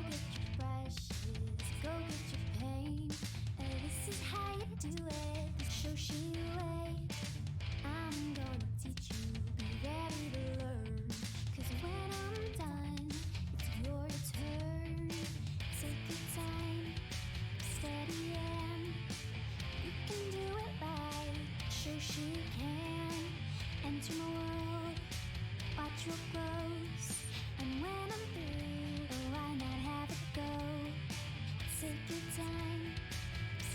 get your brushes, go get your paint. This is how you do it, the Shoshie way. I'm gonna teach you, be ready to learn. Cause when I'm done, it's your turn. Take your time, steady and you can do it right. Shoshie can enter my world, watch real close. And when I'm through, why not have it go? Take your time,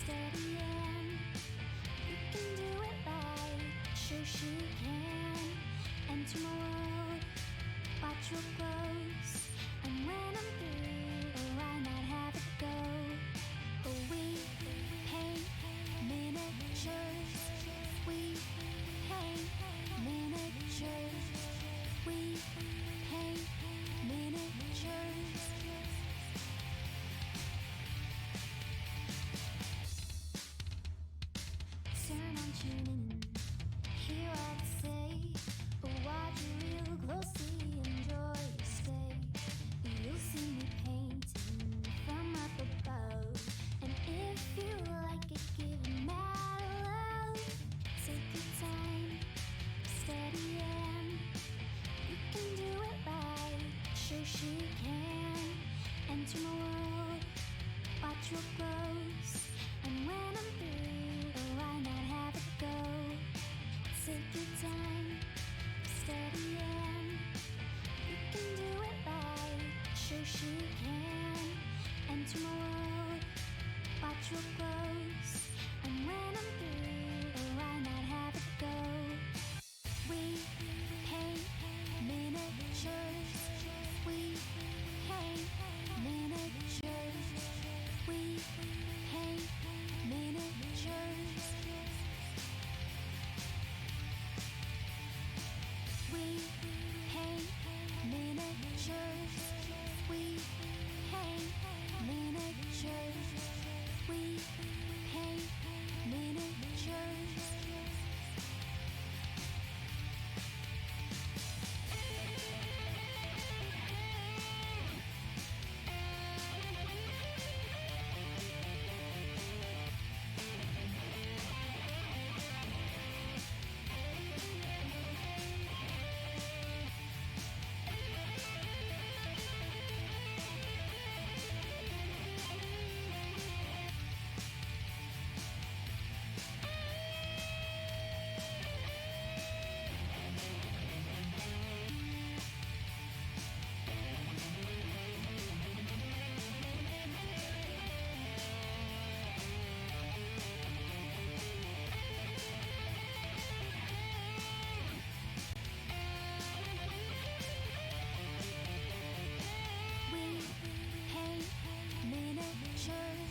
steady and you can do it right. Shoshie can enter my world, watch real close. And when I'm through, why not have it go? We paint miniatures. We paint miniatures. We paint miniatures. Turn on, tune in, hear what I say, but watch it real closely, enjoy your stay. You'll see me painting from up above, and if you like it, give it mad love. Take your time, steady and you can do it right. Shoshie can enter my world, watch real close. And when I'm through, why not have it go? Take your time, steady and you can do it right. Shoshie can enter my world, watch real close. And when I'm through, why not have it go? We paint miniatures. We paint miniatures. We paint miniatures. We paint miniatures. We paint miniatures. We paint miniatures. We paint miniatures. We paint miniatures. We paint miniatures.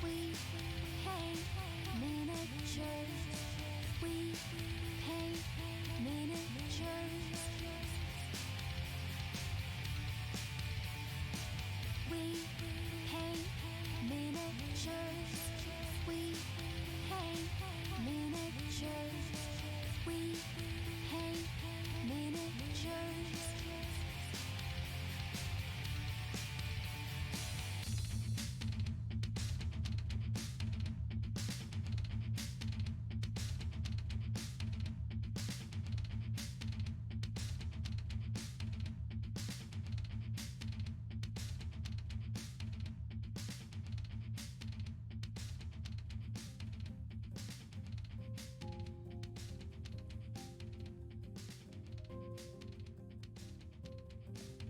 We paint miniatures. We paint miniatures. We paint miniatures.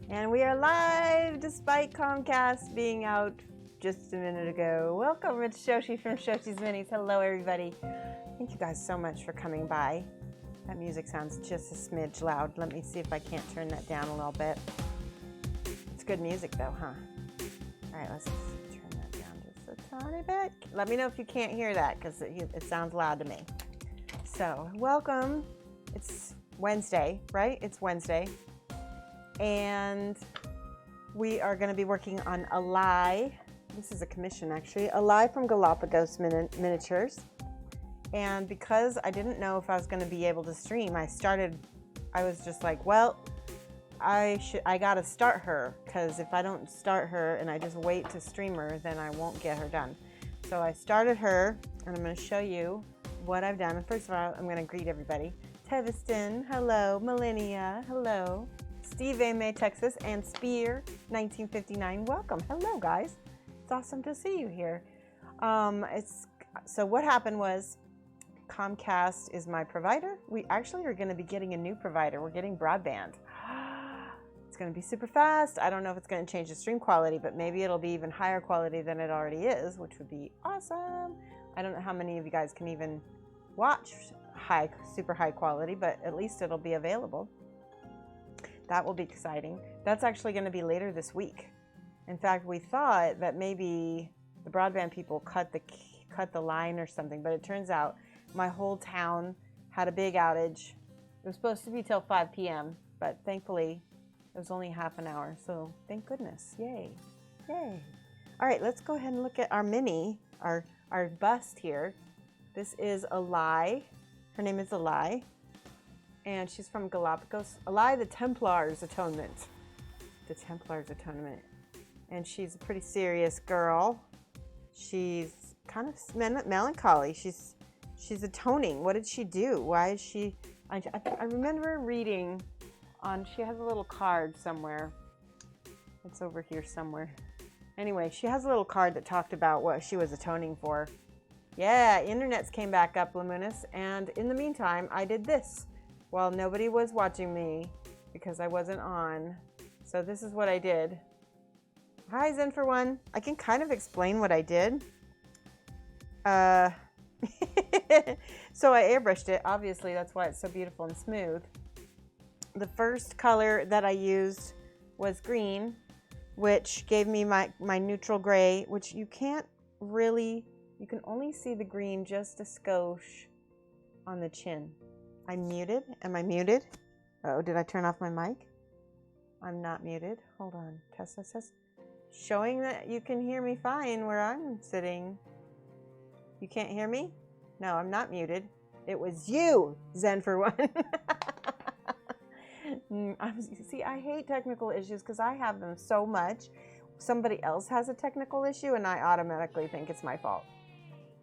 And we are live despite Comcast being out just a minute ago. Welcome, it's Shoshie from Shoshie's Minis. Hello, everybody. Thank you guys so much for coming by. That music sounds just a smidge loud. Let me see if I can't turn that down a little bit. It's good music though, huh? All right, let's turn that down just a tiny bit. Let me know if you can't hear that because it sounds loud to me. So, welcome. It's Wednesday, right? It's Wednesday. And we are going to be working on Alai. This is a commission, actually. Alai from Galapagos Miniatures. And because I didn't know if I was going to be able to stream, I was just like, well, I gotta start her, because if I don't start her and I just wait to stream her, then I won't get her done. So I started her, and I'm going to show you what I've done. First of all, I'm going to greet everybody. Teviston, hello. Millennia, hello. Steve A. May, Texas, and Spear 1959, welcome. Hello, guys. It's awesome to see you here. So what happened was, Comcast is my provider. We actually are going to be getting a new provider. We're getting broadband. It's going to be super fast. I don't know if it's going to change the stream quality, but maybe it'll be even higher quality than it already is, which would be awesome. I don't know how many of you guys can even watch super high quality, but at least it'll be available. That will be exciting. That's actually going to be later this week. In fact, we thought that maybe the broadband people cut the line or something, but it turns out my whole town had a big outage. It was supposed to be till 5 p.m., but thankfully it was only half an hour, so thank goodness. Yay. Yay. All right, let's go ahead and look at our mini, our bust here. This is Alai. Her name is Alai, and she's from Galapagos. Alai, the Templar's Atonement. The Templar's Atonement. And she's a pretty serious girl. She's kind of melancholy. She's atoning. What did she do? Why is she... I remember reading on... She has a little card somewhere. It's over here somewhere. Anyway, she has a little card that talked about what she was atoning for. Yeah, internets came back up, Lamunis. And in the meantime, I did this while nobody was watching me because I wasn't on. So this is what I did. Hi, Zen for One. I can kind of explain what I did. So I airbrushed it. Obviously, that's why it's so beautiful and smooth. The first color that I used was green, which gave me my neutral gray, which you can't really, you can only see the green just a skosh on the chin. I'm muted. Am I muted? Oh, did I turn off my mic? I'm not muted. Hold on. Test. Showing that you can hear me fine where I'm sitting. You can't hear me? No, I'm not muted. It was you, Zen for One. See, I hate technical issues because I have them so much. Somebody else has a technical issue and I automatically think it's my fault.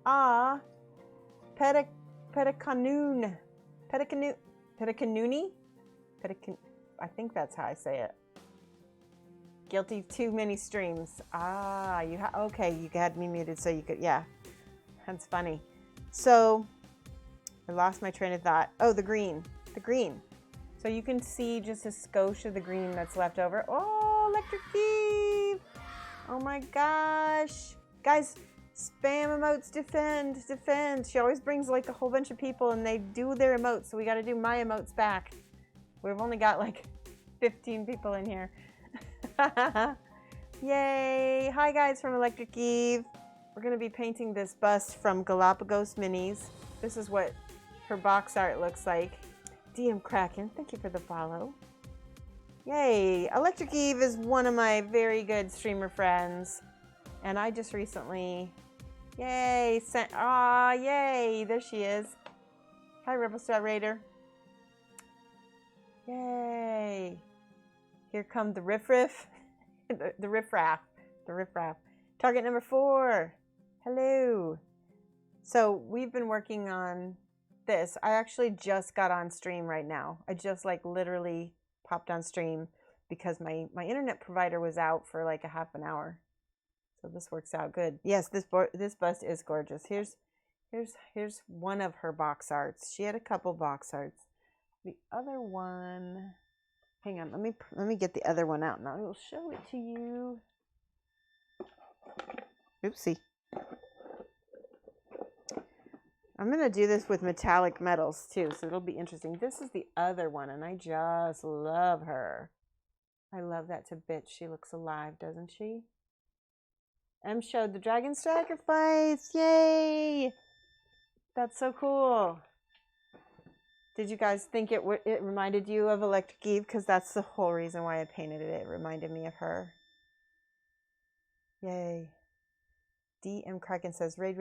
Petakanuni? I think that's how I say it. Guilty of too many streams. Okay, you had me muted so you could, yeah. That's funny. So, I lost my train of thought. Oh, the green. So you can see just a skosh of the green that's left over. Oh, Electric Eve! Oh my gosh. Guys, spam emotes, defend. She always brings like a whole bunch of people and they do their emotes, so we gotta do my emotes back. We've only got like 15 people in here. Yay! Hi guys from Electric Eve. We're going to be painting this bust from Galapagos Minis. This is what her box art looks like. DM Kraken, thank you for the follow. Yay! Electric Eve is one of my very good streamer friends. And I just recently... Yay! Yay! There she is. Hi, Rebel Star Raider. Yay! Here come the riffraff. the riffraff. Target number 4. Hello. So we've been working on this. I actually just got on stream right now. I just like literally popped on stream because my internet provider was out for like a half an hour. So this works out good. Yes, this bust is gorgeous. Here's one of her box arts. She had a couple box arts. The other one, hang on, let me get the other one out and I will show it to you. Oopsie. I'm going to do this with metallic metals too, so it'll be interesting. This is the other one, and I just love her. I love that to bits. She looks alive, doesn't she? M showed the dragon sacrifice. Yay! That's so cool. Did you guys think it reminded you of Electric Eve? Because that's the whole reason why I painted it. It reminded me of her. Yay. DM Kraken says, raid.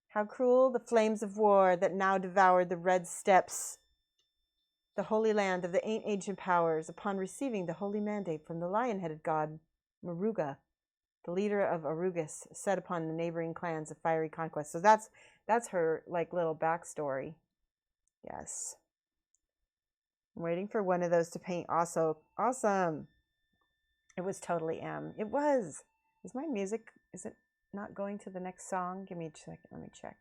How cruel the flames of war that now devoured the red steppes. the holy land of the ancient powers, upon receiving the holy mandate from the lion-headed god Muruga, the leader of Arugus, set upon the neighboring clans of fiery conquest. So that's her like little backstory. Yes. I'm waiting for one of those to paint also. Awesome. It was totally M. It was. Is my music, is it not going to the next song? Give me a second. Let me check.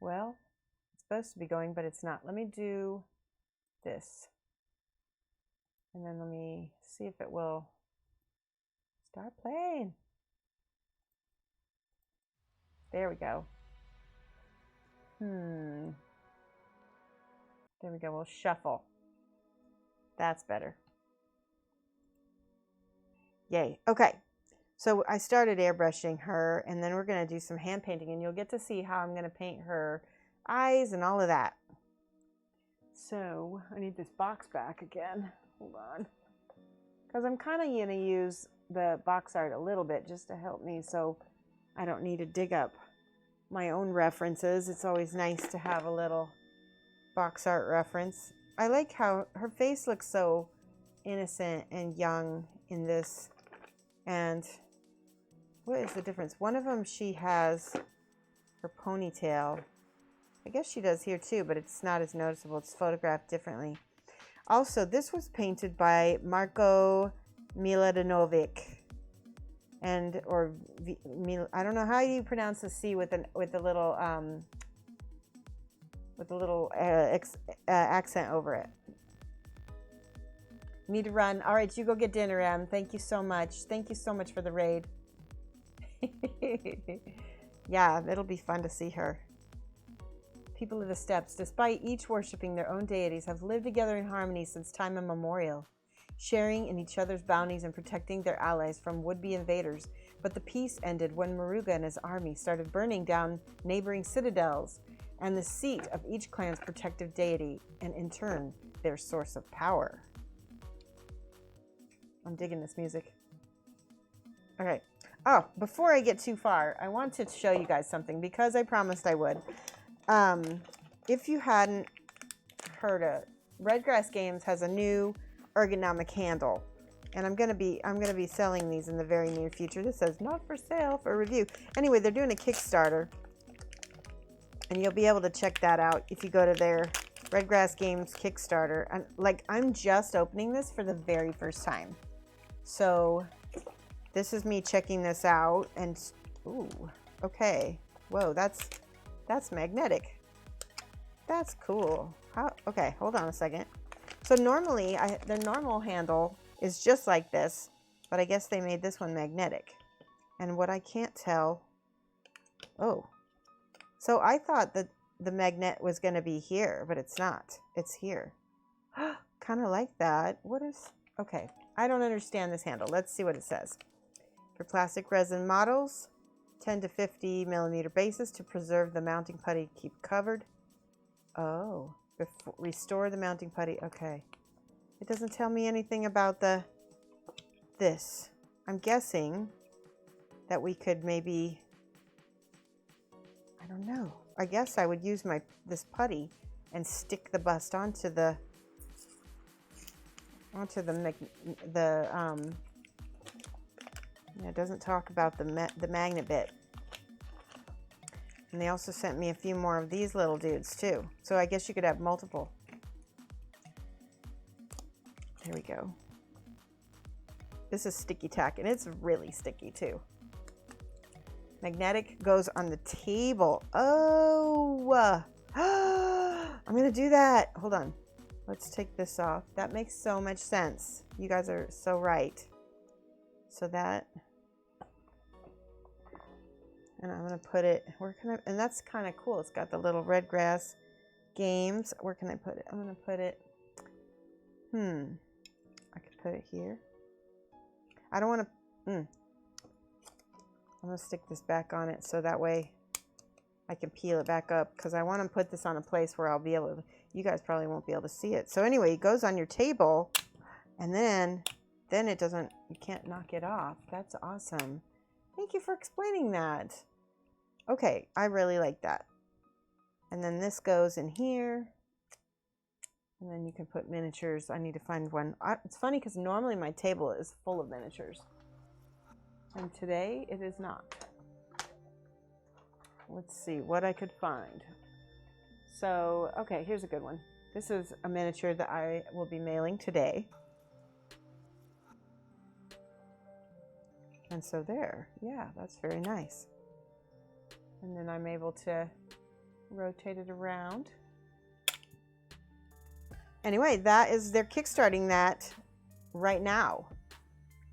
Well, it's supposed to be going, but it's not. Let me do this. And then let me see if it will start playing. There we go. There we go. We'll shuffle. That's better. Yay. Okay. So I started airbrushing her, and then we're going to do some hand painting, and you'll get to see how I'm going to paint her eyes and all of that. So I need this box back again. Hold on. Because I'm kind of going to use the box art a little bit just to help me so I don't need to dig up my own references. It's always nice to have a little box art reference. I like how her face looks so innocent and young in this. And what is the difference? One of them, she has her ponytail. I guess she does here too, but it's not as noticeable. It's photographed differently. Also, this was painted by Marko Miladinovic, and I don't know how you pronounce the C with a little accent over it. Need to run. All right, you go get dinner, Em. Thank you so much. Thank you so much for the raid. Yeah, it'll be fun to see her. People of the steppes, despite each worshiping their own deities, have lived together in harmony since time immemorial, sharing in each other's bounties and protecting their allies from would-be invaders. But the peace ended when Muruga and his army started burning down neighboring citadels and the seat of each clan's protective deity, and in turn, their source of power. I'm digging this music. Okay. Oh, before I get too far, I want to show you guys something because I promised I would. If you hadn't heard it, Redgrass Games has a new ergonomic handle, and I'm gonna be selling these in the very near future. This says not for sale, for review. Anyway, they're doing a Kickstarter, and you'll be able to check that out if you go to their Redgrass Games Kickstarter. And I'm just opening this for the very first time, so this is me checking this out. And ooh, okay, whoa, that's magnetic. That's cool. Okay, hold on a second. So normally, the normal handle is just like this, but I guess they made this one magnetic. And what I can't tell, oh, so I thought that the magnet was going to be here, but it's not. It's here. Kind of like that. Okay, I don't understand this handle. Let's see what it says. For plastic resin models, 10 to 50 millimeter bases to preserve the mounting putty, keep covered. Oh, restore the mounting putty. Okay. It doesn't tell me anything about this. I'm guessing that we could maybe, I don't know. I guess I would use this putty and stick the bust onto the it doesn't talk about the magnet bit. And they also sent me a few more of these little dudes too. So I guess you could have multiple. There we go. This is sticky tack, and it's really sticky too. Magnetic goes on the table. Oh, I'm gonna do that. Hold on. Let's take this off. That makes so much sense. You guys are so right. So that, and I'm gonna put it, and that's kind of cool. It's got the little Redgrass Games. Where can I put it? I'm gonna put it, I could put it here. I don't want to, I'm gonna stick this back on it so that way I can peel it back up, because I want to put this on a place where I'll be able to, you guys probably won't be able to see it. So anyway, it goes on your table, and then it doesn't, you can't knock it off. That's awesome. Thank you for explaining that. Okay, I really like that. And then this goes in here. And then you can put miniatures. I need to find one. It's funny because normally my table is full of miniatures. And today it is not. Let's see what I could find. So, okay, here's a good one. This is a miniature that I will be mailing today. And so there, yeah, that's very nice. And then I'm able to rotate it around. Anyway, they're kickstarting that right now.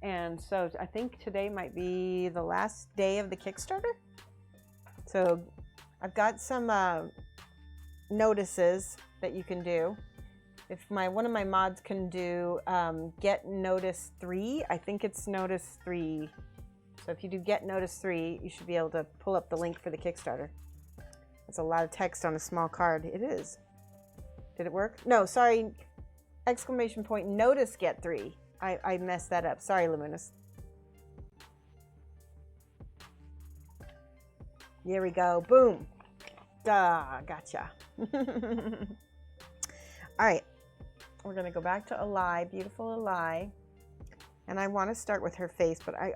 And so I think today might be the last day of the Kickstarter. So I've got some notices that you can do. If one of my mods can do get notice 3, I think it's notice 3. So if you do get notice 3, you should be able to pull up the link for the Kickstarter. It's a lot of text on a small card. It is. Did it work? No, sorry. Exclamation point notice get 3. I messed that up. Sorry, Luminous. Here we go. Boom. Duh, gotcha. All right. We're going to go back to Alai, beautiful Alai. And I want to start with her face, but I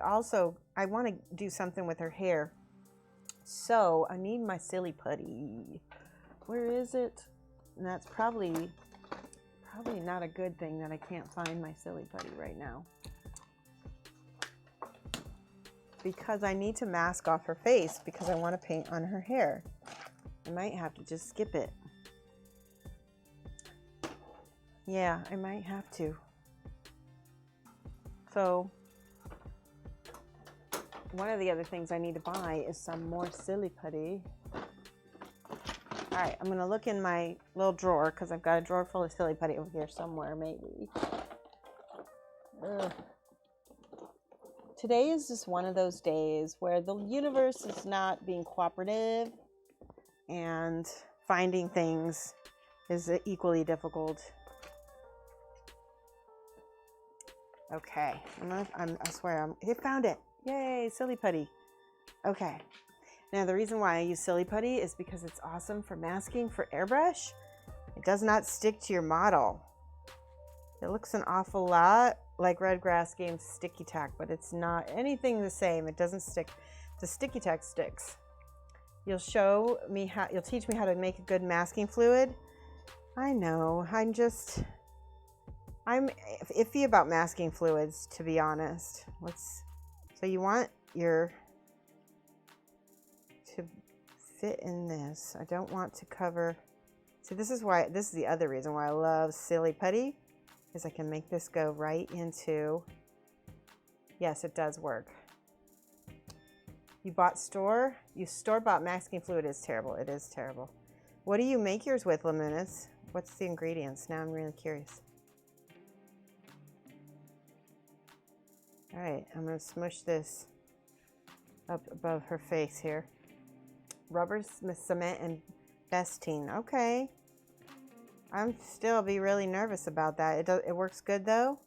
want to do something with her hair. So I need my silly putty. Where is it? And that's probably not a good thing that I can't find my silly putty right now. Because I need to mask off her face because I want to paint on her hair. I might have to just skip it. Yeah, I might have to. So, one of the other things I need to buy is some more silly putty. All right, I'm going to look in my little drawer because I've got a drawer full of silly putty over here somewhere, maybe. Ugh. Today is just one of those days where the universe is not being cooperative and finding things is equally difficult. Okay, I swear, I found it. Yay, silly putty. Okay, now the reason why I use silly putty is because it's awesome for masking for airbrush. It does not stick to your model. It looks an awful lot like Red Grass Games sticky tack, but it's not anything the same. It doesn't stick. The sticky tack sticks. You'll teach me how to make a good masking fluid. I know, I'm iffy about masking fluids, to be honest. So you want to fit in this. I don't want to cover. See, this is the other reason why I love silly putty. Is I can make this go right into, yes, it does work. You store-bought masking fluid is terrible. It is terrible. What do you make yours with, Lamunis? What's the ingredients? Now I'm really curious. All right, I'm gonna smush this up above her face here. Rubber cement and Bestine. Okay. I'm still be really nervous about that. It works good though.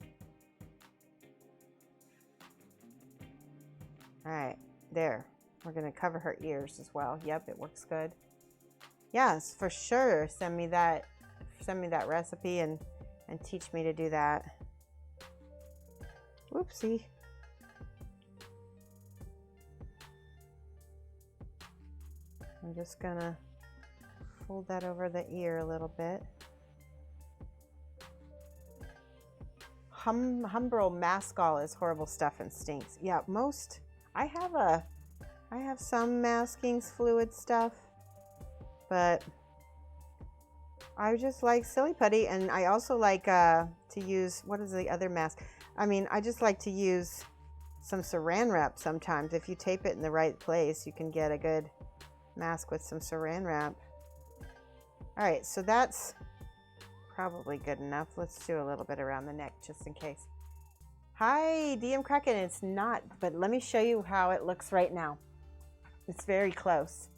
All right, there. We're gonna cover her ears as well. Yep, it works good. Yes, for sure. Send me that recipe and teach me to do that. Whoopsie. I'm just gonna fold that over the ear a little bit. Humbrol Mascol is horrible stuff and stinks. Yeah, I have some masking fluid stuff, but I just like silly putty, and I also like to use, what is the other mask? I just like to use some saran wrap sometimes. If you tape it in the right place, you can get a good mask with some saran wrap. All right, so that's probably good enough. Let's do a little bit around the neck just in case. Hi, DM Kraken. It's not, but let me show you how it looks right now. It's very close.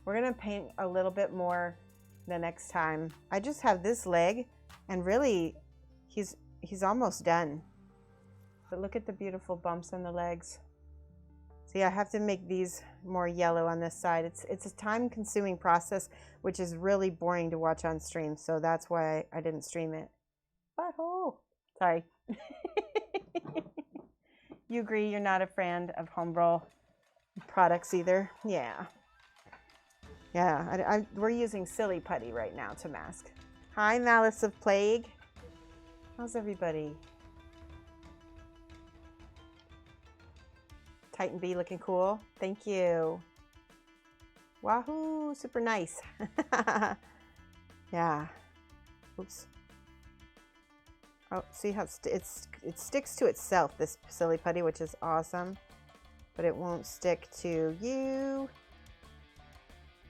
We're gonna paint a little bit more the next time. I just have this leg, and really, he's almost done. But look at the beautiful bumps on the legs. See, I have to make these more yellow on this side. It's a time-consuming process, which is really boring to watch on stream. So that's why I didn't stream it. Butthole. Sorry. You agree you're not a friend of Homebrew products either? Yeah. Yeah, we're using Silly Putty right now to mask. Hi, Malice of Plague. How's everybody? Titan B looking cool. Thank you. Wahoo, super nice. Yeah. Oops. Oh, see how it sticks to itself, this Silly Putty, which is awesome. But it won't stick to you.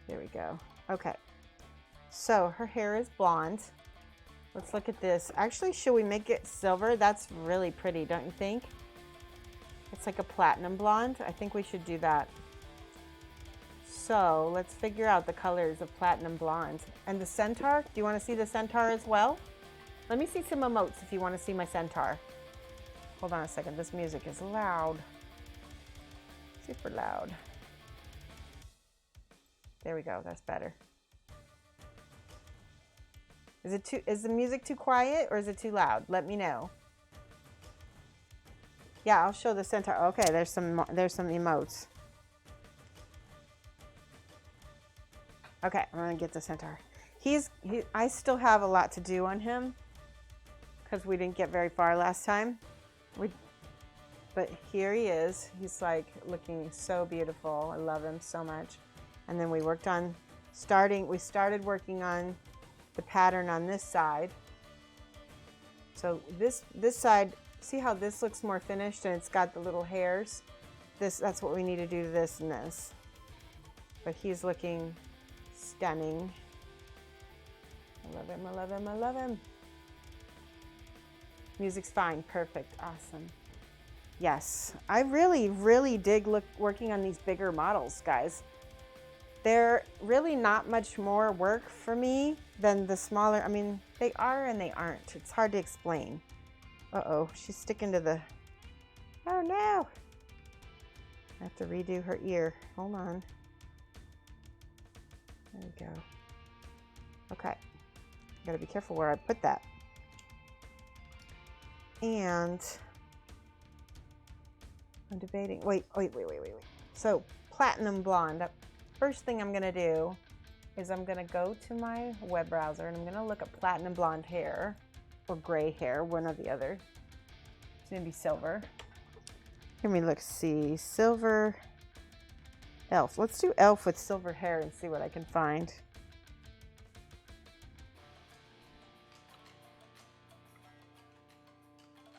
There we go. Okay. So her hair is blonde. Let's look at this. Actually, should we make it silver? That's really pretty, don't you think? It's like a platinum blonde. I think we should do that. So let's figure out the colors of platinum blonde. And the centaur, do you want to see the centaur as well? Let me see some emotes if you want to see my centaur. Hold on a second, this music is loud. Super loud. There we go, that's better. Is the music too quiet or is it too loud? Let me know. Yeah, I'll show the centaur. Okay, there's some emotes. Okay, I'm gonna get the centaur. I still have a lot to do on him because we didn't get very far last time. But here he is. He's like looking so beautiful. I love him so much. And then we started working on the pattern on this side. So this side, see how this looks more finished and it's got the little hairs? That's what we need to do to this and this. But he's looking stunning. I love him, I love him, I love him. Music's fine, perfect, awesome. Yes, I really, really dig working on these bigger models, guys. They're really not much more work for me than the smaller. I mean, they are and they aren't. It's hard to explain. Uh-oh, she's sticking to the, oh no. I have to redo her ear. Hold on. There we go. Okay, gotta be careful where I put that. And I'm debating, wait. So platinum blonde. First thing I'm gonna do is I'm gonna go to my web browser and I'm gonna look at platinum blonde hair or gray hair, one or the other. It's gonna be silver. Let me look, see, silver elf. Let's do elf with silver hair and see what I can find.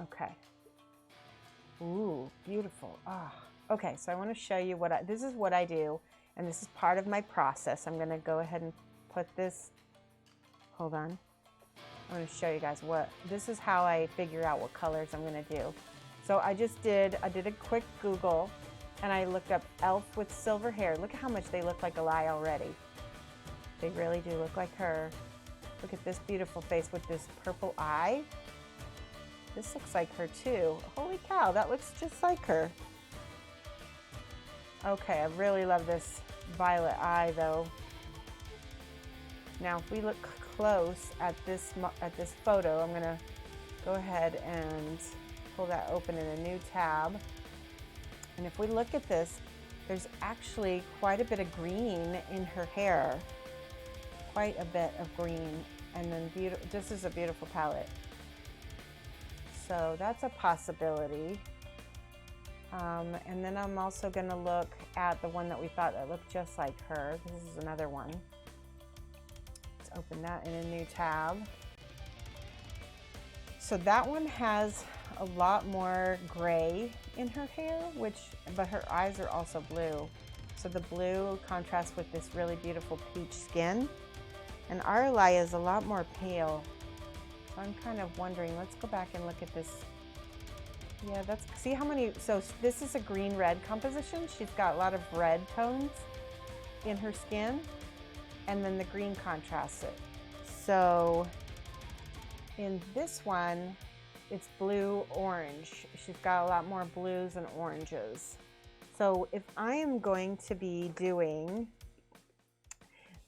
Okay. Ooh, beautiful. Ah, okay, so I want to show you this is what I do, and this is part of my process. I'm going to go ahead and put this, hold on. I'm going to show you guys this is how I figure out what colors I'm going to do. So I did a quick Google, and I looked up elf with silver hair. Look at how much they look like Alai already. They really do look like her. Look at this beautiful face with this purple eye. This looks like her too. Holy cow, that looks just like her. Okay, I really love this violet eye though. Now if we look close at this photo, I'm gonna go ahead and pull that open in a new tab. And if we look at this, there's actually quite a bit of green in her hair. Quite a bit of green. And then this is a beautiful palette. So that's a possibility. And then I'm also gonna look at the one that we thought that looked just like her. This is another one. Let's open that in a new tab. So that one has a lot more gray in her hair, but her eyes are also blue. So the blue contrasts with this really beautiful peach skin. And our Alai is a lot more pale. So I'm kind of wondering, let's go back and look at this. Yeah, see how many, so this is a green-red composition. She's got a lot of red tones in her skin, and then the green contrasts it. So in this one, it's blue-orange. She's got a lot more blues and oranges. So if I am going to be doing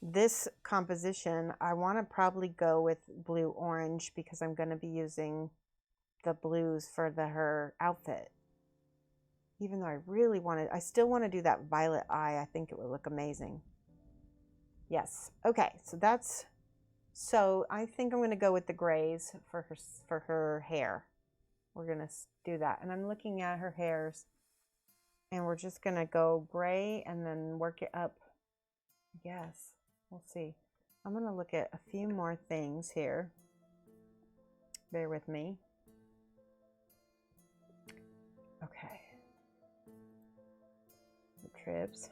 this composition, I want to probably go with blue orange because I'm going to be using the blues for her outfit. Even though I still want to do that violet eye. I think it would look amazing. Yes. Okay. So I think I'm going to go with the grays for her hair. We're going to do that. And I'm looking at her hairs, and we're just going to go gray and then work it up. Yes. We'll see. I'm going to look at a few more things here. Bear with me. Okay. The tribs.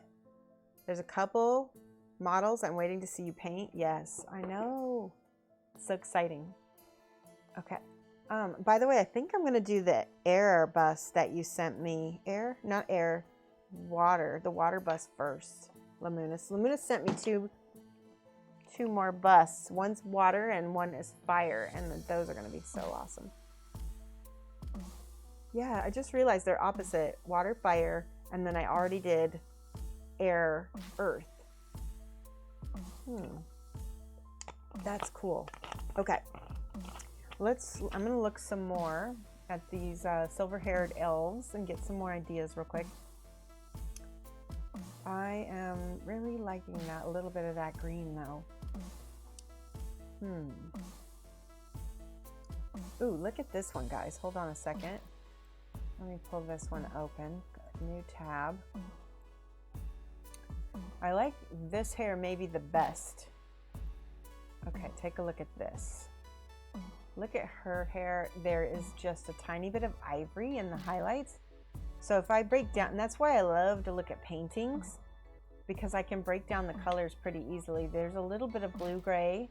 There's a couple models I'm waiting to see you paint. Yes, I know. So exciting. Okay. By the way, I think I'm going to do the air bust that you sent me. Not air, water. The water bust first. Lamunis. Lamunis sent me two more busts. One's water and one is fire. And those are going to be so awesome. Yeah, I just realized they're opposite. Water, fire, and then I already did air, earth. That's cool. Okay. I'm going to look some more at these silver-haired elves and get some more ideas real quick. I am really liking that, a little bit of that green though. Ooh, look at this one, guys. Hold on a second. Let me pull this one open. New tab. I like this hair maybe the best. Okay, take a look at this. Look at her hair. There is just a tiny bit of ivory in the highlights. So if I break down, and that's why I love to look at paintings, because I can break down the colors pretty easily. There's a little bit of blue-gray.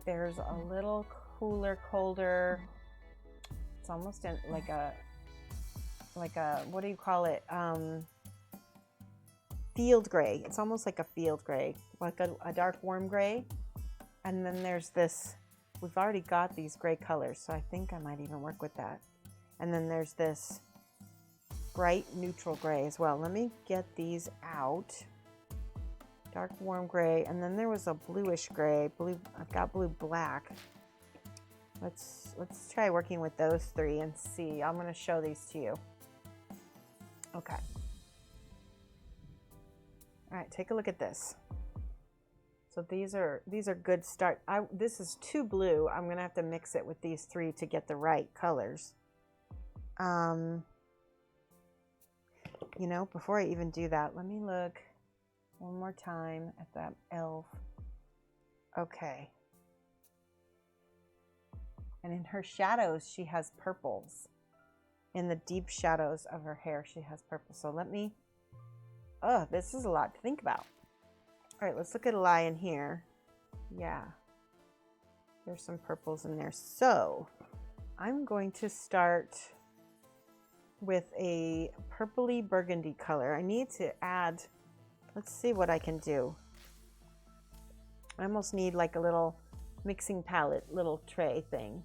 There's a little cooler, colder. It's almost like a, what do you call it? Field gray. It's almost like a field gray, like a dark warm gray. And then there's this, we've already got these gray colors, so I think I might even work with that. And then there's this bright neutral gray as well. Let me get these out. Dark warm gray, and then there was a bluish gray. Blue, I've got blue black. Let's try working with those three and see. I'm going to show these to you. Okay. All right, take a look at this. So these are good start. This is too blue. I'm going to have to mix it with these three to get the right colors. You know, before I even do that, let me look one more time at that elf. Okay. And in her shadows, she has purples. In the deep shadows of her hair, she has purple. So let me, oh, this is a lot to think about. All right, let's look at Alai in here. Yeah. There's some purples in there. So I'm going to start with a purpley burgundy color. I need to add, let's see what I can do. I almost need like a little mixing palette, little tray thing.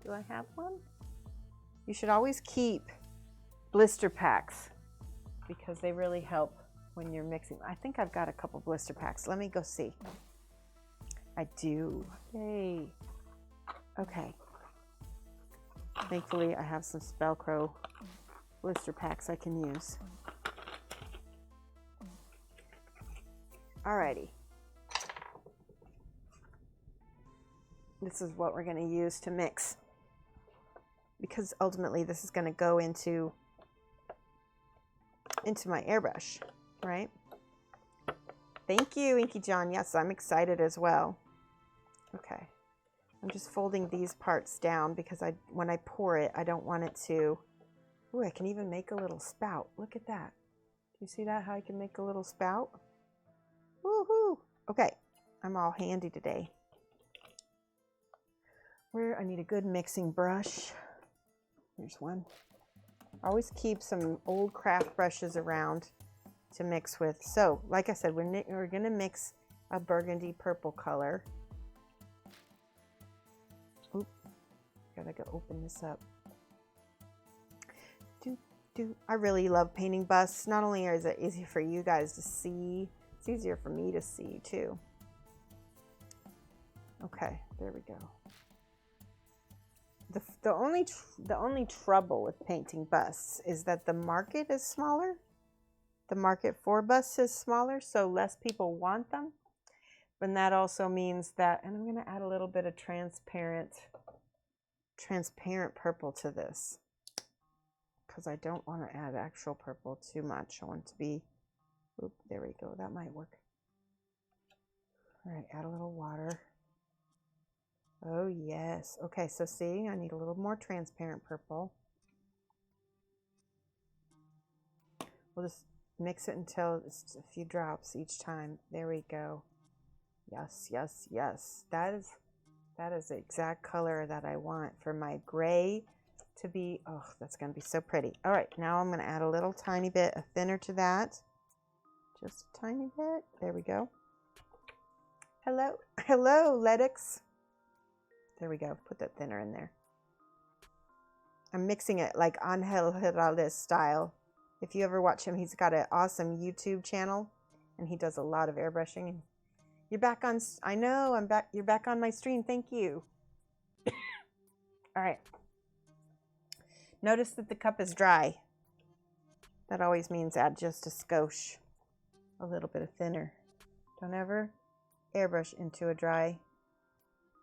Do I have one? You should always keep blister packs because they really help when you're mixing. I think I've got a couple blister packs. Let me go see. I do. Yay. Okay. Thankfully, I have some Spellcrow blister packs I can use. Alrighty. This is what we're going to use to mix, because ultimately this is going to go into my airbrush, right? Thank you, Inky John. Yes, I'm excited as well. Okay. I'm just folding these parts down because when I pour it, I don't want it to... Ooh, I can even make a little spout. Look at that. Do you see that, how I can make a little spout? Woohoo! Okay, I'm all handy today. I need a good mixing brush. Here's one. Always keep some old craft brushes around to mix with. So, like I said, we're going to mix a burgundy purple color. Oop, gotta go open this up. I really love painting busts. Not only is it easy for you guys to see, it's easier for me to see too. Okay, there we go. The only trouble with painting busts is that the market is smaller. The market for busts is smaller, so less people want them. And that also means that, and I'm going to add a little bit of transparent purple to this, because I don't want to add actual purple too much. I want it to be, oop, there we go. That might work. All right, add a little water. Oh, yes. Okay, so see, I need a little more transparent purple. We'll just mix it until it's a few drops each time. There we go. Yes, yes, yes. That is the exact color that I want for my gray to be. Oh, that's going to be so pretty. All right, now I'm going to add a little tiny bit of thinner to that. Just a tiny bit. There we go. Hello, hello, Ledix. There we go. Put that thinner in there. I'm mixing it like Angel Heraldez style. If you ever watch him, he's got an awesome YouTube channel, and he does a lot of airbrushing. You're back on. I know. I'm back. You're back on my stream. Thank you. All right. Notice that the cup is dry. That always means add just a skosh, a little bit of thinner. Don't ever airbrush into a dry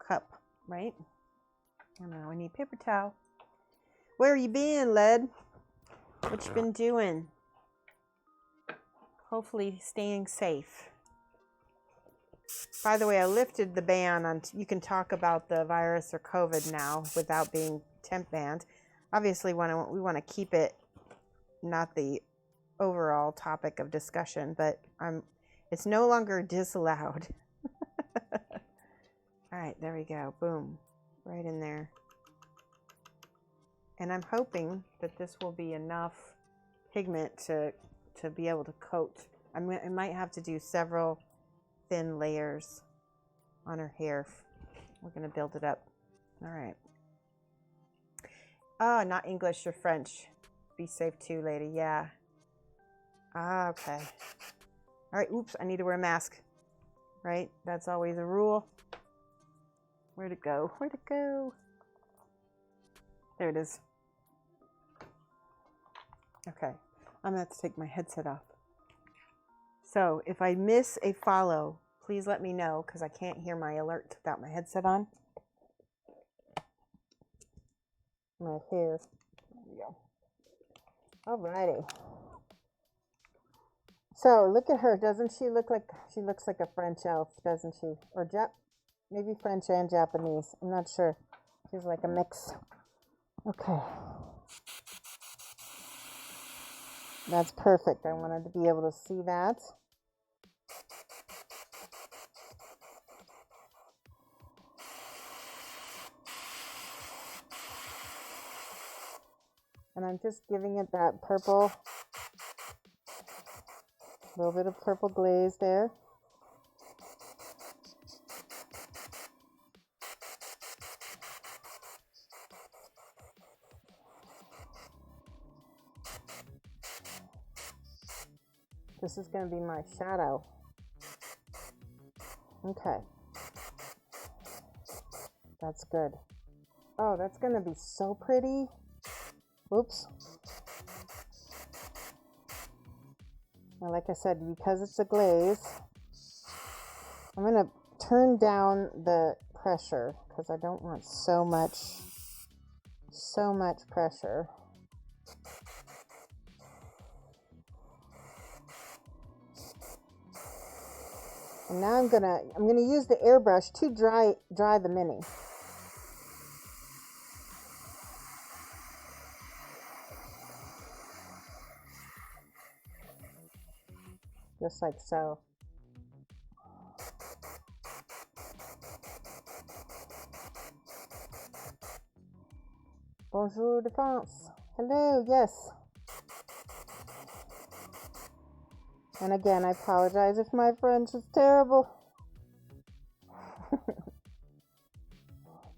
cup. Right? And now we need paper towel. Where you been, Led? What you been doing? Hopefully staying safe. By the way, I lifted the ban on, you can talk about the virus or COVID now without being temp banned. Obviously, we want to keep it not the overall topic of discussion, but it's no longer disallowed. All right, there we go. Boom. Right in there. And I'm hoping that this will be enough pigment to be able to coat. I might have to do several thin layers on her hair. We're going to build it up. All right. Oh, not English or French. Be safe too, lady. Yeah. Ah, okay. All right. Oops, I need to wear a mask. Right? That's always a rule. Where'd it go? Where'd it go? There it is. Okay. I'm going to have to take my headset off. So if I miss a follow, please let me know, because I can't hear my alerts without my headset on. My hair. There we go. Alrighty. So look at her. Doesn't she look like, she looks like a French elf, doesn't she? Or maybe French and Japanese. I'm not sure. She's like a mix. Okay. That's perfect. I wanted to be able to see that. And I'm just giving it that purple, a little bit of purple glaze there. This is going to be my shadow. Okay. That's good. Oh, that's going to be so pretty. Oops. Now, like I said, because it's a glaze, I'm going to turn down the pressure because I don't want so much pressure. And now I'm gonna use the airbrush to dry the mini. Just like so. Bonjour de France. Hello, yes. And again, I apologize if my French is terrible.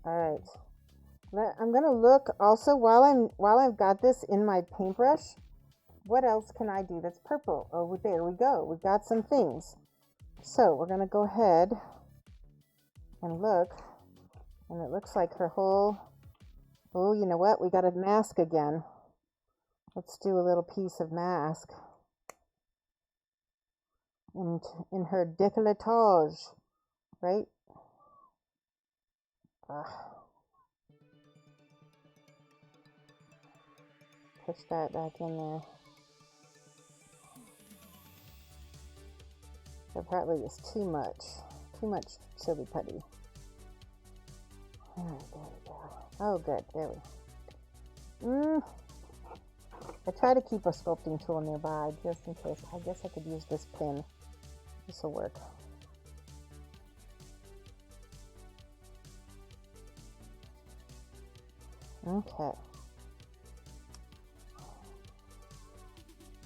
All right. I'm gonna look also while I've got this in my paintbrush. What else can I do that's purple? Oh, there we go. We got some things. So we're gonna go ahead and look, and it looks like her whole. Oh, you know what? We got a mask again. Let's do a little piece of mask. And in her décolletage, right? Push that back in there. That probably is too much chili putty. All right, there we go. Oh, good. There we go. I try to keep a sculpting tool nearby just in case. I guess I could use this pin. This will work. Okay.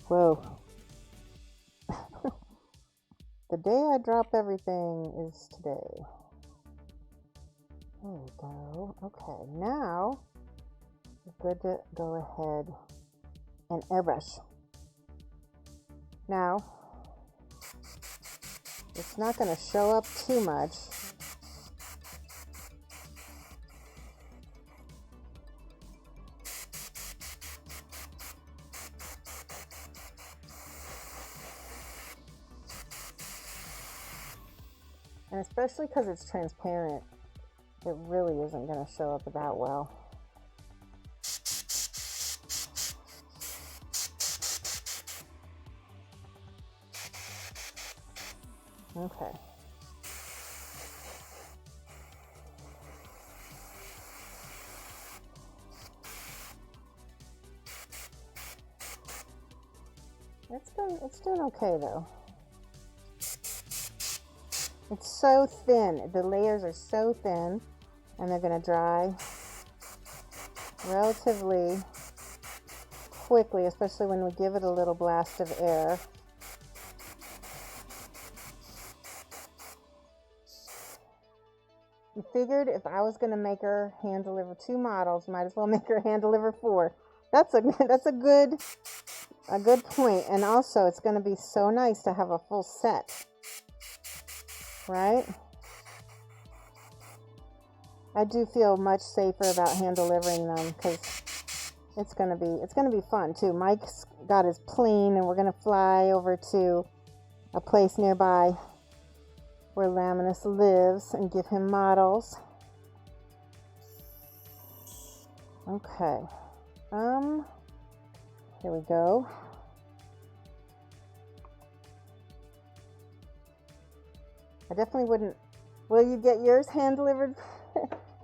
Whoa. The day I drop everything is today. There we go. Okay, now we're good to go ahead and airbrush. Now, it's not going to show up too much. And especially because it's transparent, it really isn't going to show up that well. Okay. It's doing okay though. It's so thin. The layers are so thin, and they're going to dry relatively quickly, especially when we give it a little blast of air. You figured if I was going to make her hand deliver 2 models, might as well make her hand deliver 4. That's a good point. And also, it's going to be so nice to have a full set, right? I do feel much safer about hand delivering them because it's going to be fun too. Mike's got his plane, and we're going to fly over to a place nearby where Laminus lives and give him models. Okay. Here we go. I definitely wouldn't. Will you get yours hand delivered?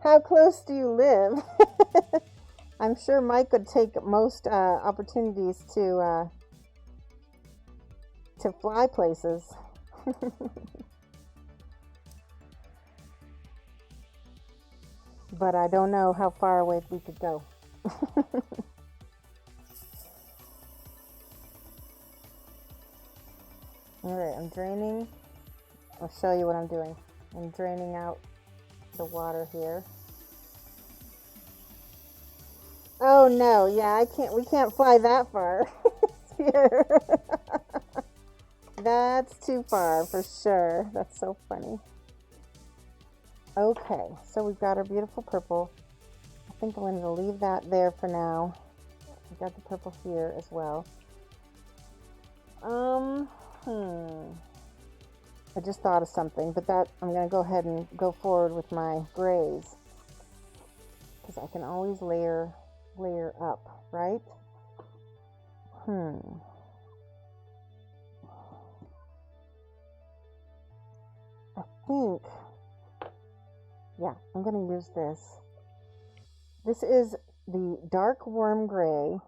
How close do you live? I'm sure Mike could take most opportunities to fly places. But I don't know how far away we could go. Alright, I'm draining. I'll show you what I'm doing. I'm draining out the water here. Oh no, yeah, we can't fly that far. Here. That's too far for sure. That's so funny. Okay, so we've got our beautiful purple. I think I'm going to leave that there for now. We've got the purple here as well. I just thought of something, but that I'm going to go ahead and go forward with my grays, because I can always layer up, right? I think, yeah, I'm going to use this. This is the dark warm gray.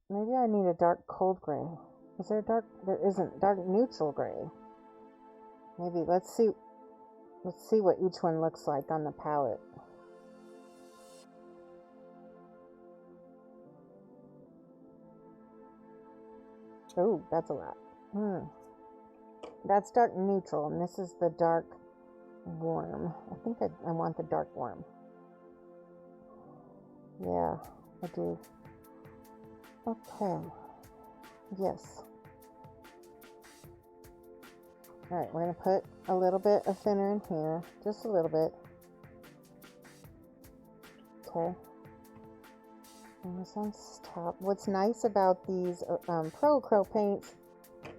Maybe I need a dark cold gray. Is there a dark? There isn't. Dark neutral gray. Maybe let's see what each one looks like on the palette. Oh, that's a lot. That's dark neutral, and this is the dark warm. I think I want the dark warm. Yeah, I do. Okay. Yes. All right, we're going to put a little bit of thinner in here. Just a little bit. Okay. And this one's top. What's nice about these Pro Acrylic paints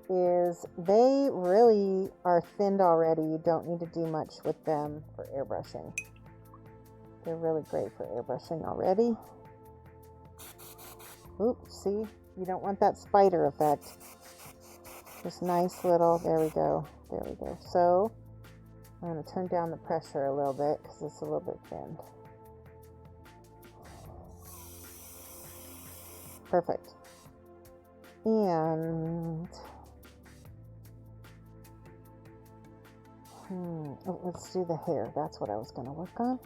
is they really are thinned already. You don't need to do much with them for airbrushing. They're really great for airbrushing already. Oops, see? You don't want that spider effect. Just nice little, there we go. There we go. So, I'm going to turn down the pressure a little bit because it's a little bit thin. Perfect. And let's do the hair. That's what I was going to work on.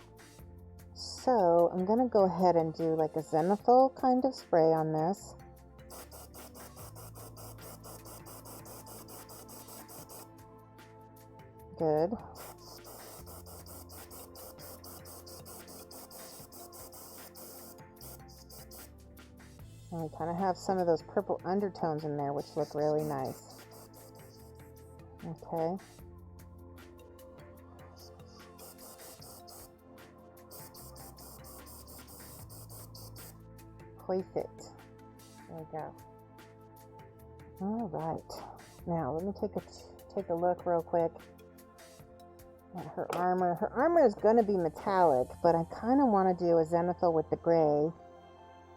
So I'm going to go ahead and do like a zenithal kind of spray on this. Good. And we kind of have some of those purple undertones in there, which look really nice. Okay. Perfect. There we go. All right. Now let me take a look real quick at her armor. Her armor is going to be metallic, but I kind of want to do a zenithal with the gray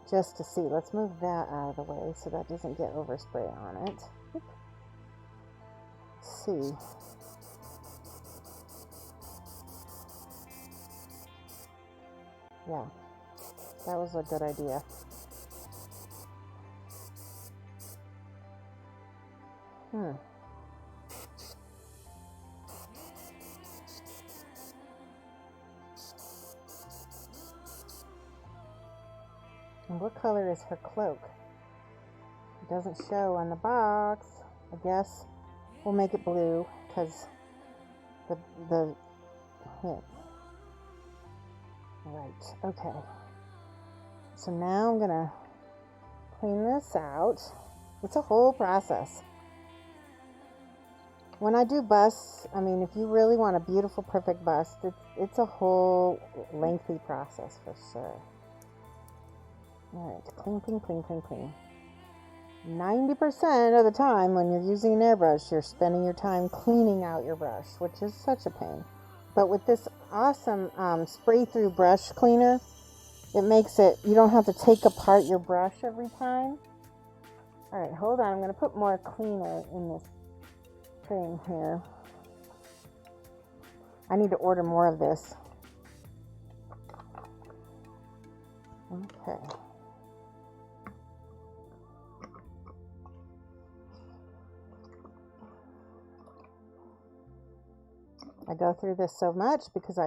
just to see. Let's move that out of the way so that doesn't get overspray on it. Let's see. Yeah, that was a good idea. And what color is her cloak? It doesn't show on the box. I guess we'll make it blue because the yeah. Right, okay. So now I'm gonna clean this out. It's a whole process. When I do busts, I mean, if you really want a beautiful, perfect bust, it's a whole lengthy process for sure. All right, clean, clean, clean, clean, clean. 90% of the time when you're using an airbrush, you're spending your time cleaning out your brush, which is such a pain. But with this awesome spray-through brush cleaner, it makes it, you don't have to take apart your brush every time. All right, hold on. I'm going to put more cleaner in this thing here. I need to order more of this. Okay. I go through this so much because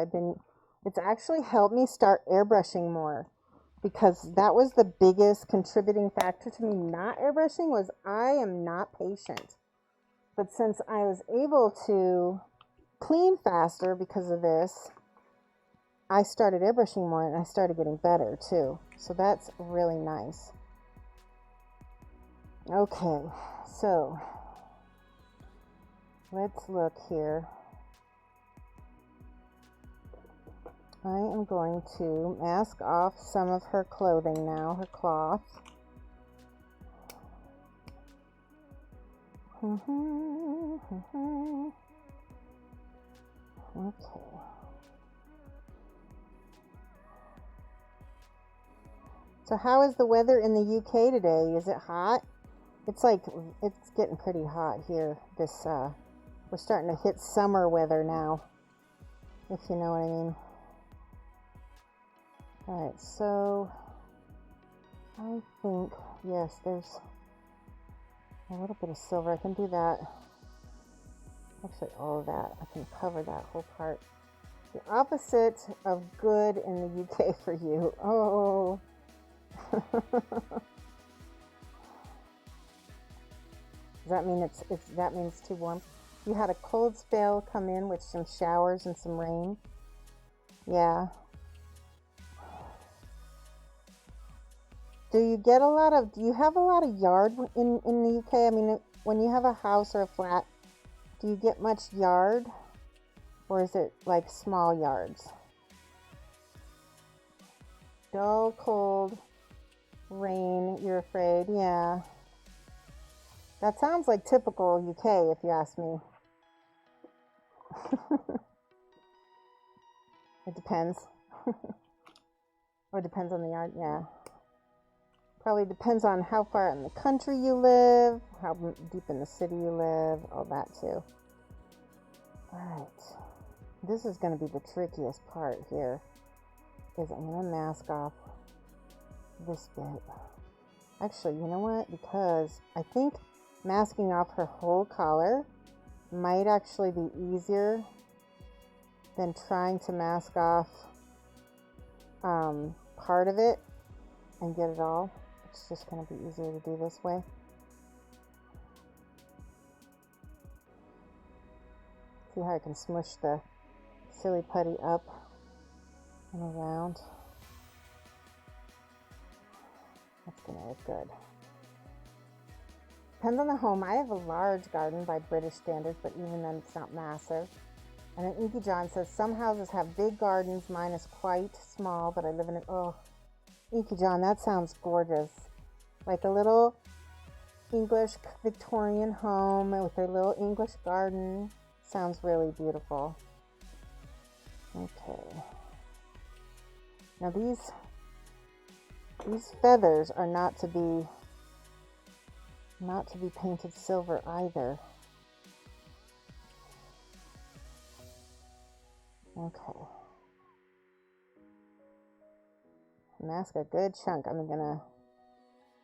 it's actually helped me start airbrushing more, because that was the biggest contributing factor to me not airbrushing, was I am not patient. But since I was able to clean faster because of this, I started airbrushing more and I started getting better too. So that's really nice. Okay, so let's look here. I am going to mask off some of her clothing now, her cloth. Okay. So how is the weather in the UK today? Is it hot? It's getting pretty hot here. We're starting to hit summer weather now, if you know what I mean. All right, so I think, yes, there's a little bit of silver. I can do that. Actually, all of that. I can cover that whole part. The opposite of good in the UK for you. Oh. Does that mean that means it's too warm? You had a cold spell come in with some showers and some rain. Yeah. Do you have a lot of yard in the UK? I mean, when you have a house or a flat, do you get much yard? Or is it like small yards? Dull, cold, rain, you're afraid, yeah. That sounds like typical UK, if you ask me. It depends. Or it depends on the yard, yeah. Probably depends on how far in the country you live, how deep in the city you live, all that too. Alright. This is going to be the trickiest part here, is I'm going to mask off this bit. Actually, you know what? Because I think masking off her whole collar might actually be easier than trying to mask off part of it and get it all. It's just going to be easier to do this way. See how I can smush the silly putty up and around. That's going to look good. Depends on the home. I have a large garden by British standards, but even then it's not massive. And then Inky John says, some houses have big gardens. Mine is quite small, but I live in it. Oh, Inky John, that sounds gorgeous. Like a little English Victorian home with a little English garden. Sounds really beautiful. Okay. Now these feathers are not to be painted silver either. Okay. Mask a good chunk. I'm gonna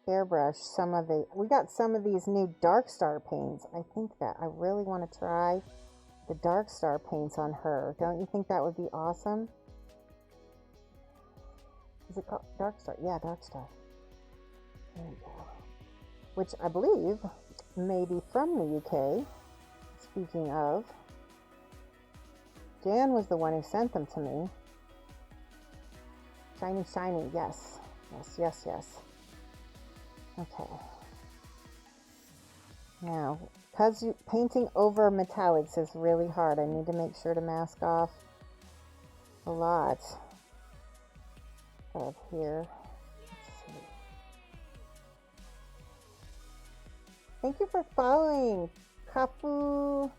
airbrush some of we got some of these new Dark Star paints. I think that I really want to try the Dark Star paints on her. Don't you think that would be awesome? Is it called Dark Star? Yeah, Dark Star. There we go. Which I believe may be from the UK. Speaking of, Jan was the one who sent them to me. Shiny, shiny, yes. Yes, yes, yes. Okay. Now, because painting over metallics is really hard, I need to make sure to mask off a lot of here. Let's see. Thank you for following, Kofugvile.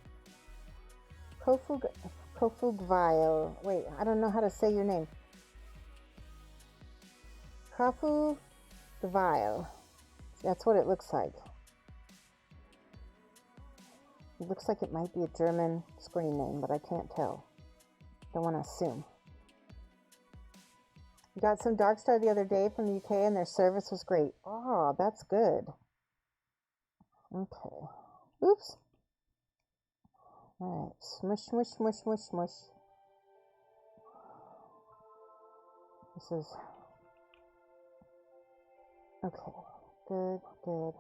Wait, I don't know how to say your name. Kofugvile. That's what it looks like. It looks like it might be a German screen name, but I can't tell. Don't want to assume. We got some Dark Star the other day from the UK and their service was great. Oh, that's good. Okay. Oops. Alright. Smush, smush, smush, smush, smush. This is... Okay. Good, good.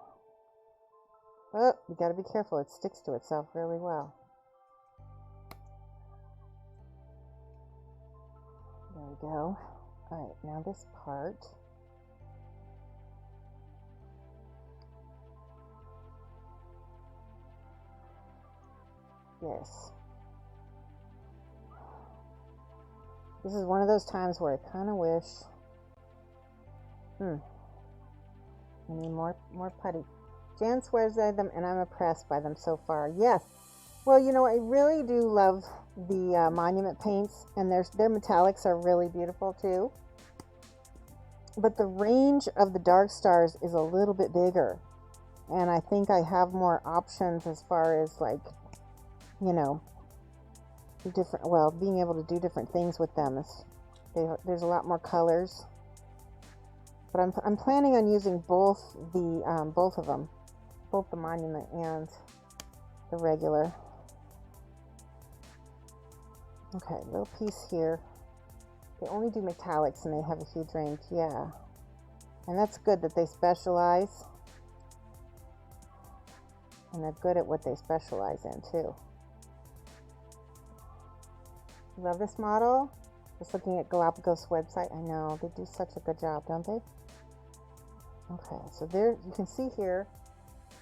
Oh, you gotta be careful. It sticks to itself really well. There we go. Alright, now this part. Yes. This is one of those times where I kind of wish... I need more putty. Jan swears by them, and I'm impressed by them so far. Yes. Well, you know, I really do love the monument paints, and their metallics are really beautiful too. But the range of the Dark Stars is a little bit bigger, and I think I have more options as far as, like, you know, being able to do different things with them. There's a lot more colors. But I'm planning on using both of them, both the monument and the regular. Okay, little piece here. They only do metallics and they have a huge range, yeah. And that's good that they specialize. And they're good at what they specialize in too. Love this model. Just looking at Galapagos website. I know, they do such a good job, don't they? Okay, so there, you can see here,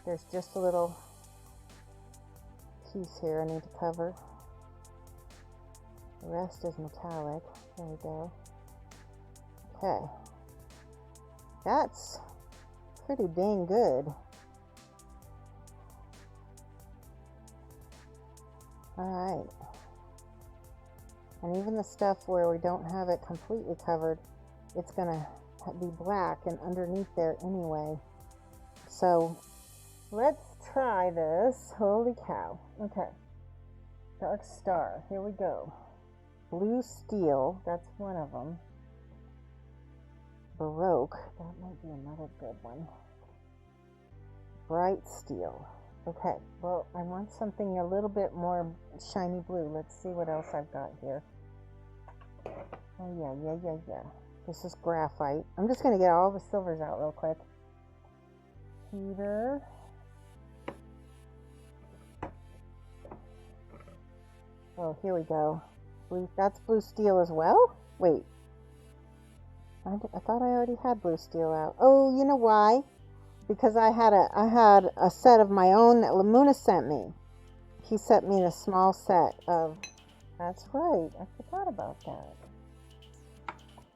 there's just a little piece here I need to cover. The rest is metallic. There we go. Okay. That's pretty dang good. Alright. And even the stuff where we don't have it completely covered, it's gonna be black and underneath there anyway. So let's try this. Holy cow. Okay. Dark Star. Here we go. Blue Steel. That's one of them. Baroque. That might be another good one. Bright Steel. Okay. Well, I want something a little bit more shiny blue. Let's see what else I've got here. Oh, yeah. This is graphite. I'm just going to get all the silvers out real quick. Heater. Oh, here we go. Blue, that's Blue Steel as well? Wait. I thought I already had Blue Steel out. Oh, you know why? Because I had a set of my own that Lamuna sent me. He sent me a small set of... That's right. I forgot about that.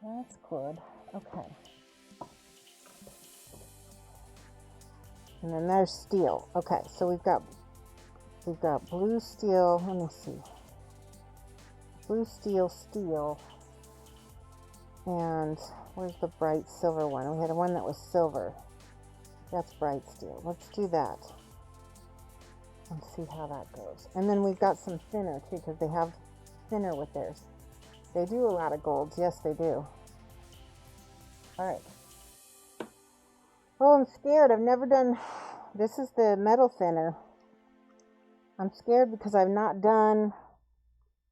That's good. Okay. And then there's steel. Okay, so we've got blue steel. Let me see. Blue steel, steel. And where's the bright silver one? We had one that was silver. That's bright steel. Let's do that. And see how that goes. And then we've got some thinner too, because they have thinner with theirs. They do a lot of golds. Yes, they do. All right. Oh, I'm scared. I've never done... This is the metal thinner. I'm scared because I've not done...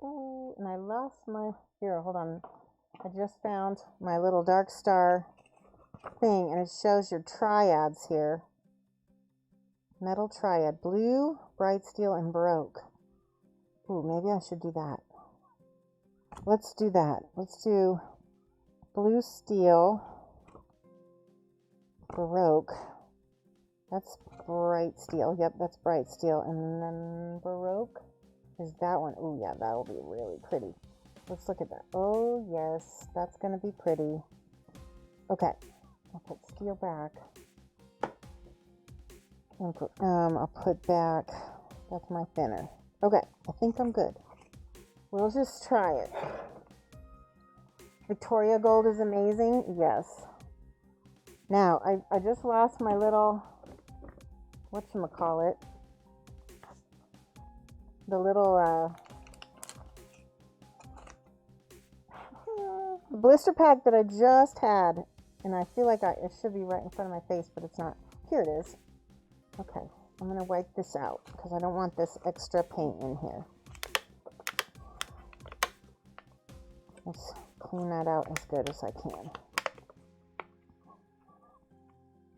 Oh, and I lost my... Here, hold on. I just found my little Dark Star thing, and it shows your triads here. Metal triad. Blue, bright steel, and Baroque. Ooh, maybe I should do that. Let's do that. Let's do blue steel, Baroque. That's bright steel. Yep, that's bright steel. And then Baroque is that one. Ooh, yeah, that will be really pretty. Let's look at that. Oh, yes, that's going to be pretty. Okay, I'll put steel back. And I'll put back, that's my thinner. Okay, I think I'm good. We'll just try it. Victoria Gold is amazing. Yes. Now, I just lost my little, whatchamacallit, the little, the blister pack that I just had, and I feel like it should be right in front of my face, but it's not. Here it is. Okay, I'm going to wipe this out because I don't want this extra paint in here. Let's clean that out as good as I can.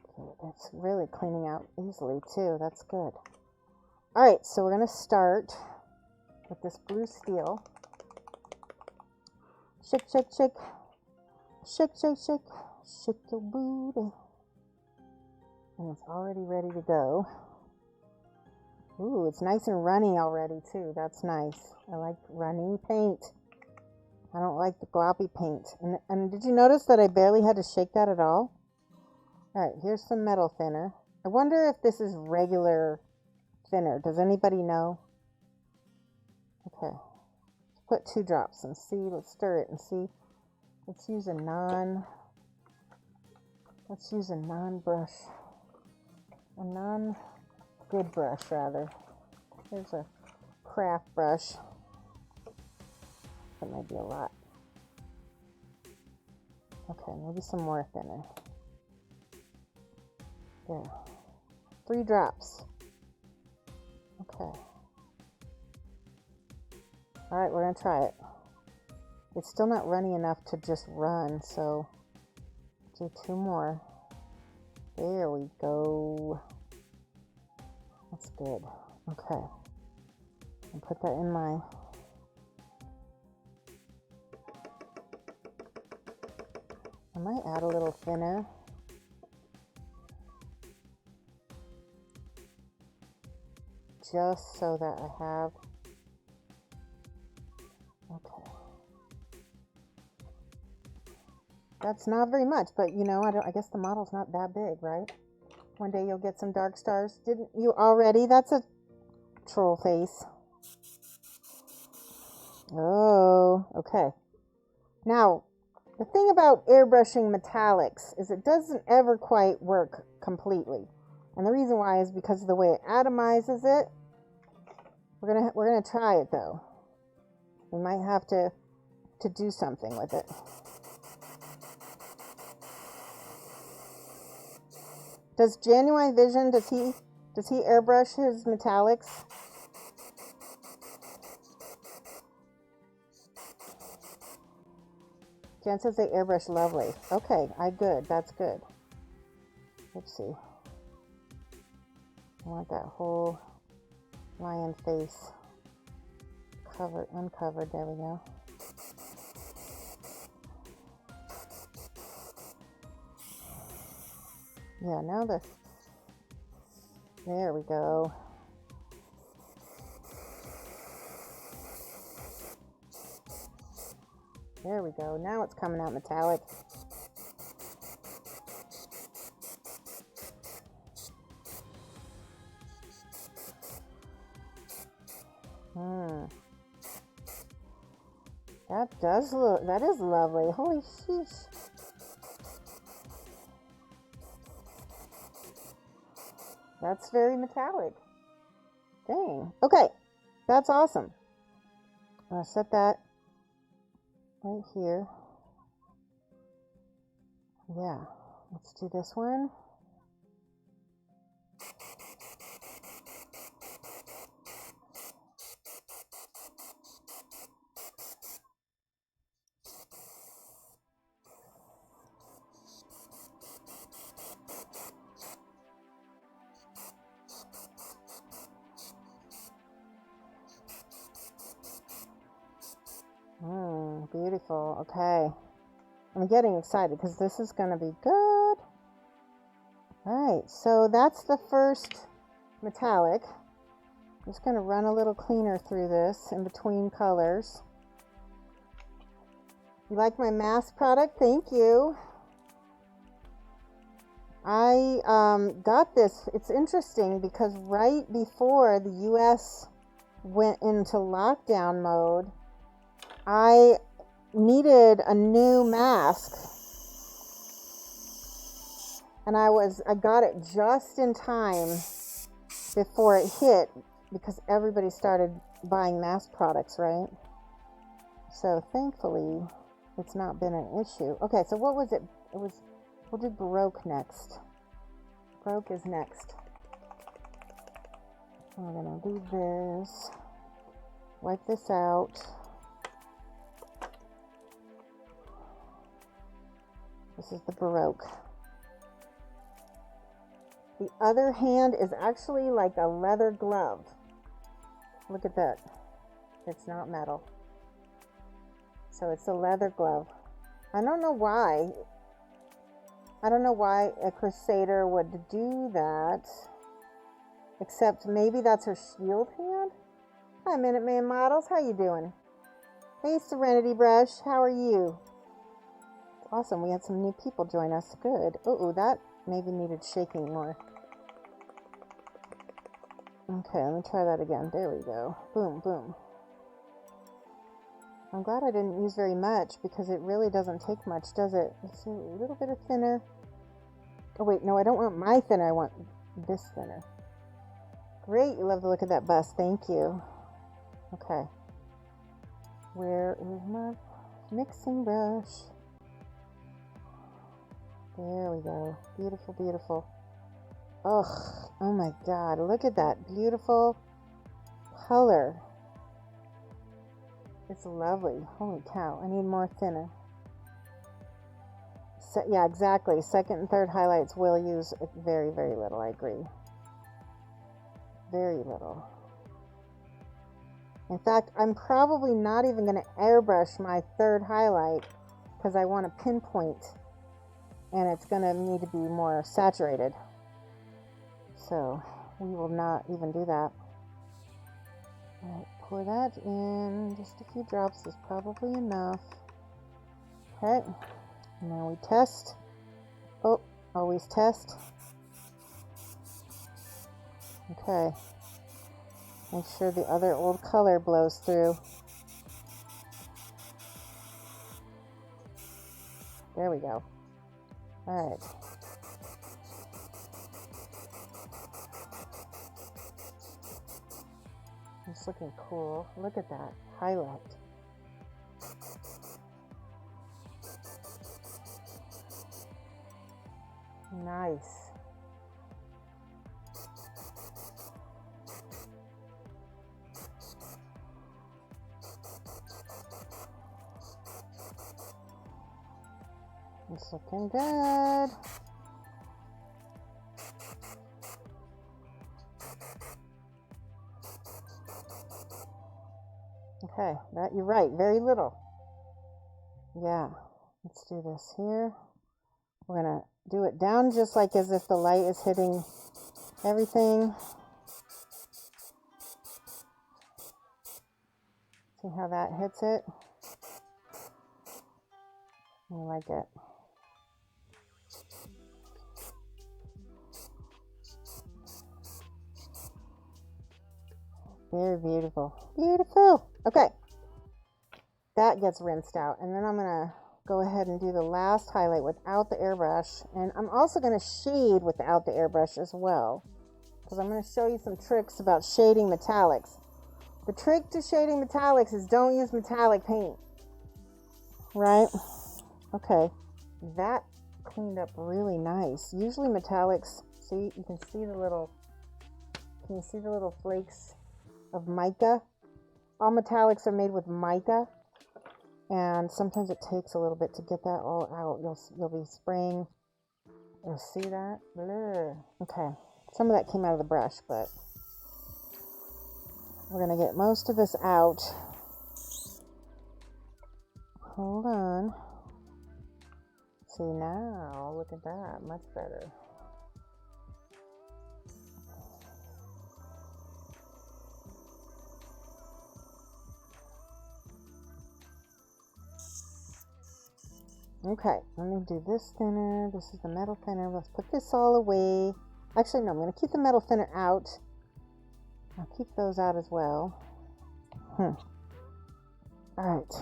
Okay, that's really cleaning out easily too. That's good. Alright, so we're going to start with this blue steel. Shake, shake, shake. Shake, shake, shake. Shake your booty. And it's already ready to go. Ooh, it's nice and runny already too. That's nice. I like runny paint. I don't like the gloppy paint. And did you notice that I barely had to shake that at all? Alright, here's some metal thinner. I wonder if this is regular thinner. Does anybody know? Okay. Put 2 drops and see. Let's stir it and see. Let's use a non-brush. A non-good brush, rather. Here's a craft brush. That might be a lot. Okay, maybe some more thinner. There. 3 drops. Okay. Alright, we're going to try it. It's still not runny enough to just run, so do 2 more. There we go. That's good. Okay. I'll put that in my I might add a little thinner. Just so that I have, okay. That's not very much, but you know, I guess the model's not that big, right? One day you'll get some dark stars. Didn't you already? That's a troll face. Oh, okay. Now, the thing about airbrushing metallics is it doesn't ever quite work completely. And the reason why is because of the way it atomizes it. We're gonna try it though. We might have to do something with it. Does Genuine Vision, does he airbrush his metallics? Jan says they airbrush lovely. Okay, good. That's good. Let's see. I want that whole lion face uncovered. There we go. Yeah, now there we go. There we go. Now it's coming out metallic. That is lovely. Holy sheesh. That's very metallic. Dang. Okay. That's awesome. I'm going to set that right here. Yeah. Let's do this one. Beautiful. Okay. I'm getting excited because this is going to be good. Alright, so that's the first metallic. I'm just going to run a little cleaner through this in between colors. You like my mask product? Thank you. I got this. It's interesting because right before the US went into lockdown mode, I needed a new mask, and I got it just in time before it hit because everybody started buying mask products, right? So thankfully it's not been an issue. Okay, so what was it? We'll do Baroque next. Baroque is next. I'm gonna do this, wipe this out. This is the Baroque. The other hand is actually like a leather glove. Look at that. It's not metal. So it's a leather glove. I don't know why. I don't know why a Crusader would do that. Except maybe that's her shield hand? Hi, Minuteman Models. How you doing? Hey, Serenity Brush. How are you? Awesome, we had some new people join us. Good. Uh-oh, that maybe needed shaking more. Okay, let me try that again. There we go. Boom, boom. I'm glad I didn't use very much because it really doesn't take much, does it? Let's see, a little bit of thinner. Oh wait, no, I don't want my thinner. I want this thinner. Great, you love the look of that bust. Thank you. Okay. Where is my mixing brush? There we go. Beautiful, beautiful. Oh my God. Look at that beautiful color. It's lovely. Holy cow. I need more thinner. Yeah, exactly. Second and third highlights will use very, very little. I agree. Very little. In fact, I'm probably not even going to airbrush my third highlight because I want to pinpoint and it's going to need to be more saturated. So we will not even do that. All right, pour that in. Just a few drops is probably enough. Okay, now we test. Oh, always test. Okay, make sure the other old color blows through. There we go. All right. It's looking cool. Look at that highlight. Nice. It's looking good. Okay, that you're right, very little. Yeah, let's do this here. We're gonna do it down just like as if the light is hitting everything. See how that hits it? I like it. Very beautiful. Beautiful. Okay. That gets rinsed out. And then I'm going to go ahead and do the last highlight without the airbrush. And I'm also going to shade without the airbrush as well, because I'm going to show you some tricks about shading metallics. The trick to shading metallics is don't use metallic paint. Right? Okay. That cleaned up really nice. Usually metallics, see, you can see the little, can you see the little flakes of mica? All metallics are made with mica, and sometimes it takes a little bit to get that all out. You'll be spraying. You'll see that? Blah. Okay, some of that came out of the brush, but we're gonna get most of this out. Hold on. See now, look at that, much better. Okay, let me do this thinner. This is the metal thinner. Let's put this all away. Actually, no, I'm going to keep the metal thinner out. I'll keep those out as well. Alright.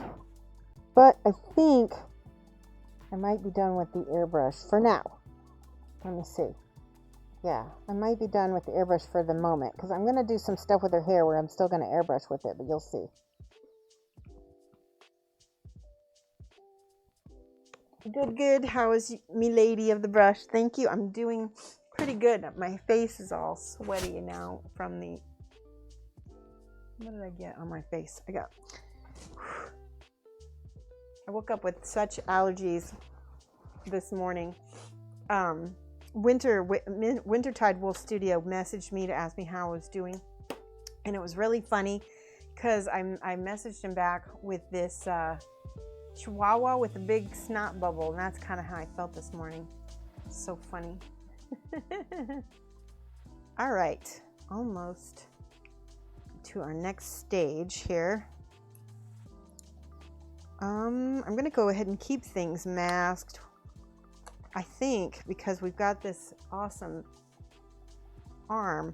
But I think I might be done with the airbrush for now. Let me see. Yeah, I might be done with the airbrush for the moment, because I'm going to do some stuff with her hair where I'm still going to airbrush with it, but you'll see. Good, good. How is me lady of the brush? Thank you. I'm doing pretty good. My face is all sweaty now from the... What did I get on my face? I woke up with such allergies this morning. Wintertide Wool Studio messaged me to ask me how I was doing. And it was really funny because I messaged him back with this... Chihuahua with a big snot bubble, and that's kind of how I felt this morning. So funny. All right, almost to our next stage here. I'm gonna go ahead and keep things masked, I think, because we've got this awesome arm.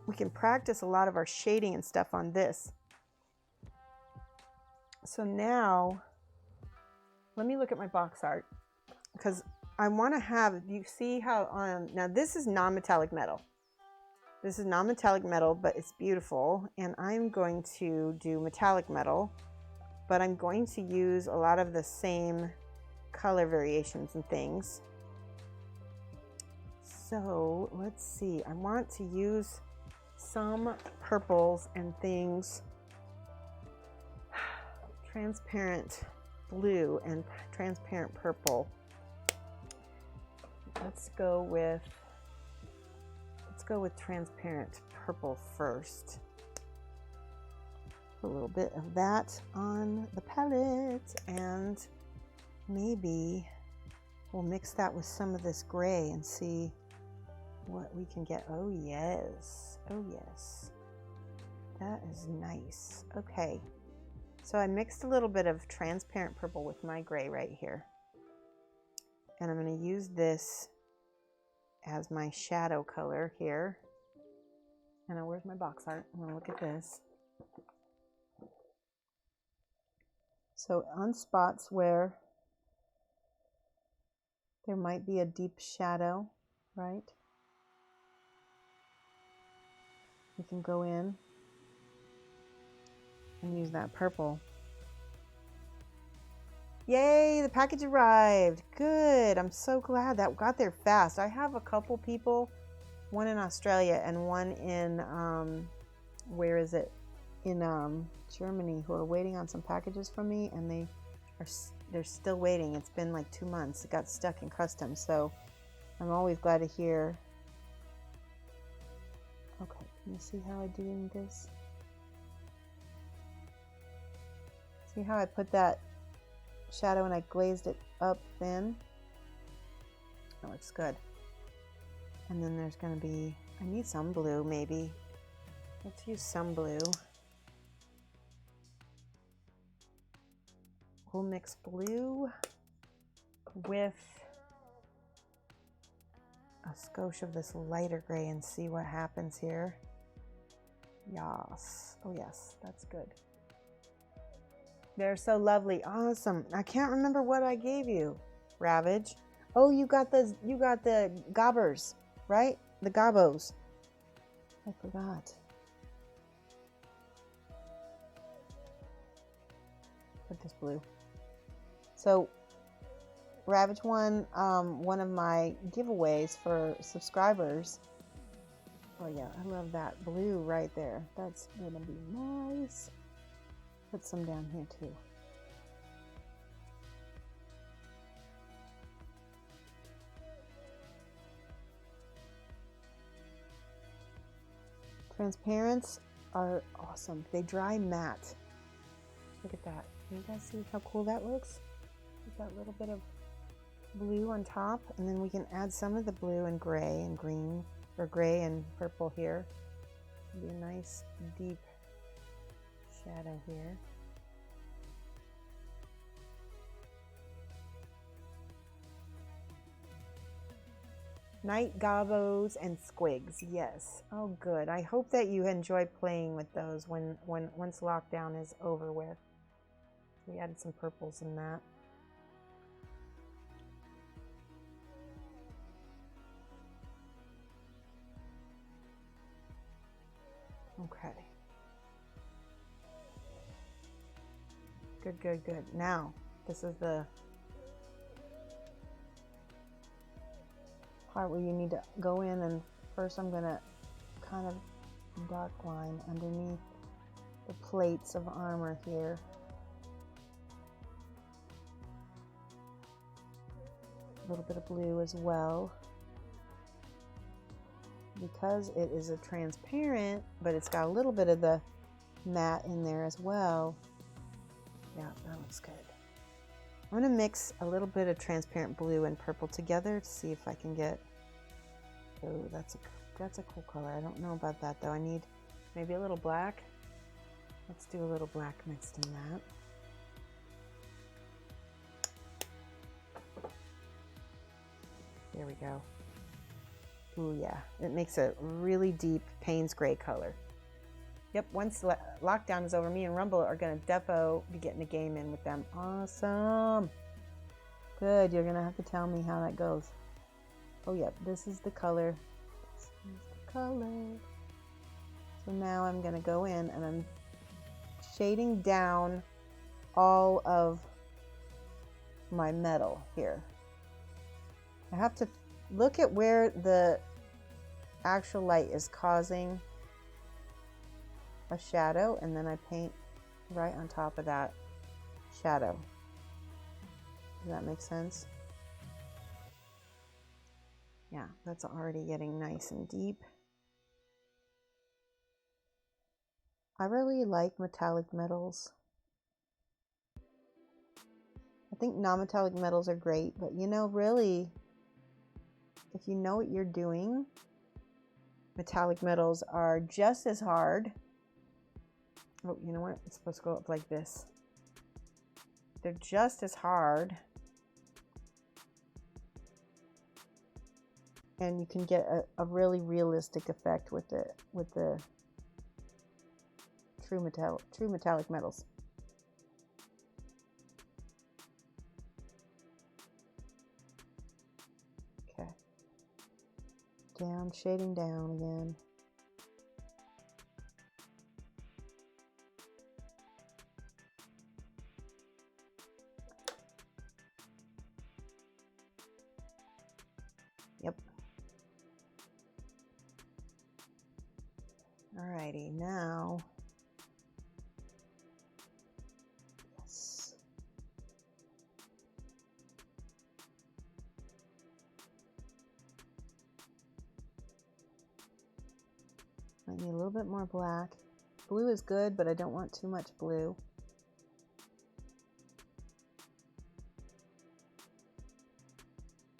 We can practice a lot of our shading and stuff on this. So now, let me look at my box art, because I want to have, you see how, now this is non-metallic metal. This is non-metallic metal, but it's beautiful, and I'm going to do metallic metal, but I'm going to use a lot of the same color variations and things. So let's see, I want to use some purples and things. Transparent blue and transparent purple. Let's go with transparent purple first. A little bit of that on the palette, and maybe We'll mix that with some of this gray and see what we can get. Oh yes, oh yes. That is nice. Okay, so I mixed a little bit of transparent purple with my gray right here. And I'm going to use this as my shadow color here. And now where's my box art? I'm going to look at this. So on spots where there might be a deep shadow, right? You can go in and use that purple. Yay, the package arrived. Good. I'm so glad that got there fast. I have a couple people, one in Australia and one in, where is it? In Germany, who are waiting on some packages from me, and they're still waiting. It's been like 2 months. It got stuck in customs, so I'm always glad to hear. Okay, can you see how I do in this? See how I put that shadow and I glazed it up thin? That looks good. And then there's going to be, I need some blue maybe. Let's use some blue. We'll mix blue with a skosh of this lighter gray and see what happens here. Yes. Oh yes, that's good. They're so lovely. Awesome. I can't remember what I gave you, Ravage. Oh, you got the gobbers, right? The gobbos. I forgot. Put this blue. So Ravage won one of my giveaways for subscribers. Oh yeah, I love that blue right there. That's gonna be nice. Put some down here too. Transparents are awesome. They dry matte. Look at that. Can you guys see how cool that looks? With that little bit of blue on top, and then we can add some of the blue and gray and green, or gray and purple here. It'll be a nice deep shadow here. Night gobbos and squigs, yes. Oh good. I hope that you enjoy playing with those once lockdown is over with. We added some purples in that. Okay. Good, good, good. Now, this is the part where you need to go in, and first I'm going to kind of dark line underneath the plates of armor here. A little bit of blue as well. Because it is a transparent, but it's got a little bit of the matte in there as well. Yeah, that looks good. I'm going to mix a little bit of transparent blue and purple together to see if I can get, oh, that's a cool color. I don't know about that though. I need maybe a little black. Let's do a little black mixed in that. There we go. Ooh, yeah, it makes a really deep Payne's gray color. Yep, once lockdown is over, me and Rumble are going to defo be getting a game in with them. Awesome. Good, you're going to have to tell me how that goes. Oh, yep, this is the color. This is the color. So now I'm going to go in and I'm shading down all of my metal here. I have to look at where the actual light is causing a shadow, and then I paint right on top of that shadow. Does that make sense? Yeah, that's already getting nice and deep. I really like metallic metals. I think non-metallic metals are great, but you know, really, if you know what you're doing, metallic metals are just as hard. Oh, you know what? It's supposed to go up like this. They're just as hard. And you can get a really realistic effect with the true metallic metals. Okay. Down, shading down again. Yep. Alrighty, now. Yes. Might need a little bit more black. Blue is good, but I don't want too much blue.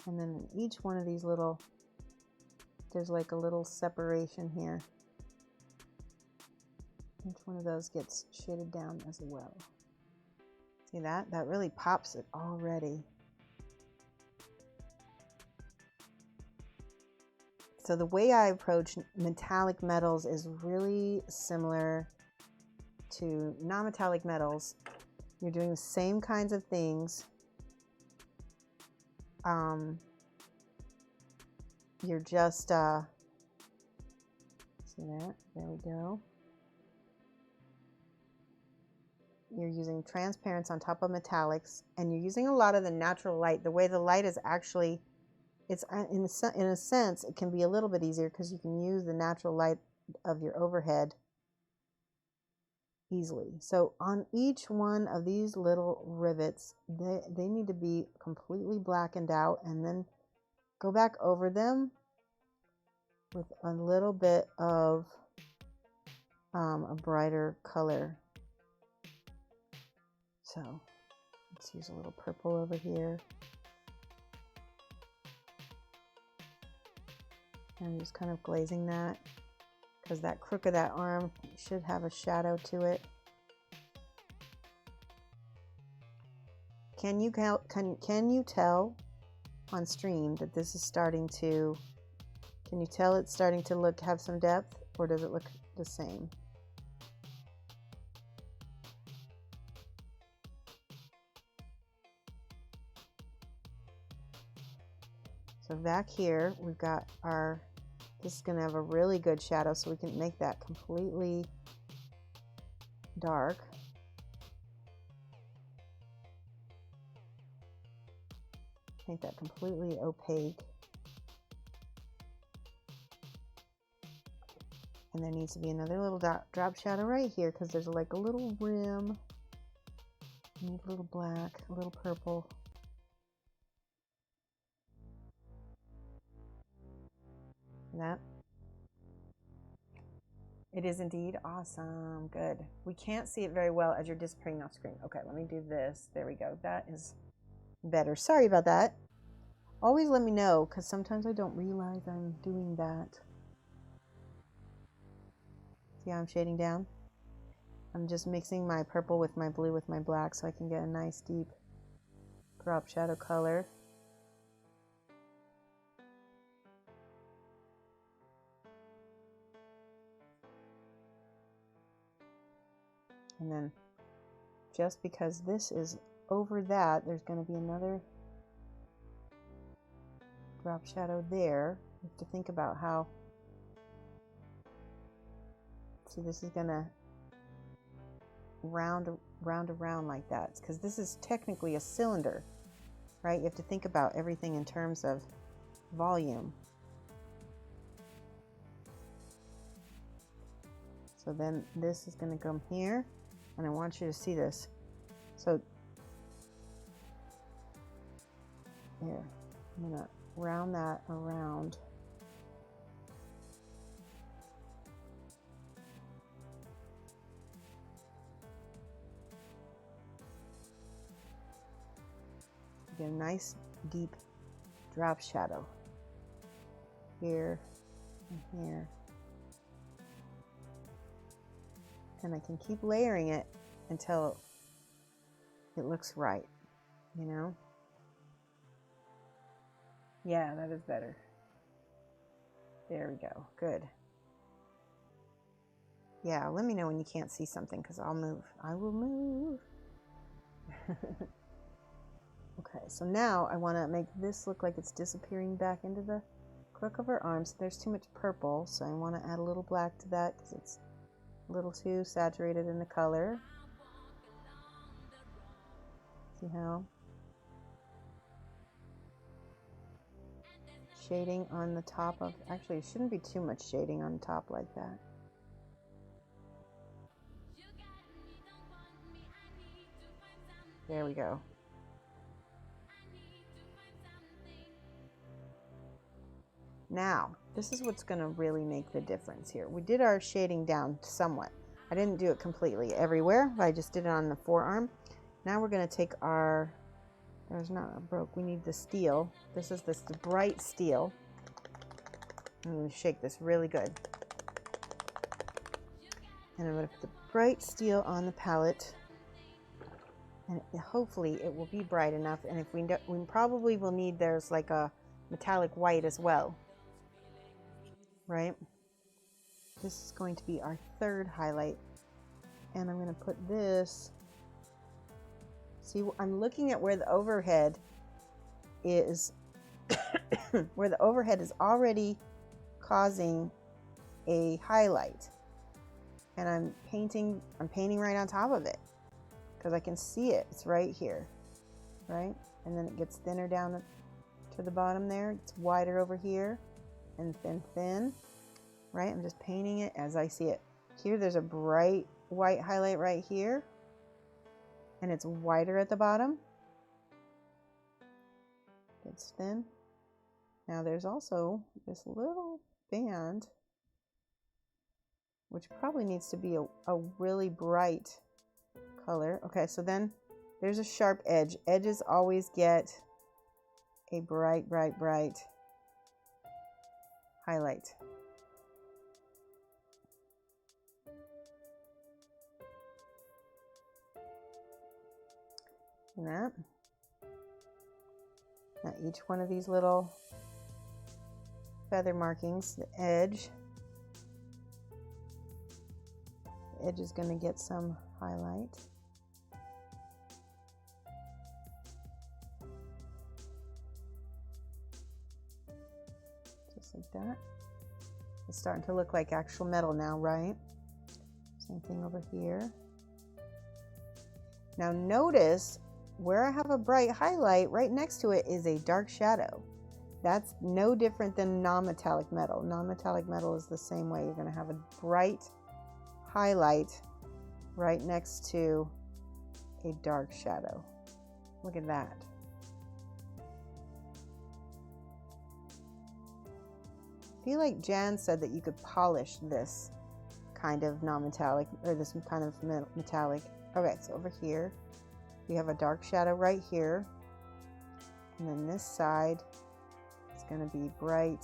And then in each one of these little, there's like a little separation here. Each one of those gets shaded down as well. See that? That really pops it already. So the way I approach metallic metals is really similar to non-metallic metals. You're doing the same kinds of things. You're just, see that? There we go. You're using transparents on top of metallics, and you're using a lot of the natural light. The way the light is actually, it's in a sense, it can be a little bit easier because you can use the natural light of your overhead easily. So on each one of these little rivets, they need to be completely blackened out, and then go back over them with a little bit of a brighter color. So let's use a little purple over here. And I'm just kind of glazing that because that crook of that arm should have a shadow to it. Can you tell on stream that this is starting to, can you tell it's starting to have some depth, or does it look the same? So back here, we've got our, this is going to have a really good shadow, so we can make that completely dark. Make that completely opaque. And there needs to be another little drop shadow right here because there's like a little rim. You need a little black, a little purple. That. It is indeed awesome. Good. We can't see it very well as you're disappearing off screen. Okay, let me do this. There we go. That is better. Sorry about that. Always let me know because sometimes I don't realize I'm doing that. See how I'm shading down? I'm just mixing my purple with my blue with my black so I can get a nice deep drop shadow color. And then just because this is over that, there's going to be another drop shadow there. You have to think about how, see, this is going to round around like that because this is technically a cylinder, right? You have to think about everything in terms of volume. So then this is going to come here, and I want you to see this. So here, I'm going to round that around. get a nice deep drop shadow here and here. And I can keep layering it until it looks right, you know? Yeah, that is better. There we go. Good. Yeah, let me know when you can't see something because I'll move. I will move. Okay, so now I want to make this look like it's disappearing back into the crook of her arms. There's too much purple, so I want to add a little black to that because it's a little too saturated in the color. See how? Shading on the top of, actually it shouldn't be too much shading on top like that. There we go. Now, this is what's going to really make the difference here. We did our shading down somewhat. I didn't do it completely everywhere, but I just did it on the forearm. Now we're going to take our, there's not a broke, we need the steel. This is the bright steel. I'm going to shake this really good. And I'm going to put the bright steel on the palette. And hopefully it will be bright enough. And if we probably will need, there's like a metallic white as well. Right? This is going to be our third highlight. And I'm going to put this, see, I'm looking at where the overhead is, where the overhead is already causing a highlight. And I'm painting right on top of it because I can see it. It's right here, right? And then it gets thinner down to the bottom there. It's wider over here and thin, right? I'm just painting it as I see it. Here there's a bright white highlight right here, and it's wider at the bottom. It's thin. Now there's also this little band, which probably needs to be a really bright color. Okay, so then there's a sharp edge. Edges always get a bright highlight. And that. Now each one of these little feather markings, the edge is going to get some highlight. Just like that. It's starting to look like actual metal now, right? Same thing over here. Now notice where I have a bright highlight, right next to it is a dark shadow. That's no different than non-metallic metal. Non-metallic metal is the same way. You're going to have a bright highlight right next to a dark shadow. Look at that. I feel like Jan said that you could polish this kind of non-metallic, or this kind of metallic. Okay, so over here we have a dark shadow right here, and then this side is going to be bright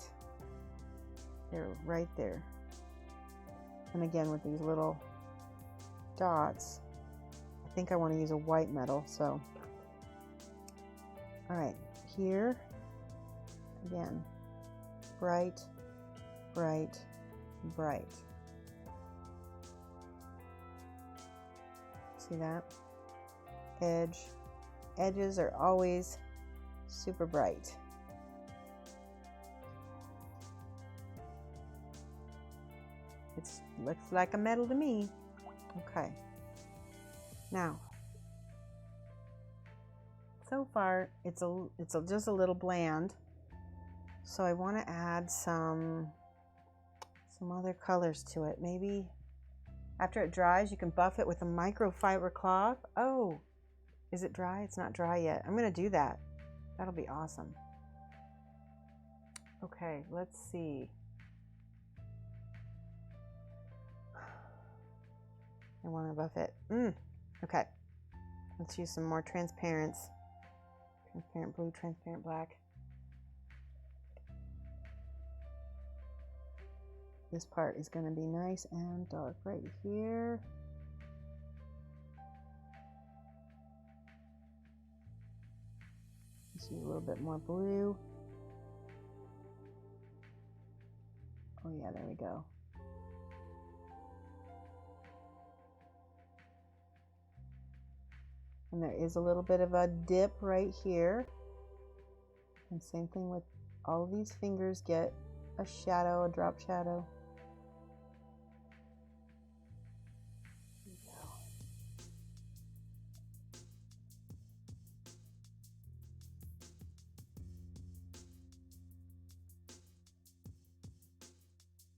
there, right there. And again with these little dots, I think I want to use a white metal, so all right, here again, bright, bright, bright. See that? Edges are always super bright. It looks like a metal to me. Okay. Now, so far it's just a little bland. So I want to add some other colors to it. Maybe after it dries, you can buff it with a microfiber cloth. Oh, is it dry? It's not dry yet. I'm going to do that. That'll be awesome. Okay, let's see. I want to buff it. Okay, let's use some more transparency Transparent blue, transparent black. This part is going to be nice and dark right here. See a little bit more blue. Oh yeah, there we go. And there is a little bit of a dip right here. And same thing with all of these fingers, get a shadow, a drop shadow. There we go.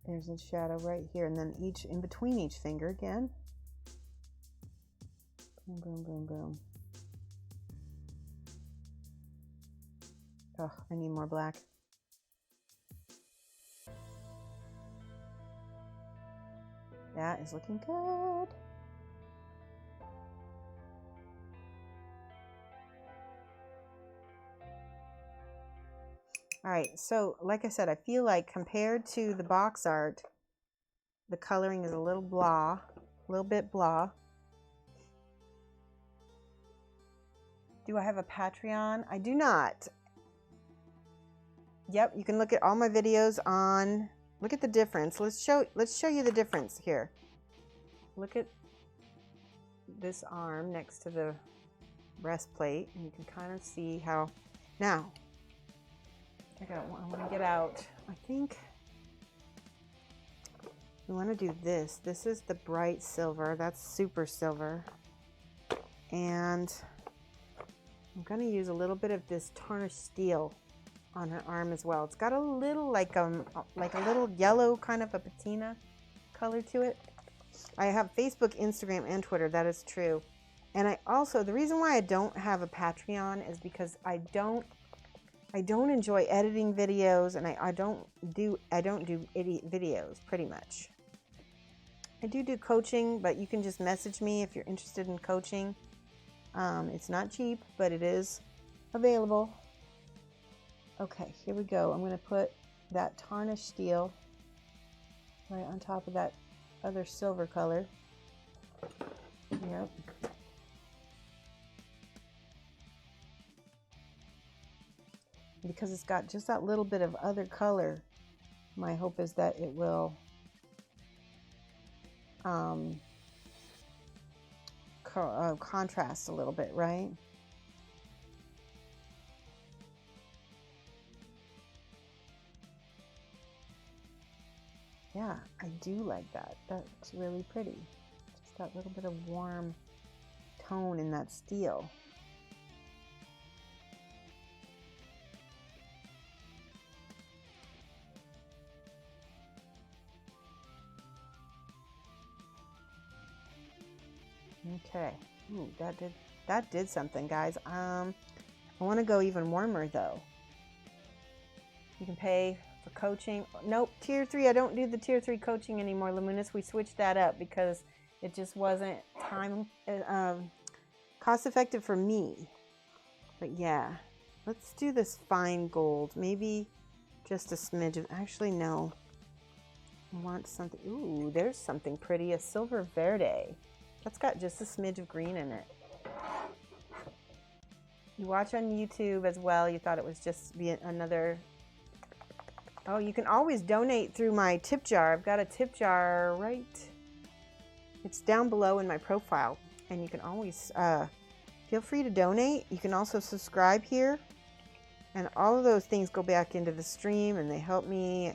There's a shadow right here, and then each in between each finger again. Boom, boom, boom, boom. Oh, I need more black. That is looking good. All right, so like I said, I feel like compared to the box art, the coloring is a little blah, a little bit blah. Do I have a Patreon? I do not. Yep, you can look at all my videos on, look at the difference. Let's show you the difference here. Look at this arm next to the breastplate, and you can kind of see how, now, I want to get out. I think we want to do this. This is the bright silver. That's super silver. And I'm going to use a little bit of this tarnished steel on her arm as well. It's got a little like a little yellow kind of a patina color to it. I have Facebook, Instagram, and Twitter. That is true. And I also, the reason why I don't have a Patreon is because I don't enjoy editing videos, and I don't do videos pretty much. I do coaching, but you can just message me if you're interested in coaching. It's not cheap, but it is available. Okay, here we go. I'm going to put that tarnished steel right on top of that other silver color. Yep. Because it's got just that little bit of other color, my hope is that it will contrast a little bit, right? Yeah, I do like that. That's really pretty. Just that little bit of warm tone in that steel. Okay. Ooh, that did something, guys. I want to go even warmer though. You can pay for coaching. Nope, tier 3. I don't do the tier 3 coaching anymore, Luminous. We switched that up because it just wasn't cost effective for me. But yeah, let's do this fine gold. Maybe just a smidge of, actually no. I want something, ooh, there's something pretty, a silver verde. That's got just a smidge of green in it. You watch on YouTube as well, you thought it was just be another. Oh, you can always donate through my tip jar. I've got a tip jar right. It's down below in my profile, and you can always feel free to donate. You can also subscribe here, and all of those things go back into the stream, and they help me.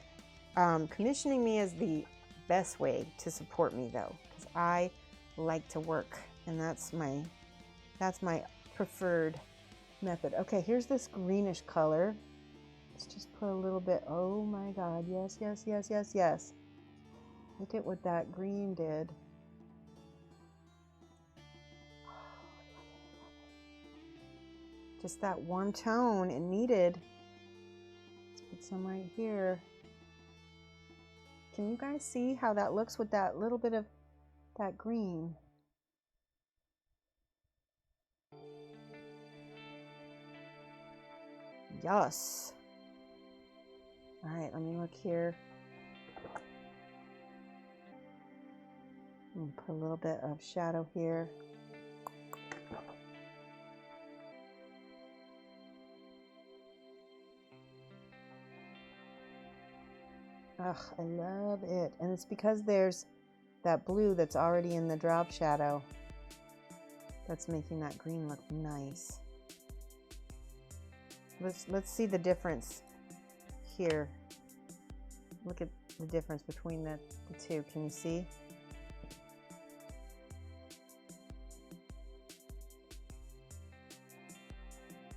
Commissioning me is the best way to support me, though, because I like to work, and that's my preferred method. Okay, here's this greenish color. Let's just put a little bit. Oh my God, yes, yes, yes, yes, yes. Look at what that green did. Just that warm tone it needed. Let's put some right here. Can you guys see how that looks with that little bit of that green? Yes. All right, let me look here. Put a little bit of shadow here. Ugh, I love it. And it's because there's that blue that's already in the drop shadow that's making that green look nice. Let's see the difference here. Look at the difference between the two. Can you see?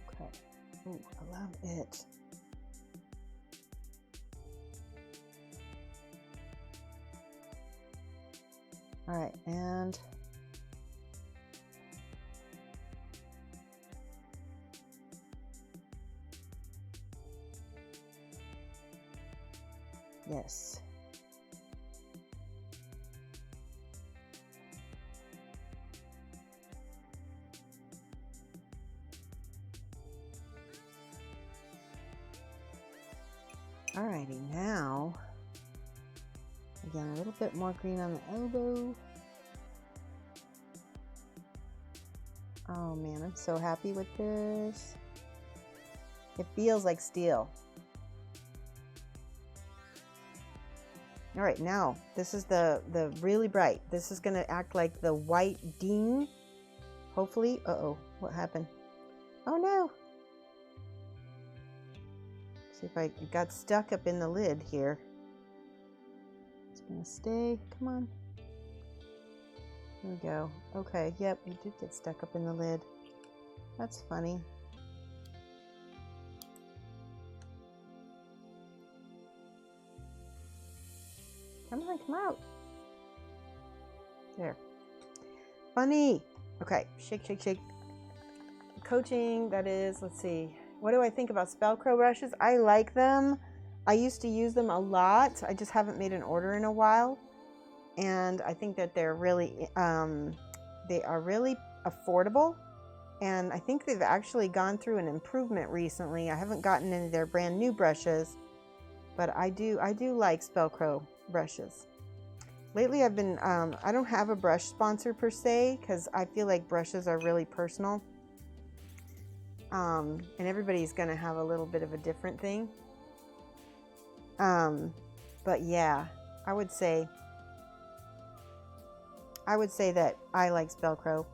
Okay. Ooh, I love it. All right, and yes. Alrighty, now, again, a little bit more green on the elbow. Oh man, I'm so happy with this. It feels like steel. All right, now, this is the really bright. This is gonna act like the white ding, hopefully. Uh-oh, what happened? Oh no. See if I got stuck up in the lid here. It's gonna stay, come on. There we go. Okay, yep, you did get stuck up in the lid. That's funny. Come on, come out. There. Funny. Okay, shake, shake, shake. Coaching, that is, let's see. What do I think about Spellcrow brushes? I like them. I used to use them a lot. I just haven't made an order in a while. And I think that they're really, they are really affordable. And I think they've actually gone through an improvement recently. I haven't gotten any of their brand new brushes, but I do like Spellcrow brushes. Lately I've been, I don't have a brush sponsor per se, because I feel like brushes are really personal. And everybody's gonna have a little bit of a different thing. But yeah, I would say that I like Spellcrow.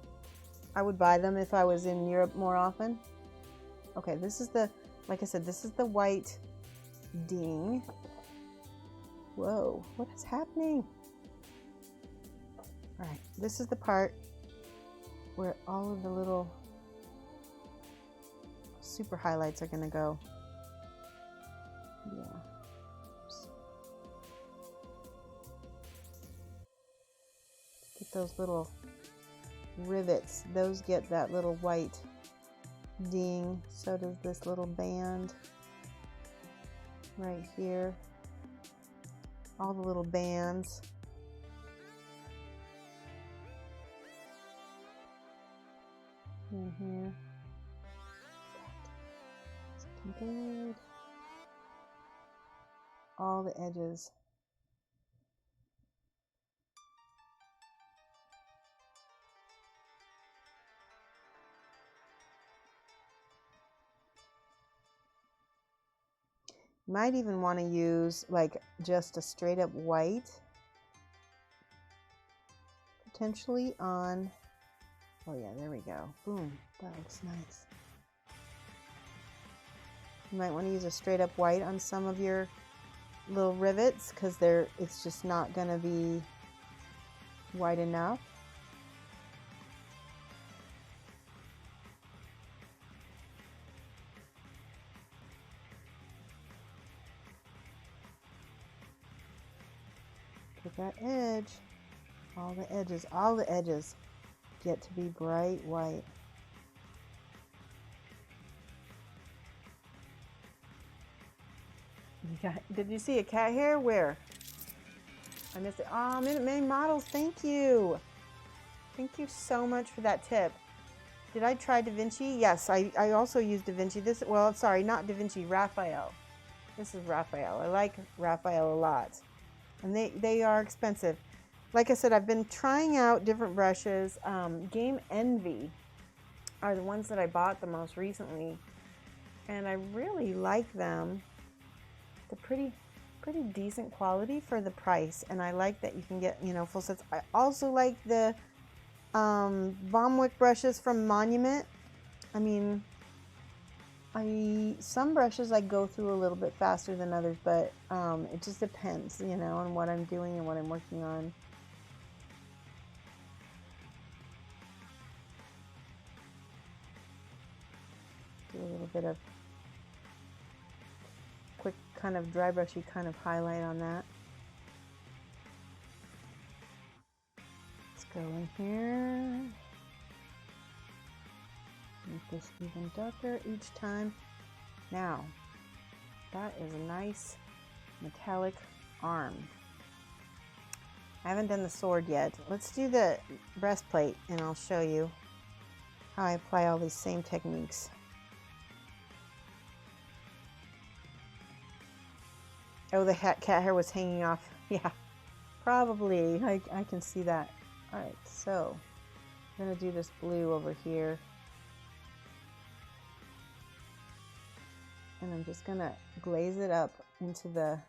I would buy them if I was in Europe more often. Okay, this is the, like I said, this is the white ding. Whoa, what is happening? All right, this is the part where all of the little super highlights are gonna go. Yeah. Oops. Get those little rivets. Those get that little white ding. So does this little band right here. All the little bands. In here. Good. All the edges. You might even want to use like just a straight up white, potentially on, oh yeah, there we go. Boom, that looks nice. You might want to use a straight up white on some of your little rivets because it's just not going to be white enough. Get that edge, all the edges get to be bright white. Did you see a cat hair? Where? I missed it. Oh, Minute Maid Models, thank you. Thank you so much for that tip. Did I try Da Vinci? Yes, I also use Da Vinci. This, well, sorry, not Da Vinci, Raphael. This is Raphael. I like Raphael a lot. And they are expensive. Like I said, I've been trying out different brushes. Game Envy are the ones that I bought the most recently. And I really like them. They're pretty decent quality for the price. And I like that you can get, you know, full sets. I also like the Baumwick brushes from Monument. I mean, some brushes I go through a little bit faster than others, but it just depends, you know, on what I'm doing and what I'm working on. Do a little bit of quick kind of dry brushy kind of highlight on that. Let's go in here. Make this even darker each time. Now, that is a nice metallic arm. I haven't done the sword yet. Let's do the breastplate and I'll show you how I apply all these same techniques. Oh, the cat hair was hanging off. Yeah, probably. I can see that. All right, so I'm gonna do this blue over here. And I'm just gonna glaze it up into the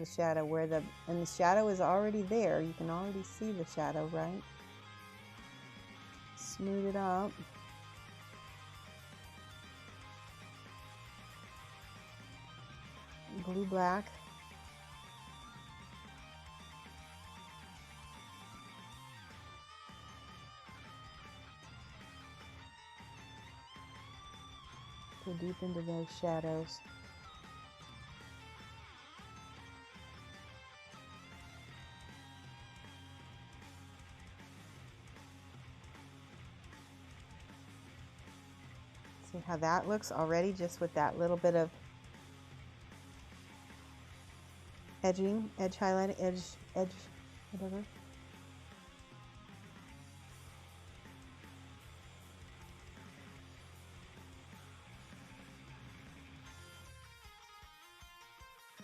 shadow where the shadow is already there. You can already see the shadow, right? Smooth it up. Blue black. Go deep into those shadows. See how that looks already, just with that little bit of edging, edge highlighting, edge, whatever.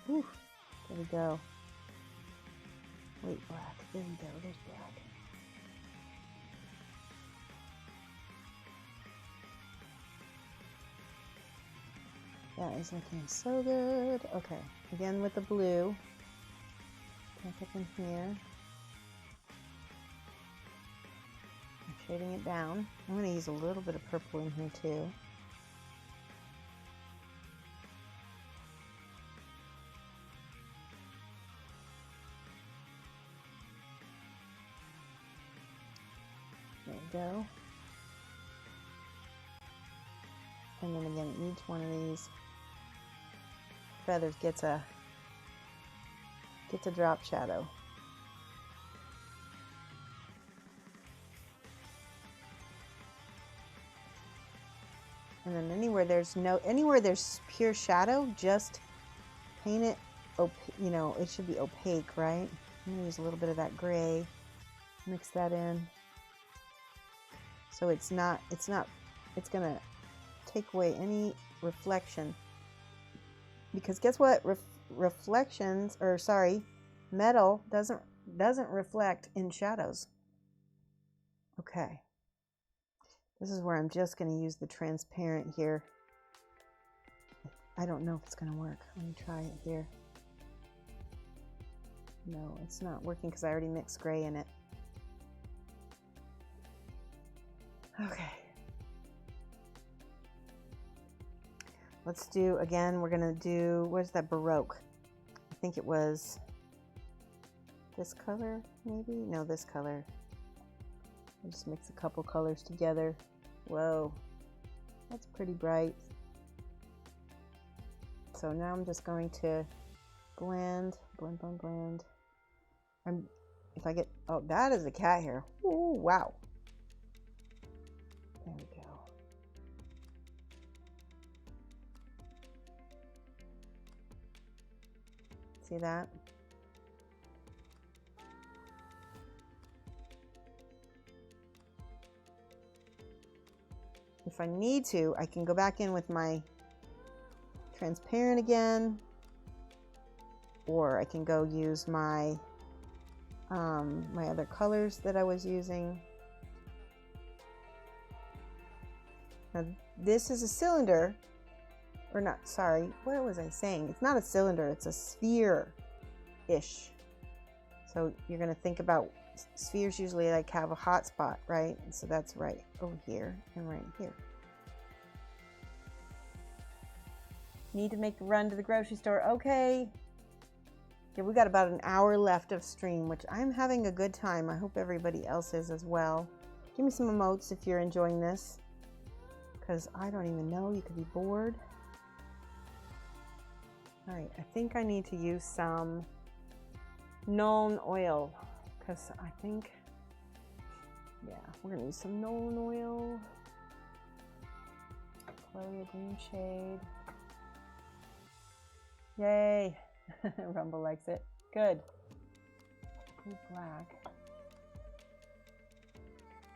Whew, there we go. Wait, black. There we go. There's black. That is looking so good. Okay, again with the blue. Back up in here. I'm shading it down. I'm going to use a little bit of purple in here too. There we go. And then again, each one of these feathers gets a drop shadow. And then anywhere there's pure shadow, just paint it, you know, it should be opaque, right? I'm gonna use a little bit of that gray, mix that in. So it's gonna take away any reflection. Because guess what? Metal doesn't reflect in shadows. Okay. This is where I'm just going to use the transparent here. I don't know if it's going to work. Let me try it here. No, it's not working because I already mixed gray in it. Okay. Let's do, again, we're going to do, where's that Baroque? I think it was this color, maybe? No, this color. I'll just mix a couple colors together. Whoa, that's pretty bright. So now I'm just going to blend. If I get, oh, that is a cat hair. Ooh, wow. There we go. See that? if I need to, I can go back in with my transparent again, or I can go use my my other colors that I was using. Now this is a cylinder, or not, sorry, what was I saying? It's not a cylinder, it's a sphere-ish. So you're gonna think about spheres usually like have a hot spot, right? And so that's right over here and right here. Need to make a run to the grocery store. Okay. Yeah, we got about an hour left of stream, which I'm having a good time. I hope everybody else is as well. Give me some emotes if you're enjoying this, because I don't even know. You could be bored. All right, I think I need to use some Nuln oil, because I think, yeah, we're gonna use some Nuln oil. Chloe, a green shade. Yay! Rumble likes it. Good. Blue black.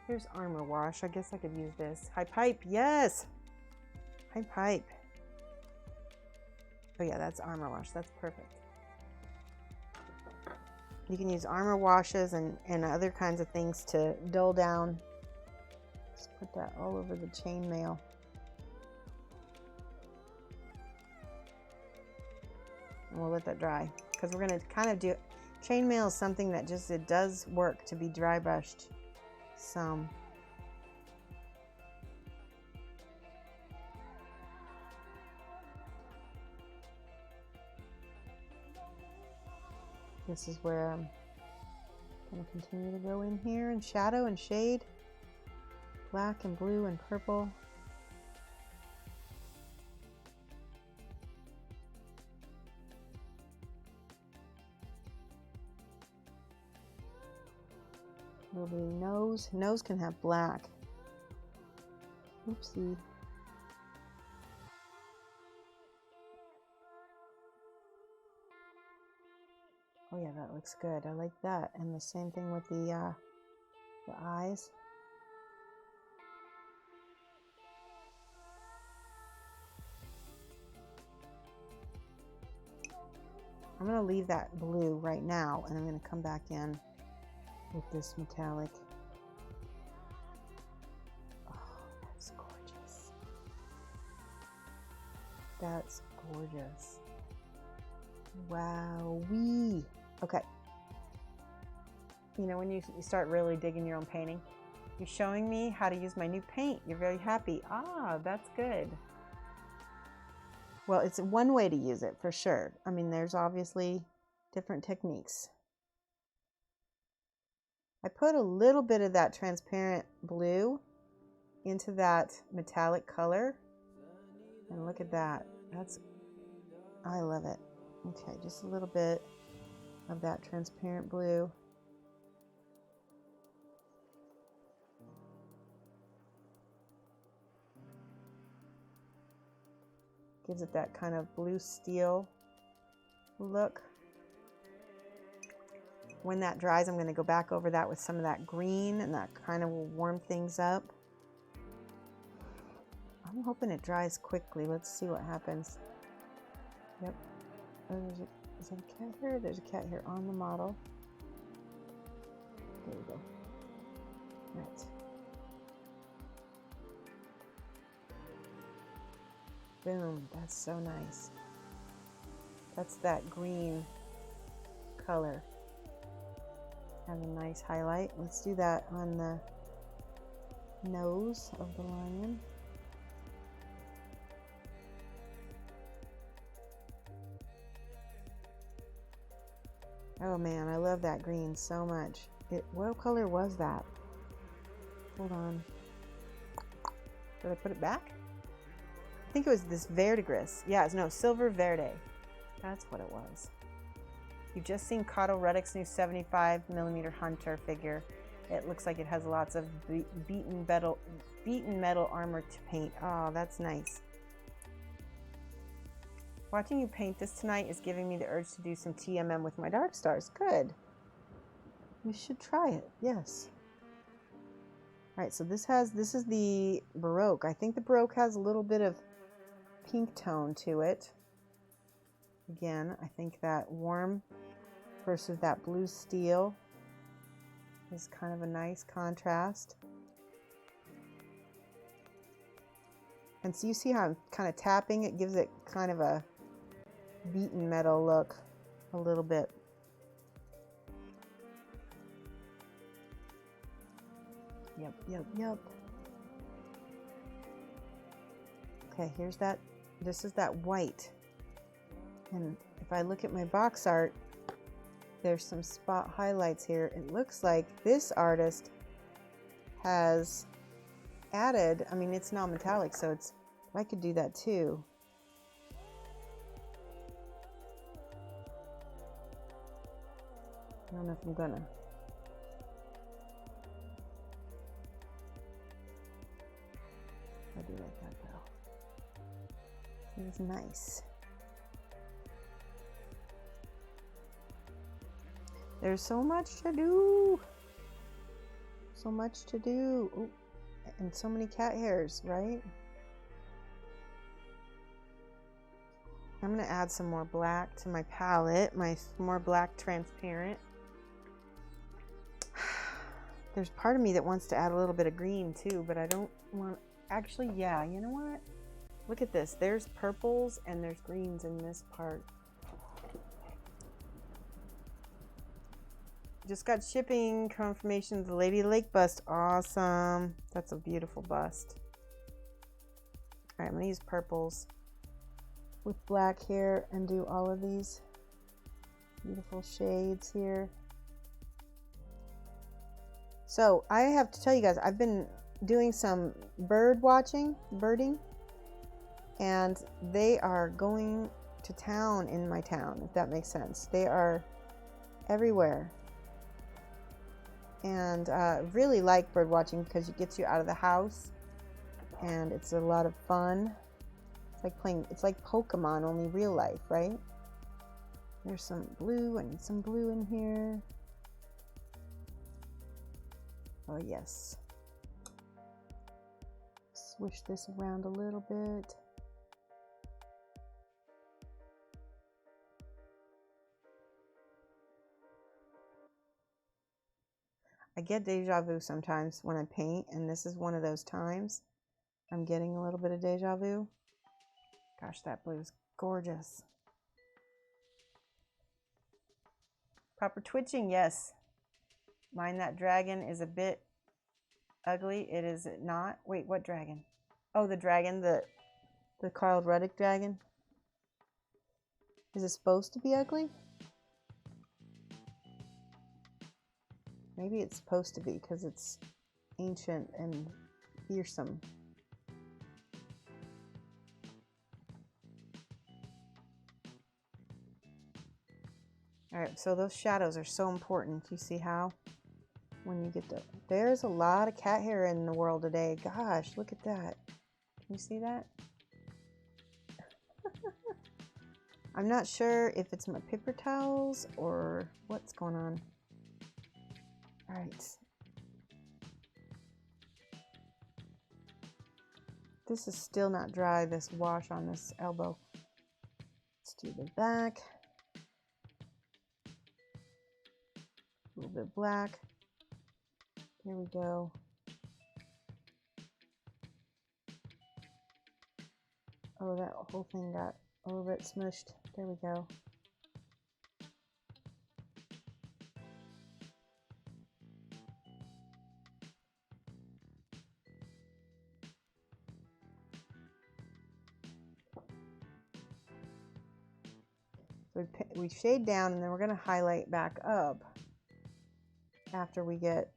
Here's Armor Wash. I guess I could use this. High Pipe, yes! High Pipe. Oh yeah, that's Armor Wash. That's perfect. You can use Armor Washes and other kinds of things to dull down. Just put that all over the chainmail. And we'll let that dry, because we're going to kind of do, chainmail is something that just, it does work to be dry brushed some. This is where I'm going to continue to go in here and shadow and shade, black and blue and purple. Little nose. Nose can have black. Oopsie. Oh yeah, that looks good. I like that. And the same thing with the eyes. I'm going to leave that blue right now, and I'm going to come back in with this metallic. Oh, that's gorgeous. That's gorgeous. Wowee. Okay. You know, when you start really digging your own painting, you're showing me how to use my new paint. You're very happy. Ah, that's good. Well, it's one way to use it for sure. I mean, there's obviously different techniques. I put a little bit of that transparent blue into that metallic color. And look at that. That's, I love it. Okay, just a little bit of that transparent blue. Gives it that kind of blue steel look. When that dries, I'm going to go back over that with some of that green, and that kind of will warm things up. I'm hoping it dries quickly. Let's see what happens. Yep. Oh, is there a cat here? There's a cat here on the model. There we go. Right. Boom. That's so nice. That's that green color. Have a nice highlight. Let's do that on the nose of the lion. Oh man, I love that green so much. What color was that? Hold on. Did I put it back? I think it was this verdigris. Yeah, no, silver verde. That's what it was. You've just seen Cotto Reddick's new 75mm Hunter figure. It looks like it has lots of beaten metal armor to paint. Oh, that's nice. Watching you paint this tonight is giving me the urge to do some TMM with my dark stars. Good. You should try it, yes. All right, so this is the Baroque. I think the Baroque has a little bit of pink tone to it. Again, I think that warm versus that blue steel is kind of a nice contrast. And so you see how I'm kind of tapping? It gives it kind of a beaten metal look a little bit. Yep, yep, yep. Okay, here's that. This is that white. And if I look at my box art, there's some spot highlights here. It looks like this artist has added, I mean, it's non-metallic, so it's, I could do that too. I don't know if I'm gonna. I do like that though. It is nice. There's so much to do. So much to do. Ooh, and so many cat hairs, right? I'm gonna add some more black to my palette, my more black transparent. There's part of me that wants to add a little bit of green too, but I don't want, actually, yeah, you know what? Look at this, there's purples and there's greens in this part. Just got shipping confirmation of the Lady Lake bust. Awesome. That's a beautiful bust. All right, I'm gonna use purples with black here and do all of these beautiful shades here. So I have to tell you guys, I've been doing some birding, and they are going to town in my town, if that makes sense. They are everywhere. And really like bird watching because it gets you out of the house and it's a lot of fun. It's like playing, it's like Pokemon, only real life, right? There's some blue, I need some blue in here. Oh yes. Swish this around a little bit. I get deja vu sometimes when I paint, and this is one of those times I'm getting a little bit of deja vu. Gosh, that blue is gorgeous. Proper twitching, yes. Mind that dragon is a bit ugly. It is not. Wait, what dragon? Oh, the dragon, the Carl Ruddick dragon. Is it supposed to be ugly? Maybe it's supposed to be because it's ancient and fearsome. All right, so those shadows are so important. You see how? When you get to, there's a lot of cat hair in the world today. Gosh, look at that. Can you see that? I'm not sure if it's my paper towels or what's going on. All right. This is still not dry, this wash on this elbow. Let's do the back. A little bit black. There we go. Oh, that whole thing got a little bit smushed. There we go. So we shade down, and then we're going to highlight back up after we get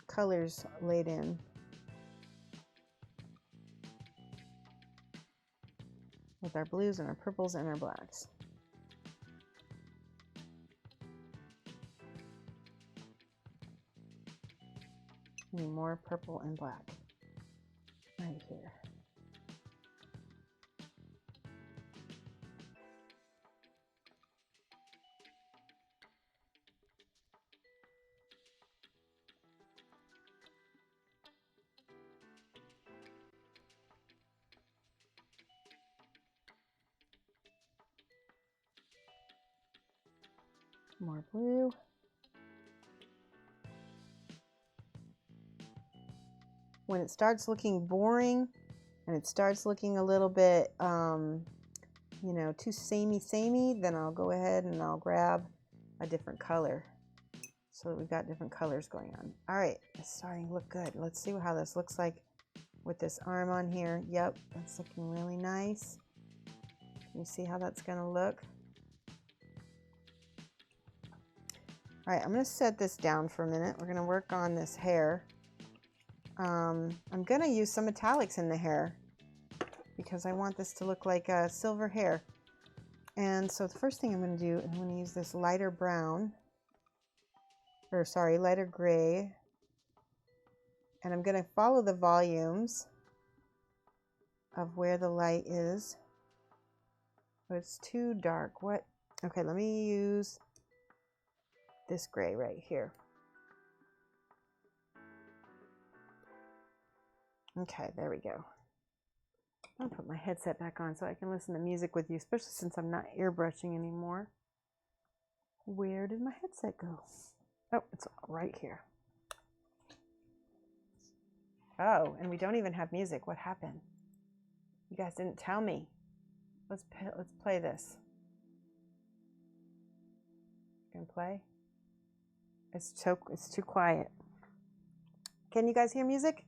colors laid in. With our blues and our purples and our blacks. Need more purple and black right here. More blue. When it starts looking boring and it starts looking a little bit, you know, too samey, then I'll go ahead and I'll grab a different color so that we've got different colors going on. All right, it's starting to look good. Let's see how this looks like with this arm on here. Yep, that's looking really nice. Can you see how that's gonna look? All right, I'm gonna set this down for a minute. We're gonna work on this hair. I'm gonna use some metallics in the hair because I want this to look like a silver hair. And so the first thing I'm gonna do is I'm gonna use this lighter brown, or sorry, lighter gray. And I'm gonna follow the volumes of where the light is. But it's too dark. What? Okay, let me use this gray right here. Okay, there we go. I'll put my headset back on so I can listen to music with you, especially since I'm not airbrushing anymore. Where did my headset go? Oh, it's right here. Oh, and we don't even have music. What happened? You guys didn't tell me. Let's play this. Gonna play? It's too quiet. Can you guys hear music?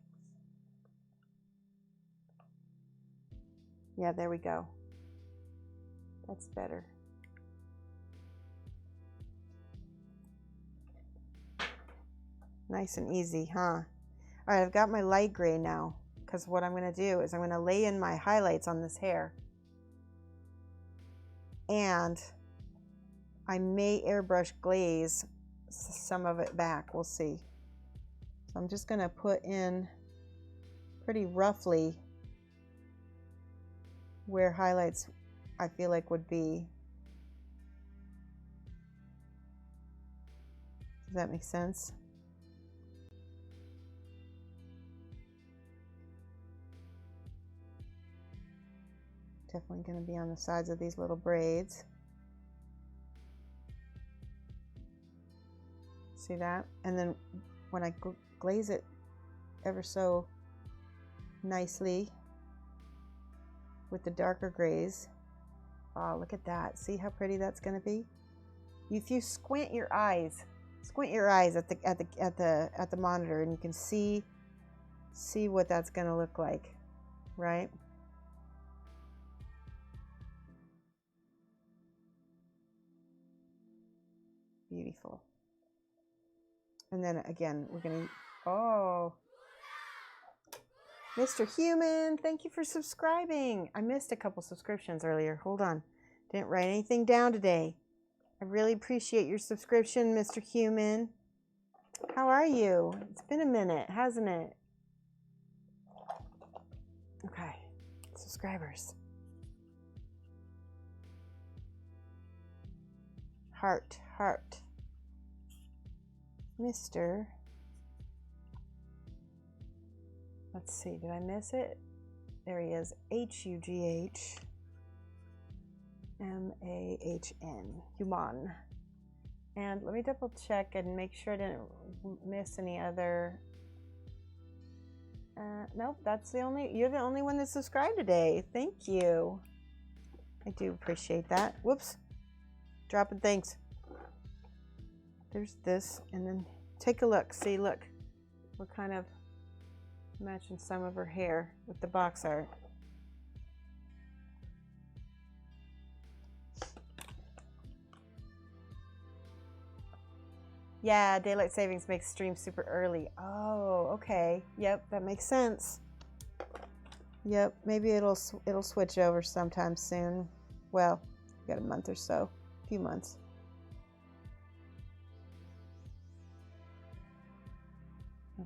Yeah, there we go. That's better. Nice and easy, huh? All right, I've got my light gray now, because what I'm going to do is I'm going to lay in my highlights on this hair. And I may airbrush glaze some of it back. We'll see. So I'm just going to put in pretty roughly where highlights I feel like would be. Does that make sense? Definitely going to be on the sides of these little braids. See that? And then when I glaze it ever so nicely with the darker grays. Oh, look at that. See how pretty that's going to be? If you squint your eyes at the monitor, and you can see what that's going to look like, right? Beautiful. And then again, we're going to, oh, Mr. Human, thank you for subscribing. I missed a couple subscriptions earlier. Hold on. Didn't write anything down today. I really appreciate your subscription, Mr. Human. How are you? It's been a minute, hasn't it? Okay, subscribers. Heart, heart. Mr. Let's see, did I miss it? There he is. HUGHMAHN. Human. And let me double check and make sure I didn't miss any other. Nope, you're the only one that subscribed today. Thank you. I do appreciate that. Whoops. Dropping things. There's this, and then take a look. See, look. We're kind of matching some of her hair with the box art. Yeah, daylight savings makes streams super early. Oh, okay. Yep, that makes sense. Yep, maybe it'll switch over sometime soon. Well, we got a month or so, a few months.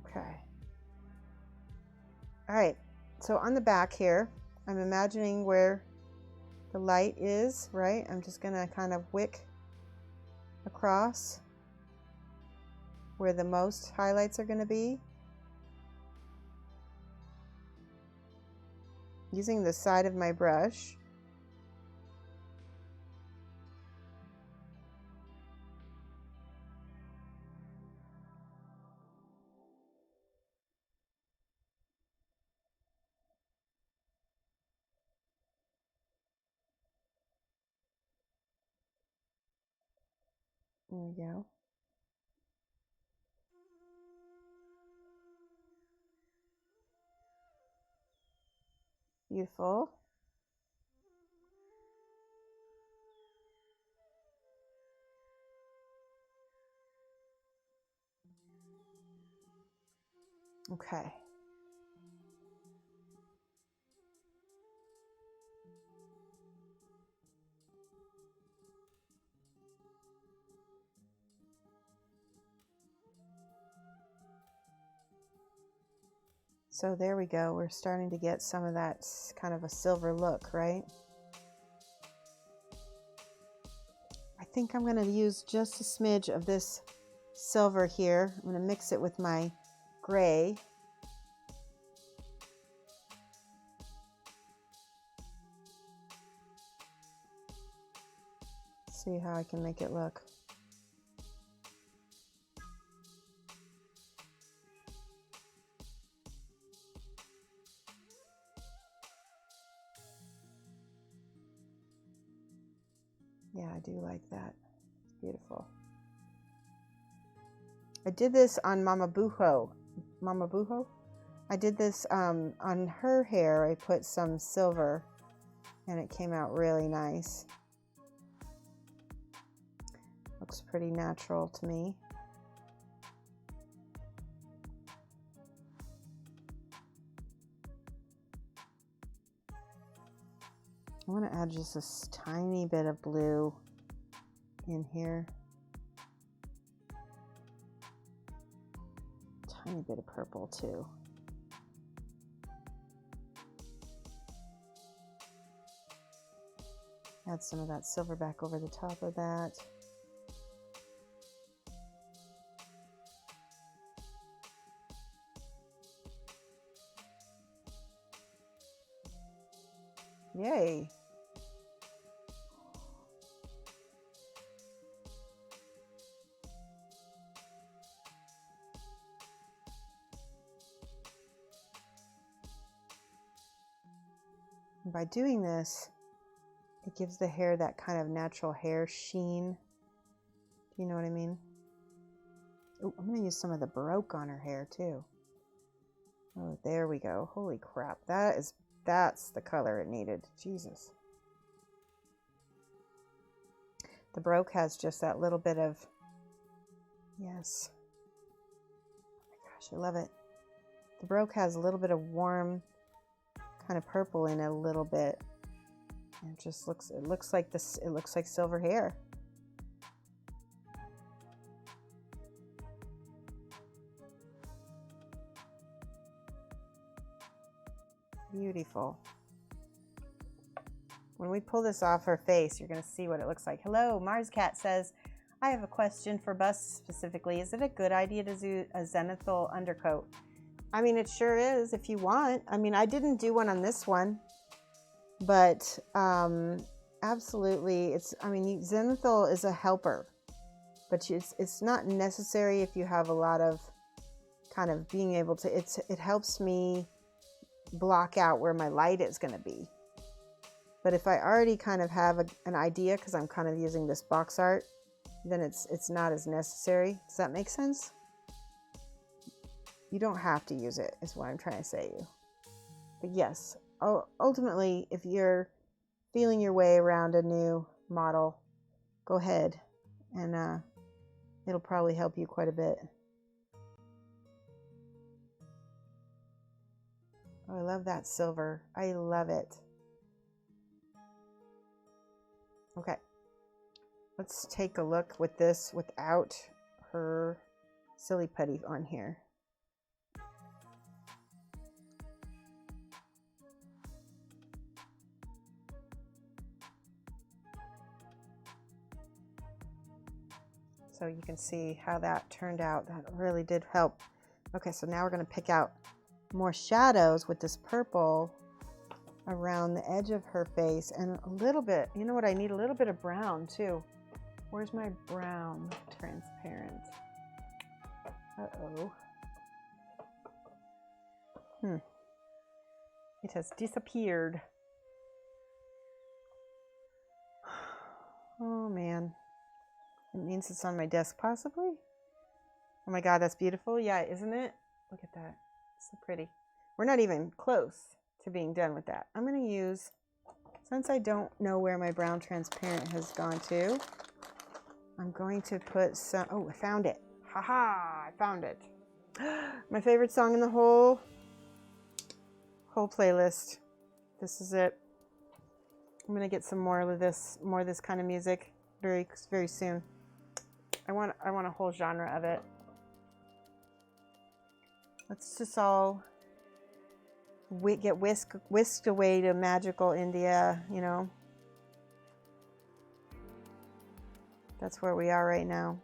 Okay. All right, so on the back here, I'm imagining where the light is, right? I'm just gonna kind of wick across where the most highlights are gonna be. Using the side of my brush. There we go. Beautiful. Okay. So there we go. We're starting to get some of that kind of a silver look, right? I think I'm going to use just a smidge of this silver here. I'm going to mix it with my gray. See how I can make it look. Yeah, I do like that. It's beautiful. I did this on Mama Buho. Mama Buho? I did this on her hair. I put some silver and it came out really nice. Looks pretty natural to me. I want to add just a tiny bit of blue in here. Tiny bit of purple too. Add some of that silver back over the top of that. Yay. And by doing this, it gives the hair that kind of natural hair sheen. Do you know what I mean? Oh, I'm going to use some of the Baroque on her hair too. Oh, there we go. Holy crap. That's the color it needed. Jesus. The Baroque has just that little bit of, yes. Oh my gosh, I love it. The Baroque has a little bit of warm kind of purple in it a little bit. And it just looks, it looks like this, it looks like silver hair. Beautiful. When we pull this off her face, you're going to see what it looks like. Hello, Mars Cat says, I have a question for busts specifically. Is it a good idea to do a zenithal undercoat? I mean, it sure is if you want. I mean, I didn't do one on this one, but absolutely, I mean, zenithal is a helper, but it's not necessary if you have a lot of kind of being able to, it helps me block out where my light is going to be. But if I already kind of have an idea, because I'm kind of using this box art, then it's not as necessary. Does that make sense? You don't have to use it, is what I'm trying to say to you. But yes, ultimately, if you're feeling your way around a new model, go ahead and it'll probably help you quite a bit. Oh, I love that silver. I love it. Okay, let's take a look with this without her silly putty on here. So you can see how that turned out. That really did help. Okay, so now we're going to pick out more shadows with this purple around the edge of her face and a little bit, you know what, I need a little bit of brown too. Where's my brown transparent? Uh-oh. It has disappeared. Oh man. It means it's on my desk, possibly. Oh my God, that's beautiful. Yeah, isn't it? Look at that. So pretty. We're not even close to being done with that. I'm going to use, since I don't know where my brown transparent has gone to, I'm going to put some, oh, I found it. Haha, I found it. My favorite song in the whole playlist. This is it. I'm going to get some more of this kind of music very, very soon. I want a whole genre of it. Let's just all get whisked away to magical India, you know. That's where we are right now.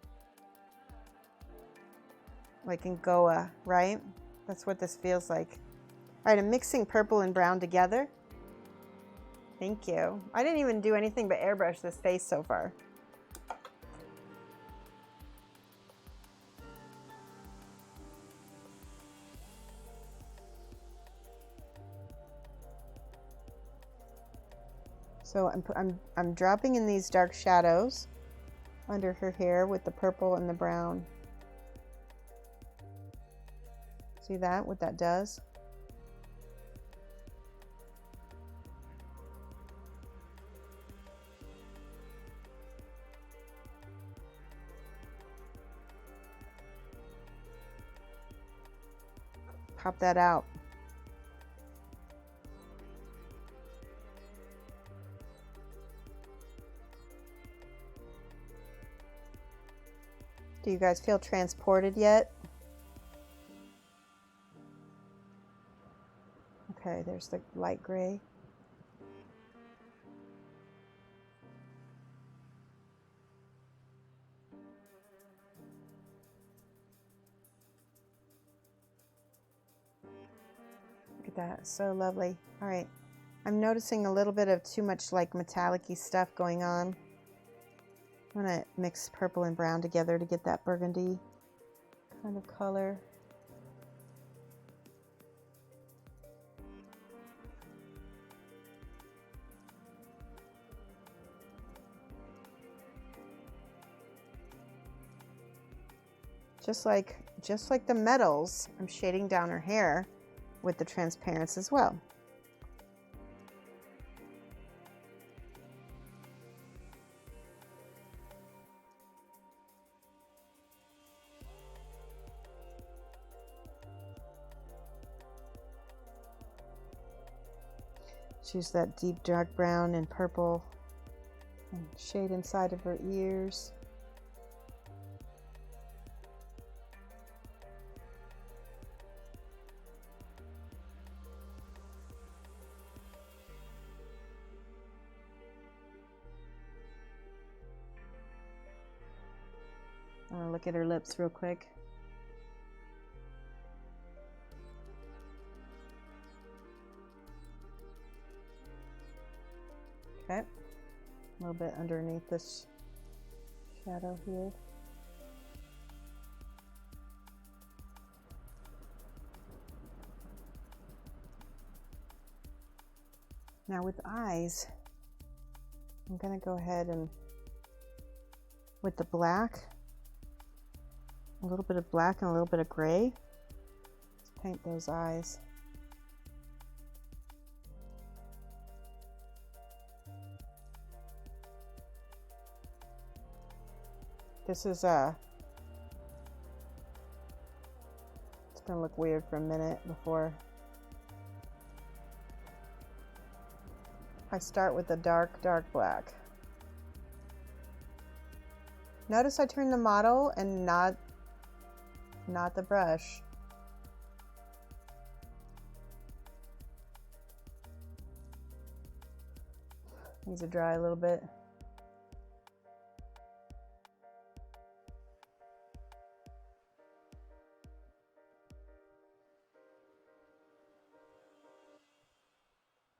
Like in Goa, right? That's what this feels like. All right, I'm mixing purple and brown together. Thank you. I didn't even do anything but airbrush this face so far. So I'm dropping in these dark shadows under her hair with the purple and the brown. See that, what that does? Pop that out. Do you guys feel transported yet? Okay, there's the light gray. Look at that, so lovely. All right, I'm noticing a little bit of too much like metallic-y stuff going on. I'm gonna mix purple and brown together to get that burgundy kind of color. Just like the metals, I'm shading down her hair with the transparents as well. Choose that deep dark brown and purple and shade inside of her ears. I'm gonna look at her lips real quick. Okay, a little bit underneath this shadow here. Now with eyes, I'm gonna go ahead and with the black, a little bit of black and a little bit of gray, let's paint those eyes. This is it's gonna look weird for a minute before I start with the dark black. Notice I turned the model and not the brush. Needs to dry a little bit.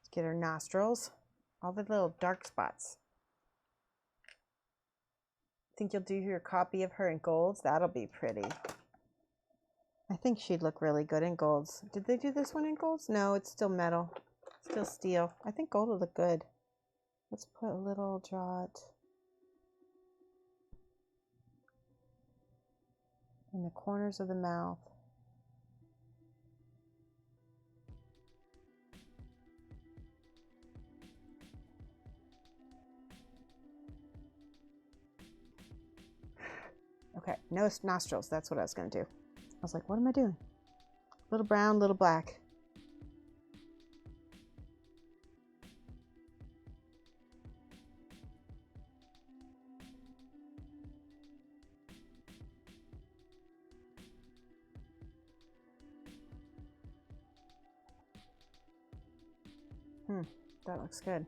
Get her nostrils, all the little dark spots. Think you'll do your copy of her in golds? That'll be pretty. I think she'd look really good in golds. Did they do this one in golds? No, it's still metal, still steel. I think gold will look good. Let's put a little draught. in the corners of the mouth. Okay, no nostrils. That's what I was going to do. I was like, what am I doing? Little brown, little black. That looks good.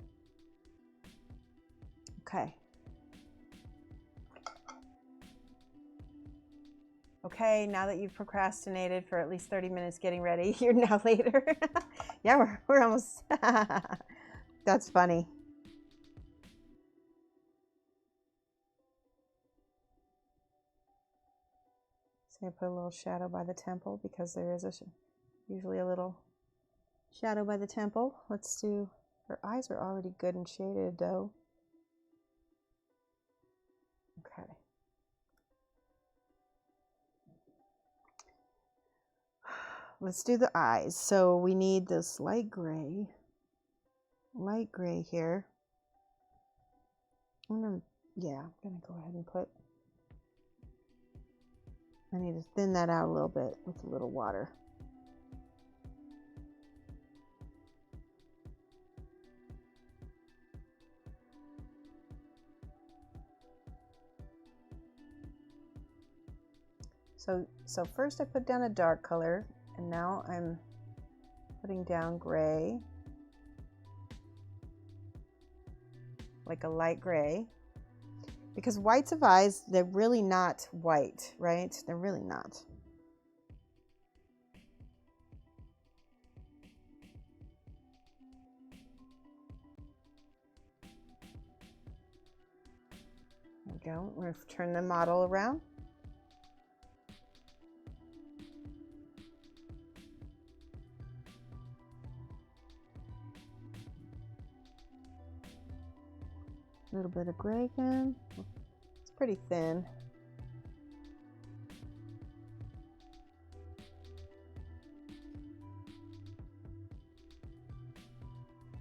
Okay. Okay, now that you've procrastinated for at least 30 minutes getting ready, you're now later. Yeah, we're almost. That's funny. So I put a little shadow by the temple because there is usually a little shadow by the temple. Let's do, her eyes are already good and shaded though. Okay. Let's do the eyes. So we need this light gray here. I'm gonna go ahead and put, I need to thin that out a little bit with a little water. So first I put down a dark color, and now I'm putting down gray, like a light gray, because whites of eyes, they're really not white, right? They're really not. There we go. We're going to turn the model around. A little bit of gray again. It's pretty thin.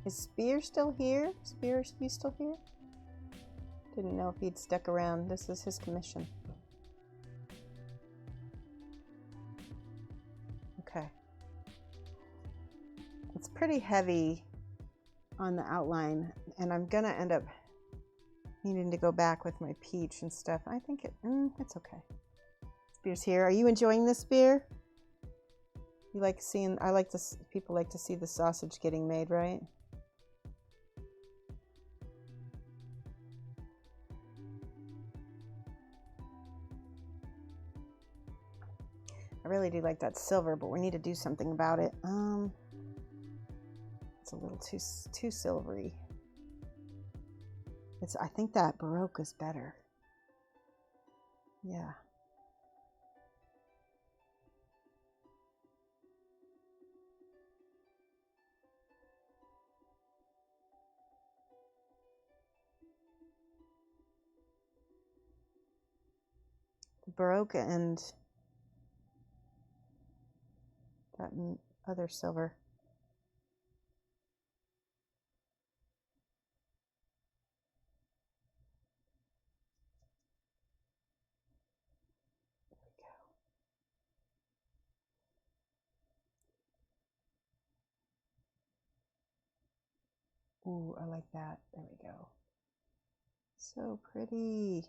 Is Spear still here? Spear, you still here? Didn't know if he'd stuck around. This is his commission. Okay. It's pretty heavy on the outline, and I'm gonna end up needing to go back with my peach and stuff. I think it's okay. Spear's here. Are you enjoying this, Spear? You like seeing, people like to see the sausage getting made, right? I really do like that silver, but we need to do something about it. It's a little too silvery. I think that Baroque is better. Yeah. Baroque and that other silver. Ooh, I like that. There we go. So pretty.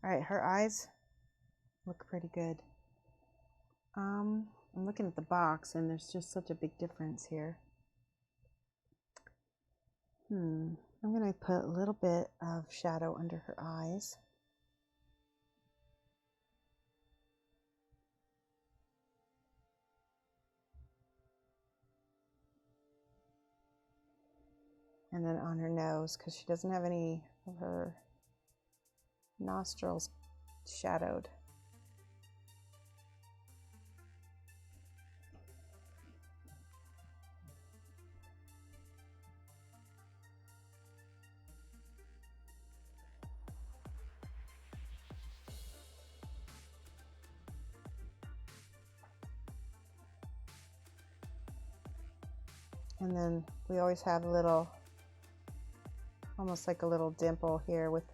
All right, her eyes look pretty good. I'm looking at the box and there's just such a big difference here. I'm gonna put a little bit of shadow under her eyes. And then on her nose, because she doesn't have any of her nostrils shadowed. And then we always have a little, almost like a little dimple here with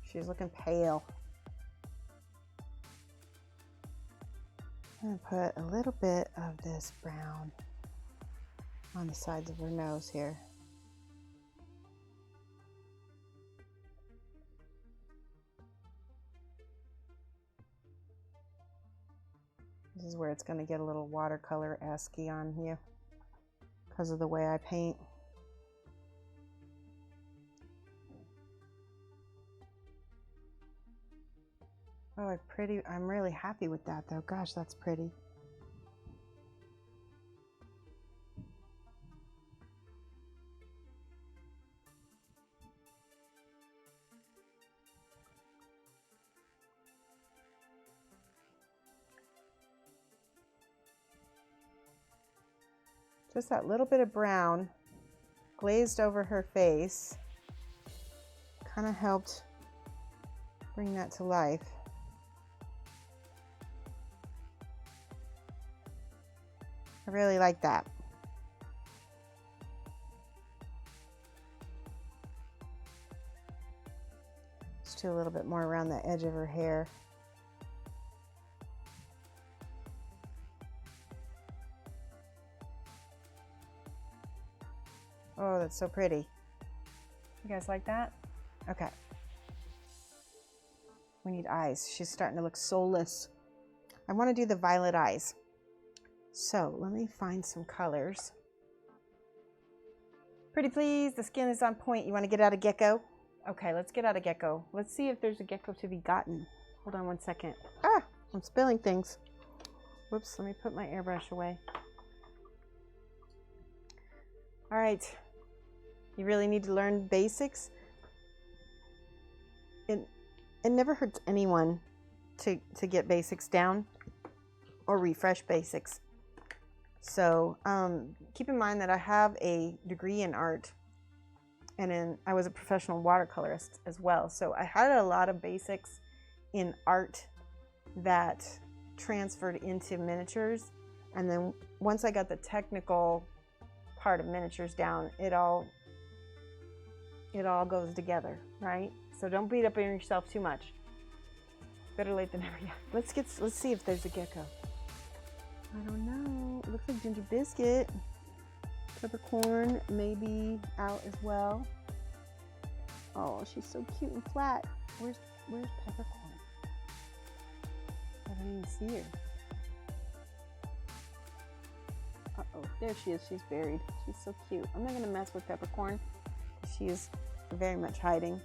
she's looking pale. I'm gonna put a little bit of this brown on the sides of her nose here. This is where it's going to get a little watercolor-esque on you because of the way I paint. Oh, pretty. I'm really happy with that though. Gosh, that's pretty. Just that little bit of brown glazed over her face kind of helped bring that to life. I really like that. Let's do a little bit more around the edge of her hair. Oh, that's so pretty. You guys like that? Okay. We need eyes. She's starting to look soulless. I want to do the violet eyes. So let me find some colors. Pretty please, the skin is on point. You want to get out a gecko? Okay, let's get out a gecko. Let's see if there's a gecko to be gotten. Hold on one second. Ah, I'm spilling things. Whoops, let me put my airbrush away. All right, you really need to learn basics. It never hurts anyone to get basics down or refresh basics. So keep in mind that I have a degree in art, and I was a professional watercolorist as well. So I had a lot of basics in art that transferred into miniatures. And then once I got the technical part of miniatures down, it all goes together, right? So don't beat up on yourself too much. Better late than never. Yeah. Let's see if there's a gecko. I don't know. It looks like ginger biscuit. Peppercorn maybe out as well. Oh, she's so cute and flat. Where's Peppercorn? I don't even see her. Uh-oh, there she is. She's buried. She's so cute. I'm not gonna mess with Peppercorn. She is very much hiding.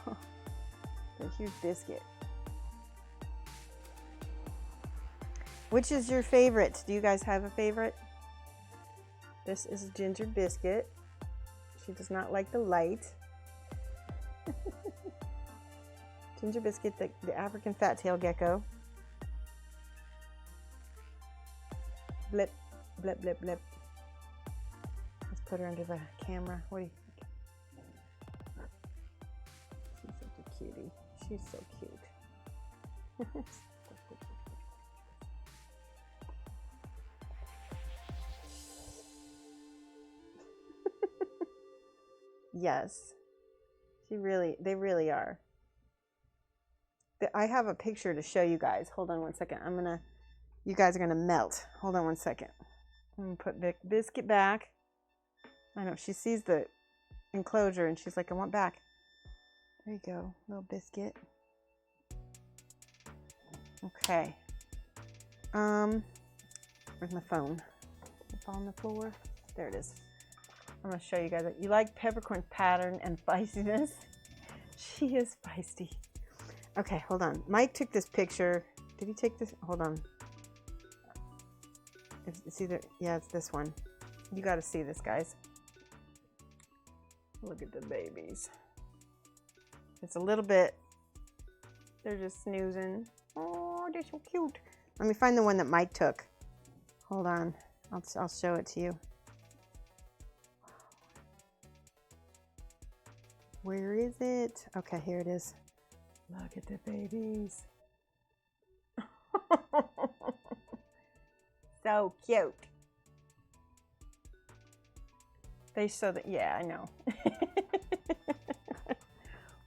But here's Biscuit. Which is your favorite? Do you guys have a favorite? This is Ginger Biscuit. She does not like the light. Ginger Biscuit, the African fat tail gecko. Blip, blip, blip, blip. Let's put her under the camera. What do you think? She's such a cutie. She's so cute. Yes, they really are. I have a picture to show you guys. Hold on one second. You guys are gonna melt. Hold on one second. I'm gonna put Biscuit back. I know, she sees the enclosure and she's like, I want back. There you go, little Biscuit. Okay. Where's my phone? It's on the floor. There it is. I'm going to show you guys that. You like Peppercorn's pattern and feistiness? She is feisty. Okay, hold on. Mike took this picture. Did he take this? Hold on. It's either, yeah, it's this one. You got to see this, guys. Look at the babies. It's a little bit, they're just snoozing. Oh, they're so cute. Let me find the one that Mike took. Hold on. I'll show it to you. Where is it? Okay, here it is. Look at the babies. So cute. They show that, yeah, I know.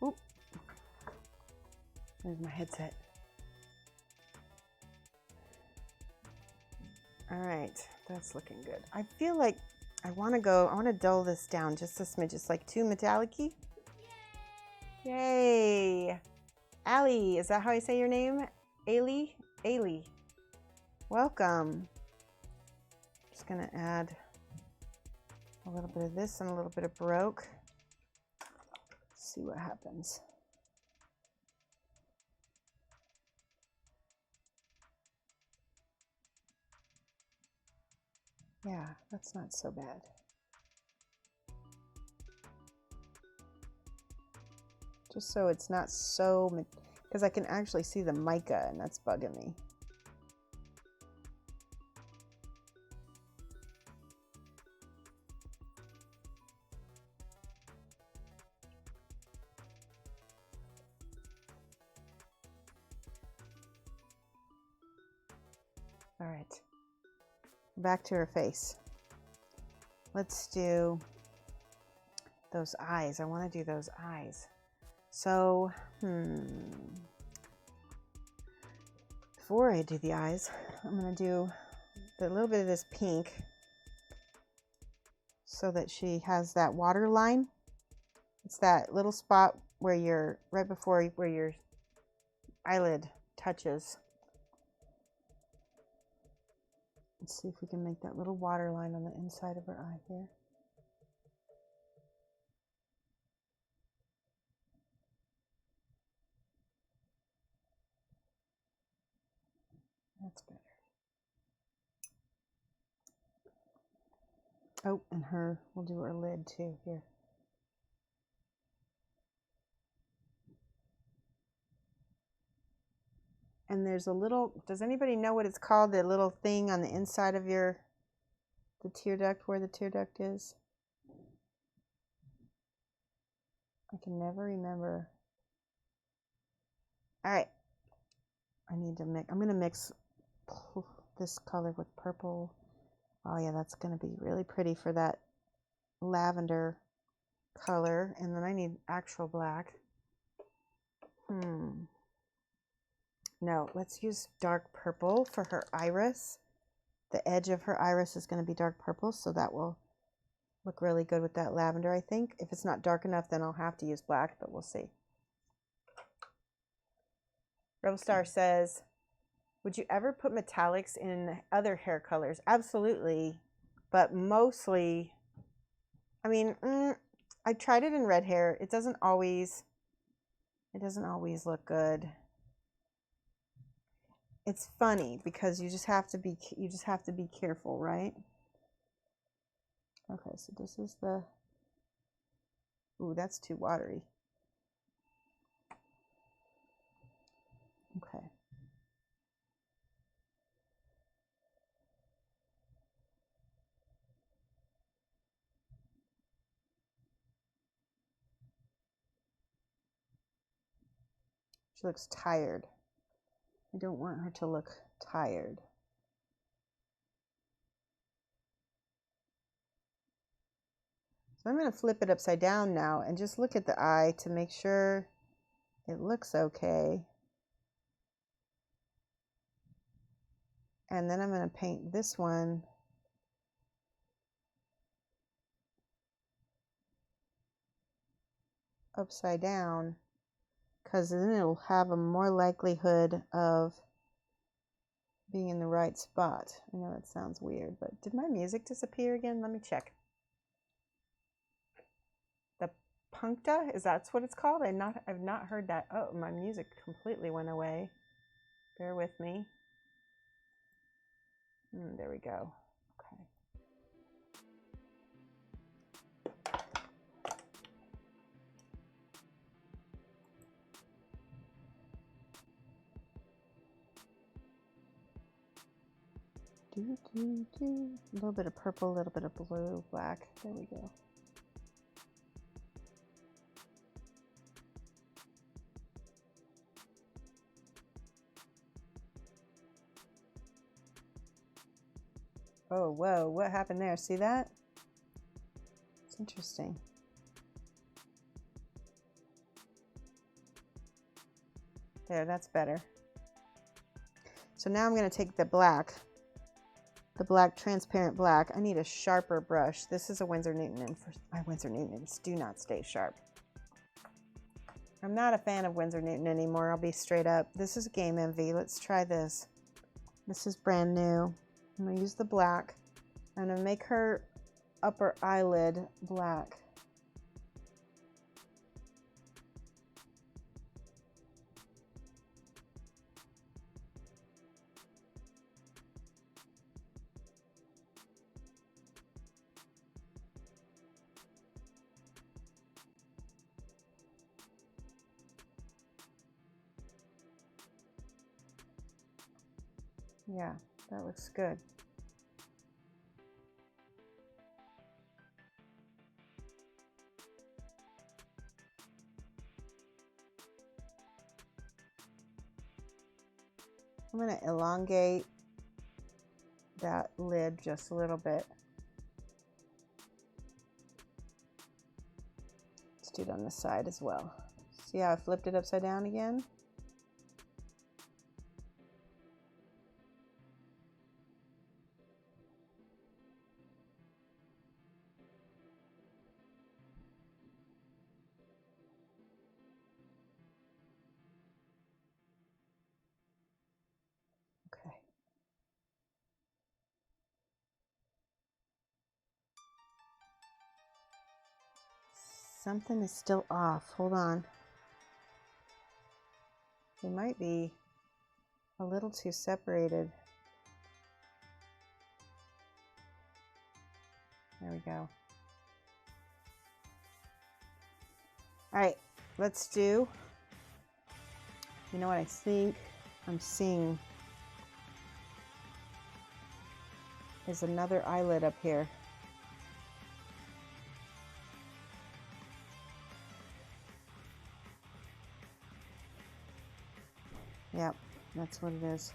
Oop. There's my headset. All right, that's looking good. I feel like I want to dull this down just a smidge. It's like too metallic-y. Yay! Allie, is that how I say your name? Ailey? Ailey. Welcome. Just gonna add a little bit of this and a little bit of Baroque. See what happens. Yeah, that's not so bad. Just so it's not so, because I can actually see the mica and that's bugging me. All right, back to her face. Let's do those eyes. I want to do those eyes. So, before I do the eyes, I'm going to do a little bit of this pink so that she has that water line. It's that little spot where you're, right before where your eyelid touches. Let's see if we can make that little water line on the inside of her eye here. That's better. Oh, and we'll do her lid too here. And there's a little, does anybody know what it's called? The little thing on the inside of the tear duct, where the tear duct is? I can never remember. All right. I need to mix, I'm going to mix this color with purple. Oh yeah, that's going to be really pretty for that lavender color. And then I need actual black. No, let's use dark purple for her iris. The edge of her iris is going to be dark purple, so that will look really good with that lavender, I think. If it's not dark enough, then I'll have to use black, but we'll see. Rebel Star says, would you ever put metallics in other hair colors? Absolutely, but mostly, I mean, I tried it in red hair. It doesn't always look good. It's funny because you just have to be careful, right? Okay, so this is the, ooh, that's too watery. Okay. She looks tired. I don't want her to look tired. So I'm going to flip it upside down now and just look at the eye to make sure it looks okay. And then I'm going to paint this one upside down, because then it'll have a more likelihood of being in the right spot. I know that sounds weird, but did my music disappear again? Let me check. The puncta, is that what it's called? I've not heard that. Oh, my music completely went away. Bear with me. There we go. Okay. A little bit of purple, a little bit of blue, black. There we go. Oh, whoa, what happened there? See that? It's interesting. There, that's better. So now I'm going to take the black transparent black. I need a sharper brush. This is a Winsor Newton, and for my Winsor Newtons do not stay sharp. I'm not a fan of Winsor Newton anymore, I'll be straight up. This is Game Envy. Let's try this. This is brand new. I'm going to use the black. I'm going to make her upper eyelid black. Yeah, that looks good. I'm going to elongate that lid just a little bit. Let's do it on the side as well. See how I flipped it upside down again? Okay. Something is still off. Hold on. They might be a little too separated. There we go. All right, let's do, you know what I think I'm seeing is another eyelid up here. Yep, that's what it is.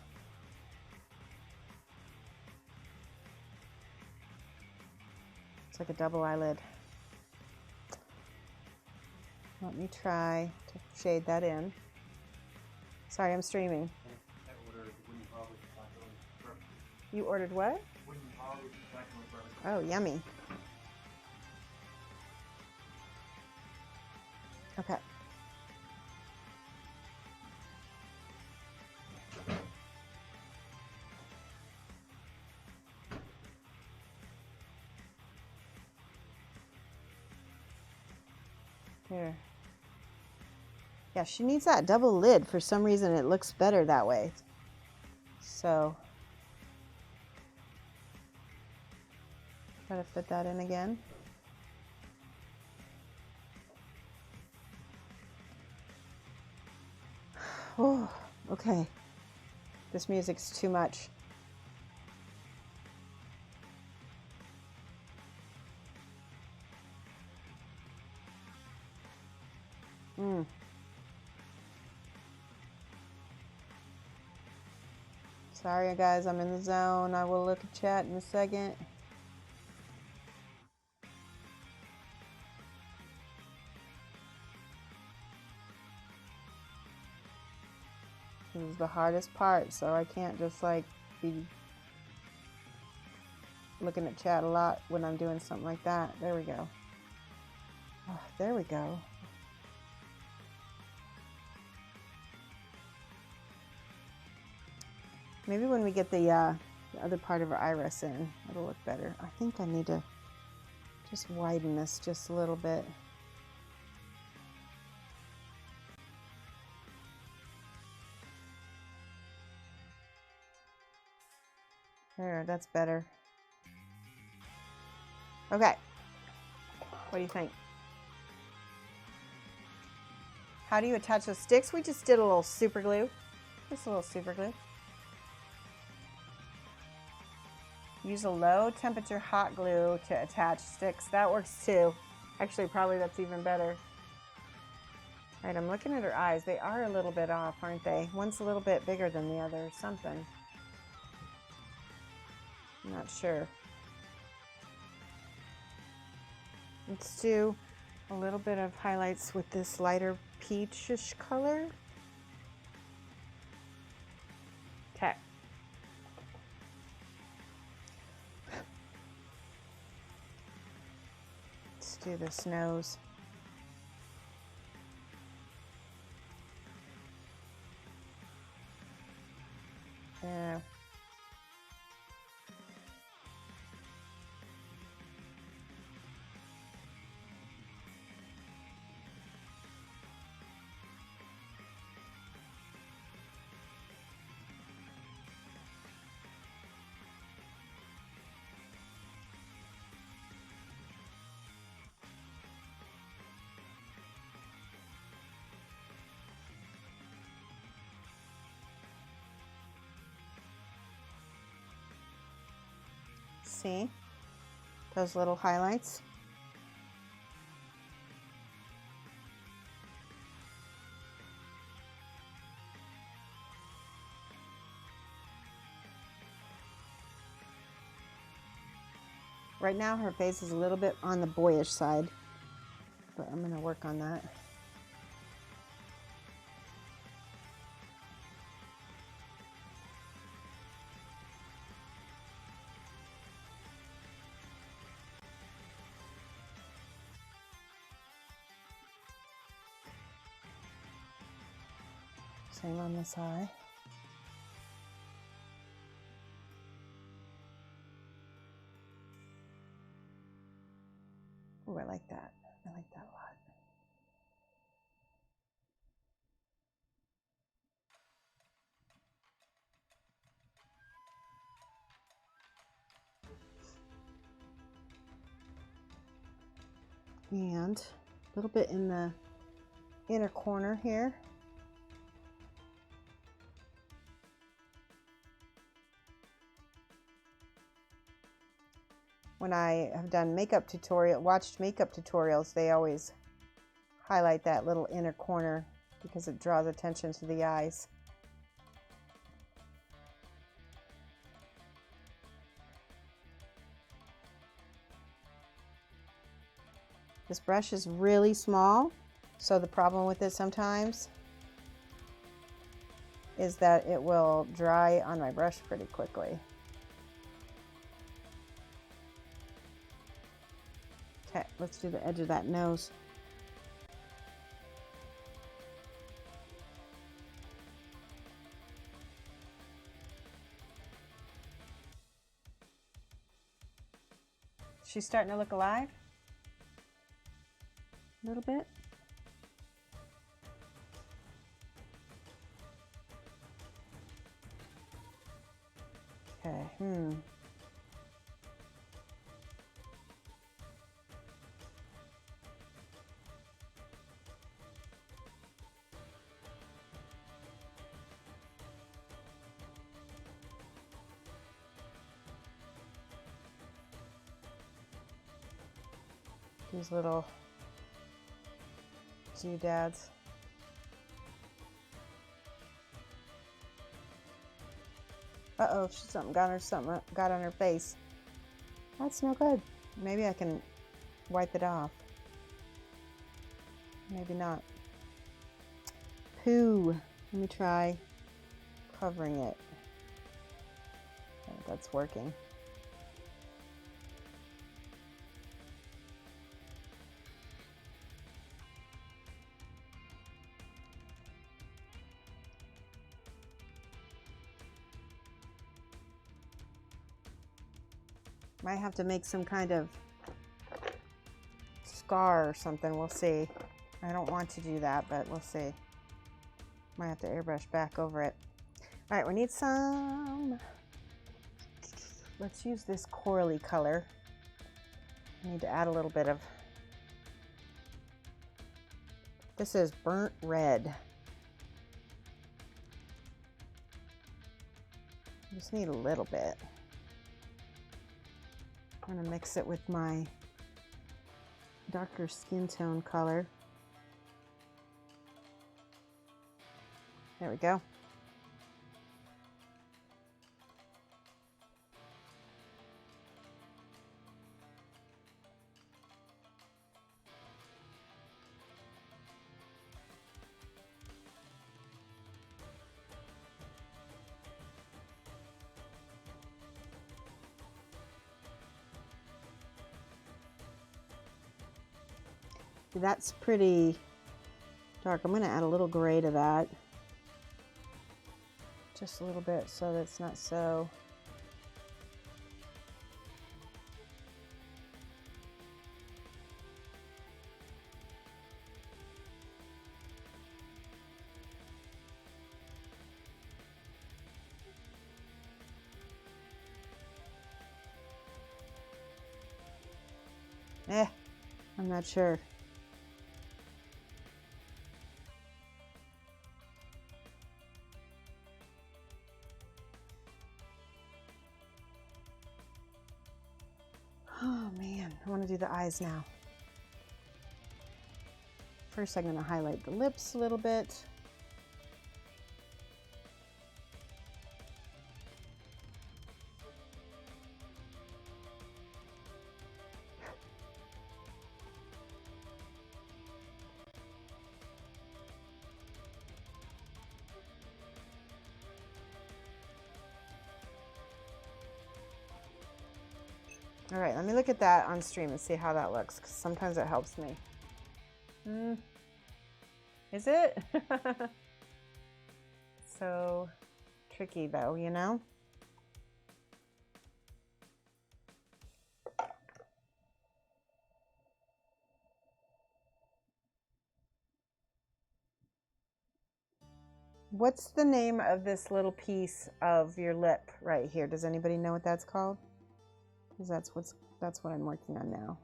It's like a double eyelid. Let me try to shade that in. Sorry, I'm streaming. You ordered what? Oh, yummy. Okay. Here. Yeah, she needs that double lid. For some reason, it looks better that way. So, try to fit that in again. Oh, okay. This music's too much. Sorry guys, I'm in the zone. I will look at chat in a second. This is the hardest part, so I can't just like be looking at chat a lot when I'm doing something like that. There we go. Oh, there we go. Maybe when we get the other part of her iris in, it'll look better. I think I need to just widen this just a little bit. There, that's better. Okay. What do you think? How do you attach those sticks? We just did a little super glue. Just a little super glue. Use a low temperature hot glue to attach sticks. That works too. Actually, probably that's even better. All right, I'm looking at her eyes. They are a little bit off, aren't they? One's a little bit bigger than the other or something. I'm not sure. Let's do a little bit of highlights with this lighter peachish color. Okay. Let's do this nose. Yeah. See those little highlights? Right now her face is a little bit on the boyish side, but I'm going to work on that. Same on this eye. Oh, I like that. I like that a lot. And a little bit in the inner corner here. When I have done watched makeup tutorials, they always highlight that little inner corner because it draws attention to the eyes. This brush is really small, so the problem with it sometimes is that it will dry on my brush pretty quickly. Okay, let's do the edge of that nose. She's starting to look alive a little bit. Okay, These little doodads. Uh-oh, something got on her face. That's no good. Maybe I can wipe it off. Maybe not. Poo. Let me try covering it. I think that's working. Might have to make some kind of scar or something. We'll see. I don't want to do that, but we'll see. Might have to airbrush back over it. All right, we need some. Let's use this corally color. I need to add a little bit of. This is burnt red. I just need a little bit. I'm going to mix it with my darker skin tone color. There we go. That's pretty dark. I'm going to add a little gray to that. Just a little bit so that it's not so... I'm not sure. Oh man, I want to do the eyes now. First, I'm going to highlight the lips a little bit. All right, let me look at that on stream and see how that looks, because sometimes it helps me. Is it? So tricky though, you know? What's the name of this little piece of your lip right here? Does anybody know what that's called? Because that's what I'm working on now.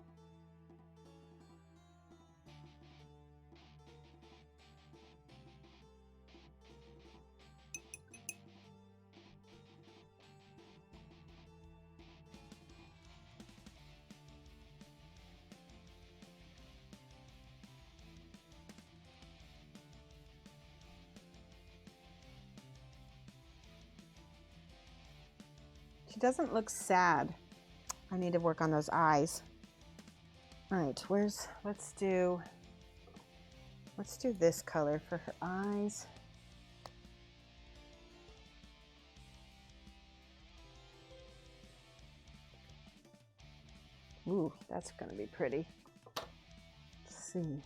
She doesn't look sad. I need to work on those eyes. All right, let's do this color for her eyes. Ooh, that's gonna be pretty. Let's see.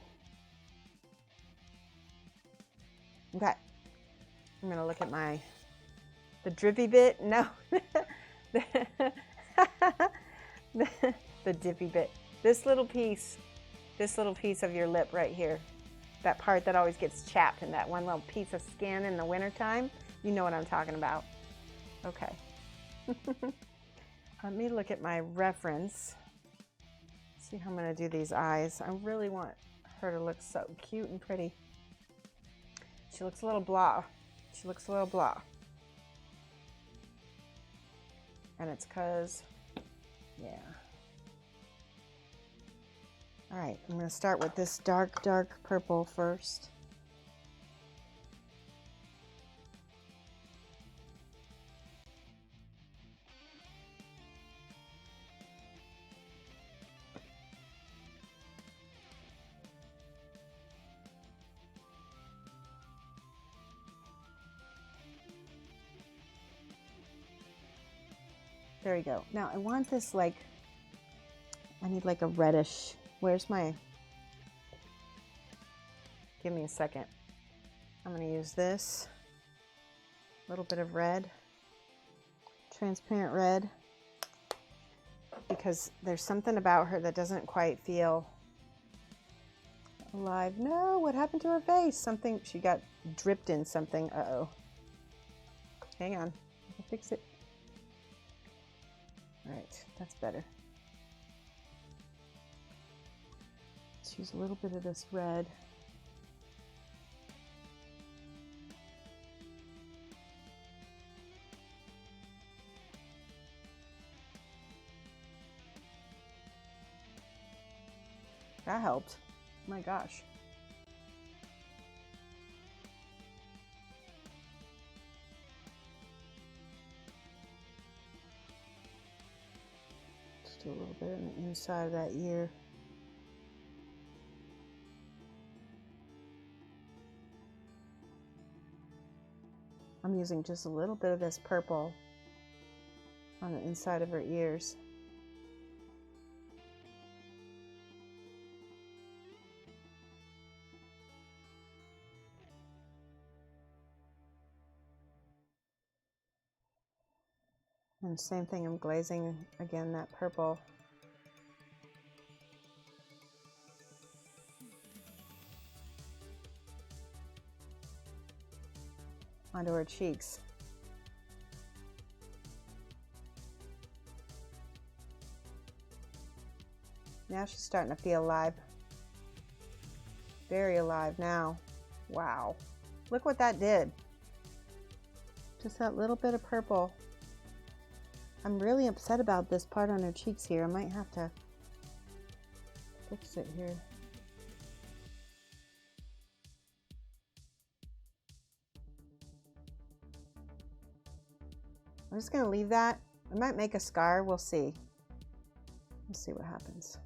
Okay, I'm gonna look at the drippy bit. No, the dippy bit. This little piece of your lip right here, that part that always gets chapped in that one little piece of skin in the wintertime. You know what I'm talking about. Okay. Let me look at my reference. See how I'm gonna do these eyes. I really want her to look so cute and pretty. She looks a little blah. She looks a little blah. And it's 'cause, yeah. All right, I'm gonna start with this dark, dark purple first. There we go. Now I want this I need like a reddish. Where's my, give me a second. I'm gonna use this, little bit of red, transparent red, because there's something about her that doesn't quite feel alive. No, what happened to her face? She got dripped in something. Uh-oh. Hang on, I can fix it. All right, that's better. Let's use a little bit of this red. That helped. My gosh. Just do a little bit on the inside of that ear. I'm using just a little bit of this purple on the inside of her ears. And same thing, I'm glazing again that purple. Onto her cheeks. Now she's starting to feel alive. Very alive now. Wow. Look what that did. Just that little bit of purple. I'm really upset about this part on her cheeks here. I might have to fix it here. I'm just going to leave that. I might make a scar. We'll see. Let's see what happens.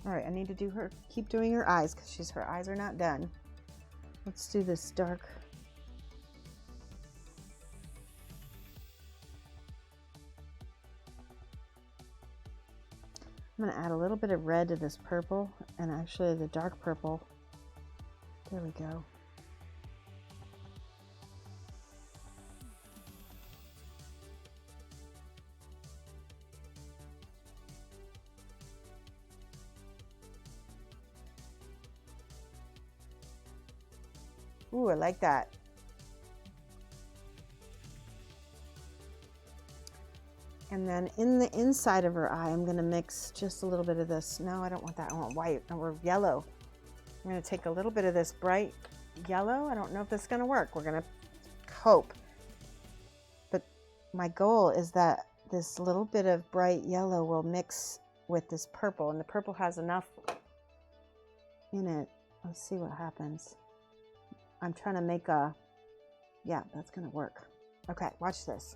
All right, I need to do her, keep doing her eyes because her eyes are not done. Let's do this dark. I'm going to add a little bit of red to this purple and actually the dark purple. There we go. Ooh, I like that. And then in the inside of her eye, I'm going to mix just a little bit of this. No, I don't want that. I want white or yellow. I'm going to take a little bit of this bright yellow. I don't know if this is going to work. We're going to hope. But my goal is that this little bit of bright yellow will mix with this purple. And the purple has enough in it. Let's see what happens. I'm trying to make a, yeah, that's going to work. Okay, watch this.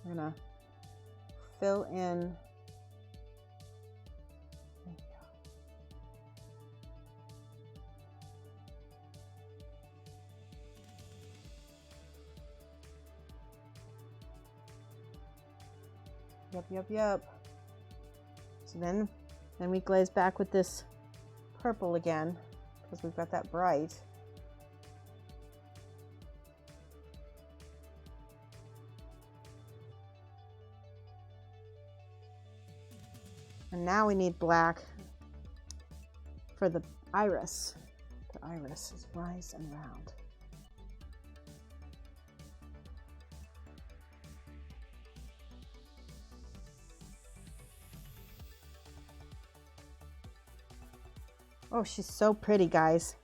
I'm gonna fill in. There we go. Yep. So then we glaze back with this purple again because we've got that bright. And now we need black for the iris. The iris is nice and round. Oh, she's so pretty, guys.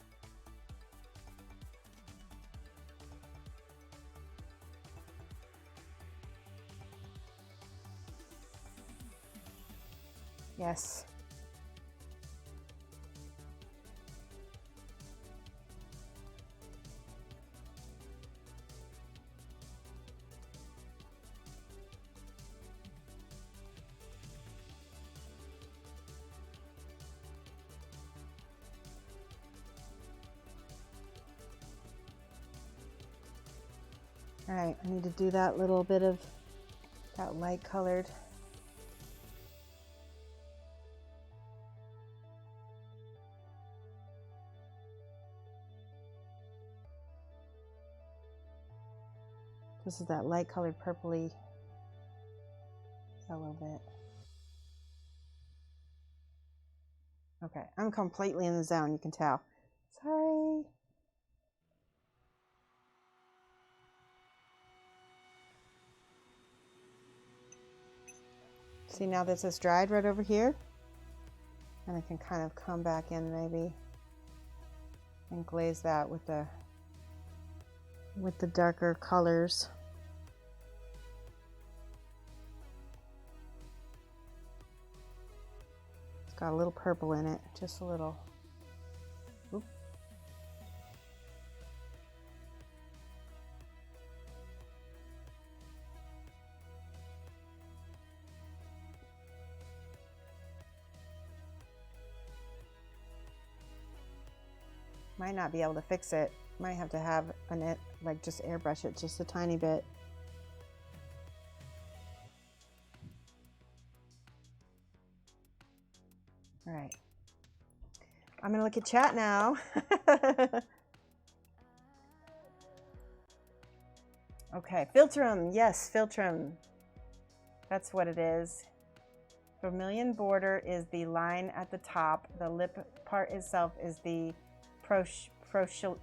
Yes. All right, I need to do that little bit of that light colored. This is that light colored purpley yellow bit. Okay, I'm completely in the zone, you can tell. Sorry. See, now this is dried right over here. And I can kind of come back in maybe and glaze that with the darker colors. It's got a little purple in it, just a little. Oop. Might not be able to fix it. Might have to have like just airbrush it just a tiny bit. All right. I'm going to look at chat now. Okay, Filtrum. Yes, Filtrum. That's what it is. Vermilion border is the line at the top. The lip part itself is the Prochellin.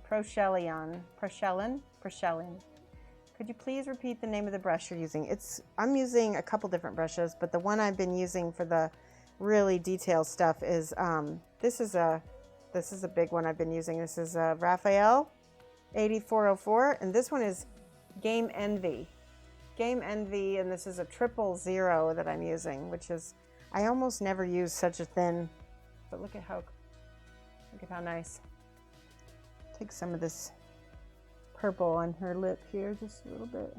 Could you please repeat the name of the brush you're using? I'm using a couple different brushes, but the one I've been using for the really detailed stuff is this is a big one I've been using. This is Raphael 8404, and this one is Game Envy, and this is a 000 that I'm using, which is, I almost never use such a thin, but look at how nice. Take some of this purple on her lip here, just a little bit.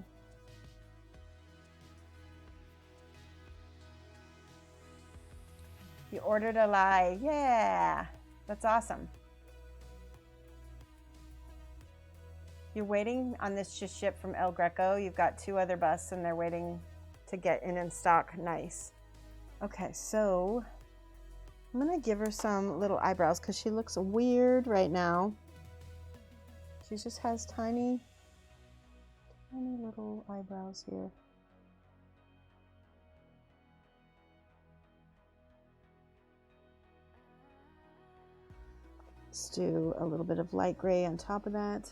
You ordered Alai. Yeah, that's awesome. You're waiting on this to ship from El Greco. You've got 2 other busts and they're waiting to get in stock. Nice. Okay, so I'm gonna give her some little eyebrows because she looks weird right now. She just has tiny little eyebrows here. Let's do a little bit of light gray on top of that.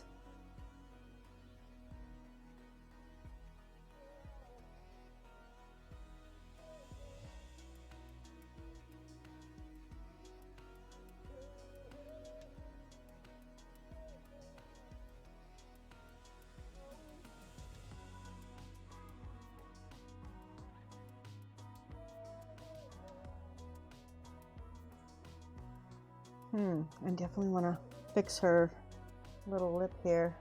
I definitely want to fix her little lip here.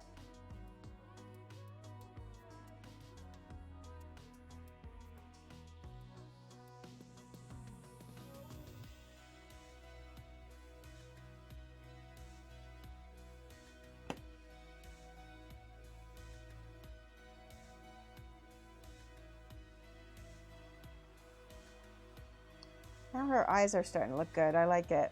Now her eyes are starting to look good. I like it.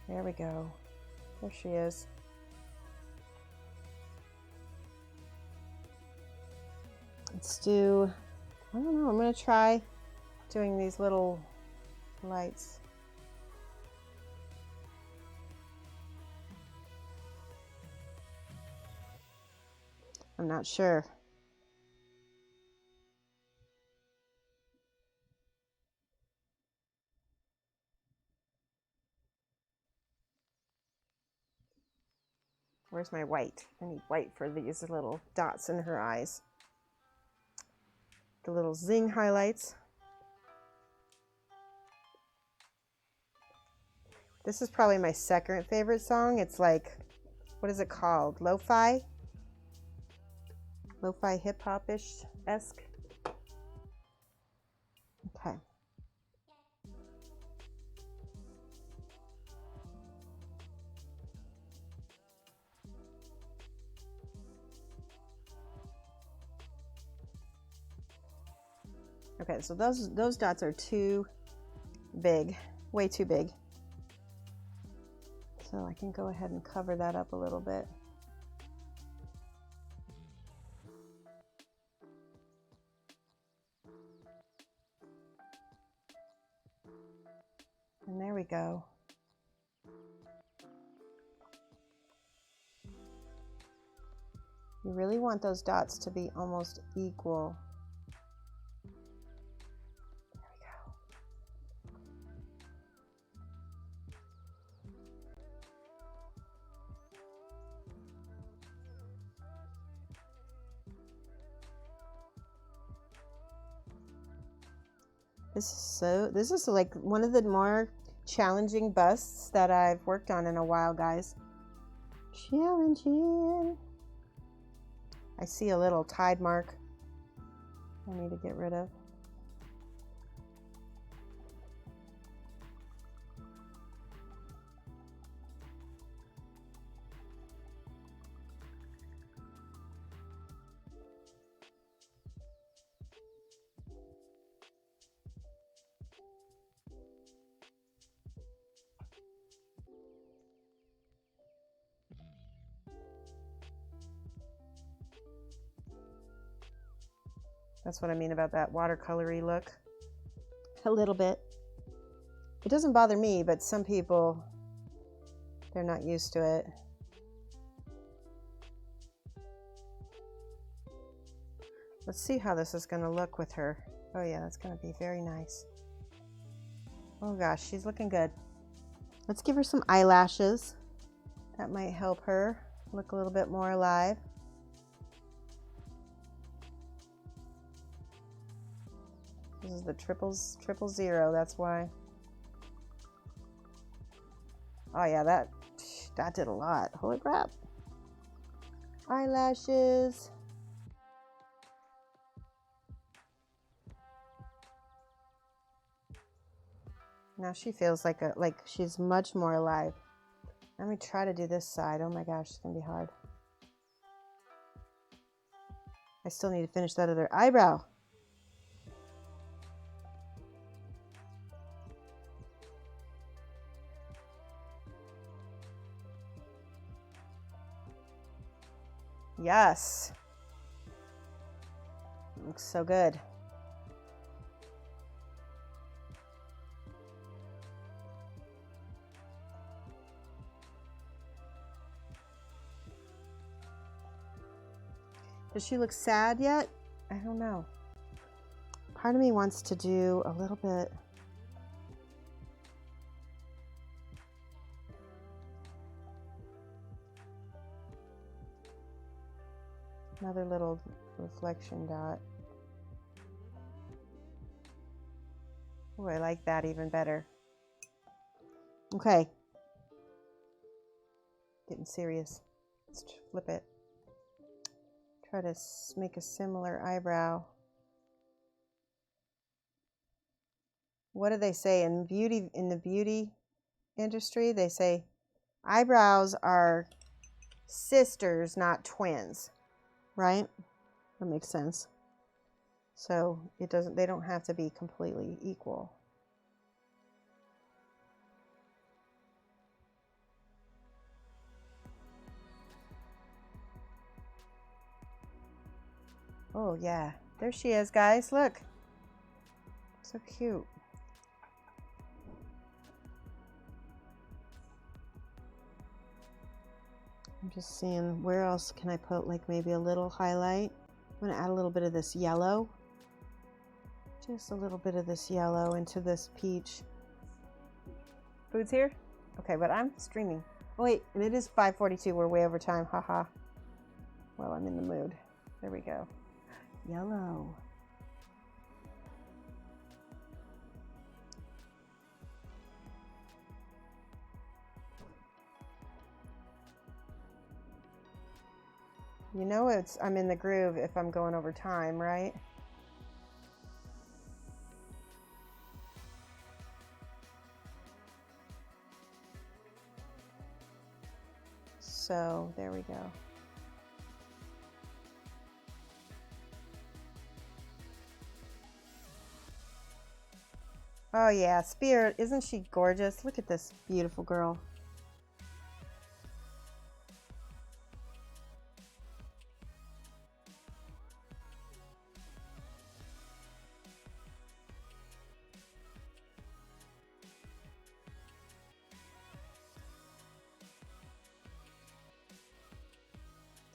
There we go. There she is. Let's do, I don't know, I'm going to try doing these little lights. I'm not sure. Where's my white? I need white for these little dots in her eyes. The little zing highlights. This is probably my second favorite song. It's like, what is it called? Lo-fi? Lo-fi hip-hop-ish-esque. Okay. Okay, so those dots are too big, way too big. So I can go ahead and cover that up a little bit. And there we go. You really want those dots to be almost equal. This is like one of the more challenging busts that I've worked on in a while, guys. Challenging. I see a little tide mark I need to get rid of. That's what I mean about that watercolory look. A little bit. It doesn't bother me, but some people, they're not used to it. Let's see how this is going to look with her. Oh yeah, that's going to be very nice. Oh gosh, she's looking good. Let's give her some eyelashes. That might help her look a little bit more alive. This is the triple zero, that's why. Oh yeah, that did a lot. Holy crap. Eyelashes. Now she feels like she's much more alive. Let me try to do this side. Oh my gosh, it's gonna be hard. I still need to finish that other eyebrow. Yes. Looks so good. Does she look sad yet? I don't know. Part of me wants to do a little bit. Another little reflection dot. Oh, I like that even better. Okay. Getting serious. Let's flip it. Try to make a similar eyebrow. What do they say in the beauty industry? They say eyebrows are sisters, not twins. Right? That makes sense. So they don't have to be completely equal. Oh yeah, there she is, guys. Look. So cute. I'm just seeing where else can I put like maybe a little highlight. I'm going to add a little bit of this yellow. Just a little bit of this yellow into this peach. Food's here? Okay, but I'm streaming. Oh wait, and it is 5:42. We're way over time. Haha. Well, I'm in the mood. There we go. Yellow. You know I'm in the groove if I'm going over time, right? So, there we go. Oh yeah, Spirit, isn't she gorgeous? Look at this beautiful girl.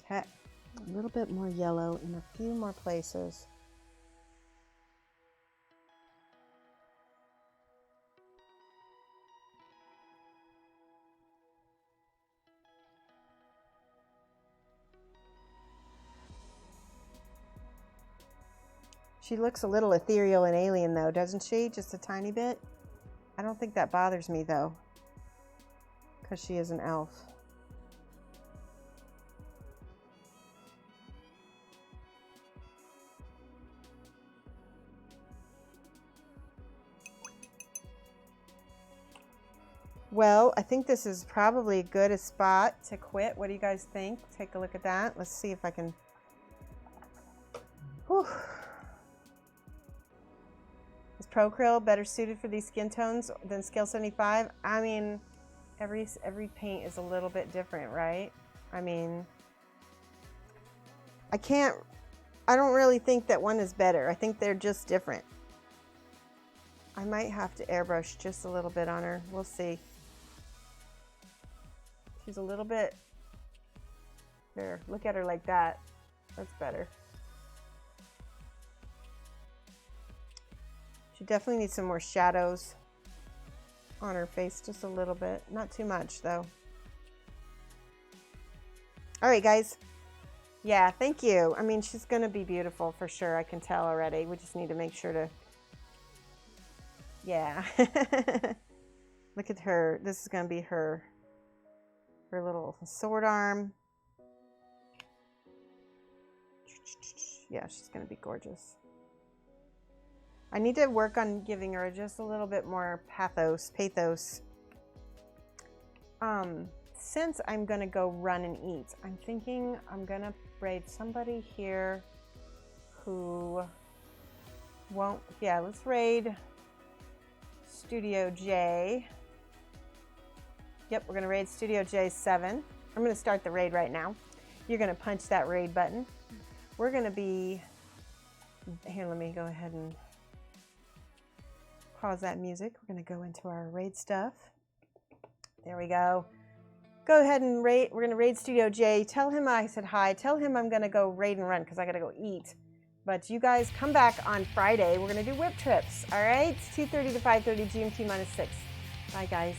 Okay, a little bit more yellow in a few more places. She looks a little ethereal and alien though, doesn't she? Just a tiny bit. I don't think that bothers me though, because she is an elf. Well, I think this is probably a good spot to quit. What do you guys think? Take a look at that. Let's see if I can. Whew. Is Pro Krill better suited for these skin tones than Scale 75? I mean, every paint is a little bit different, right? I mean, I don't really think that one is better. I think they're just different. I might have to airbrush just a little bit on her. We'll see. She's a little bit, there, look at her like that. That's better. She definitely needs some more shadows on her face, just a little bit. Not too much though. All right, guys. Yeah, thank you. I mean, she's gonna be beautiful for sure. I can tell already. We just need to make sure to, yeah. Look at her. This is gonna be her little sword arm. Yeah, she's gonna be gorgeous. I need to work on giving her just a little bit more pathos. Since I'm gonna go run and eat, I'm thinking I'm gonna raid somebody here who won't, yeah, let's raid Studio J. Yep, we're gonna raid Studio J7. I'm gonna start the raid right now. You're gonna punch that raid button. We're gonna be, here, let me go ahead and pause that music. We're gonna go into our raid stuff. There we go. Go ahead and raid, we're gonna raid Studio J. Tell him I said hi. Tell him I'm gonna go raid and run because I gotta go eat. But you guys come back on Friday. We're gonna do whip trips, all right? It's 2:30 to 5:30, GMT -6. Bye, guys.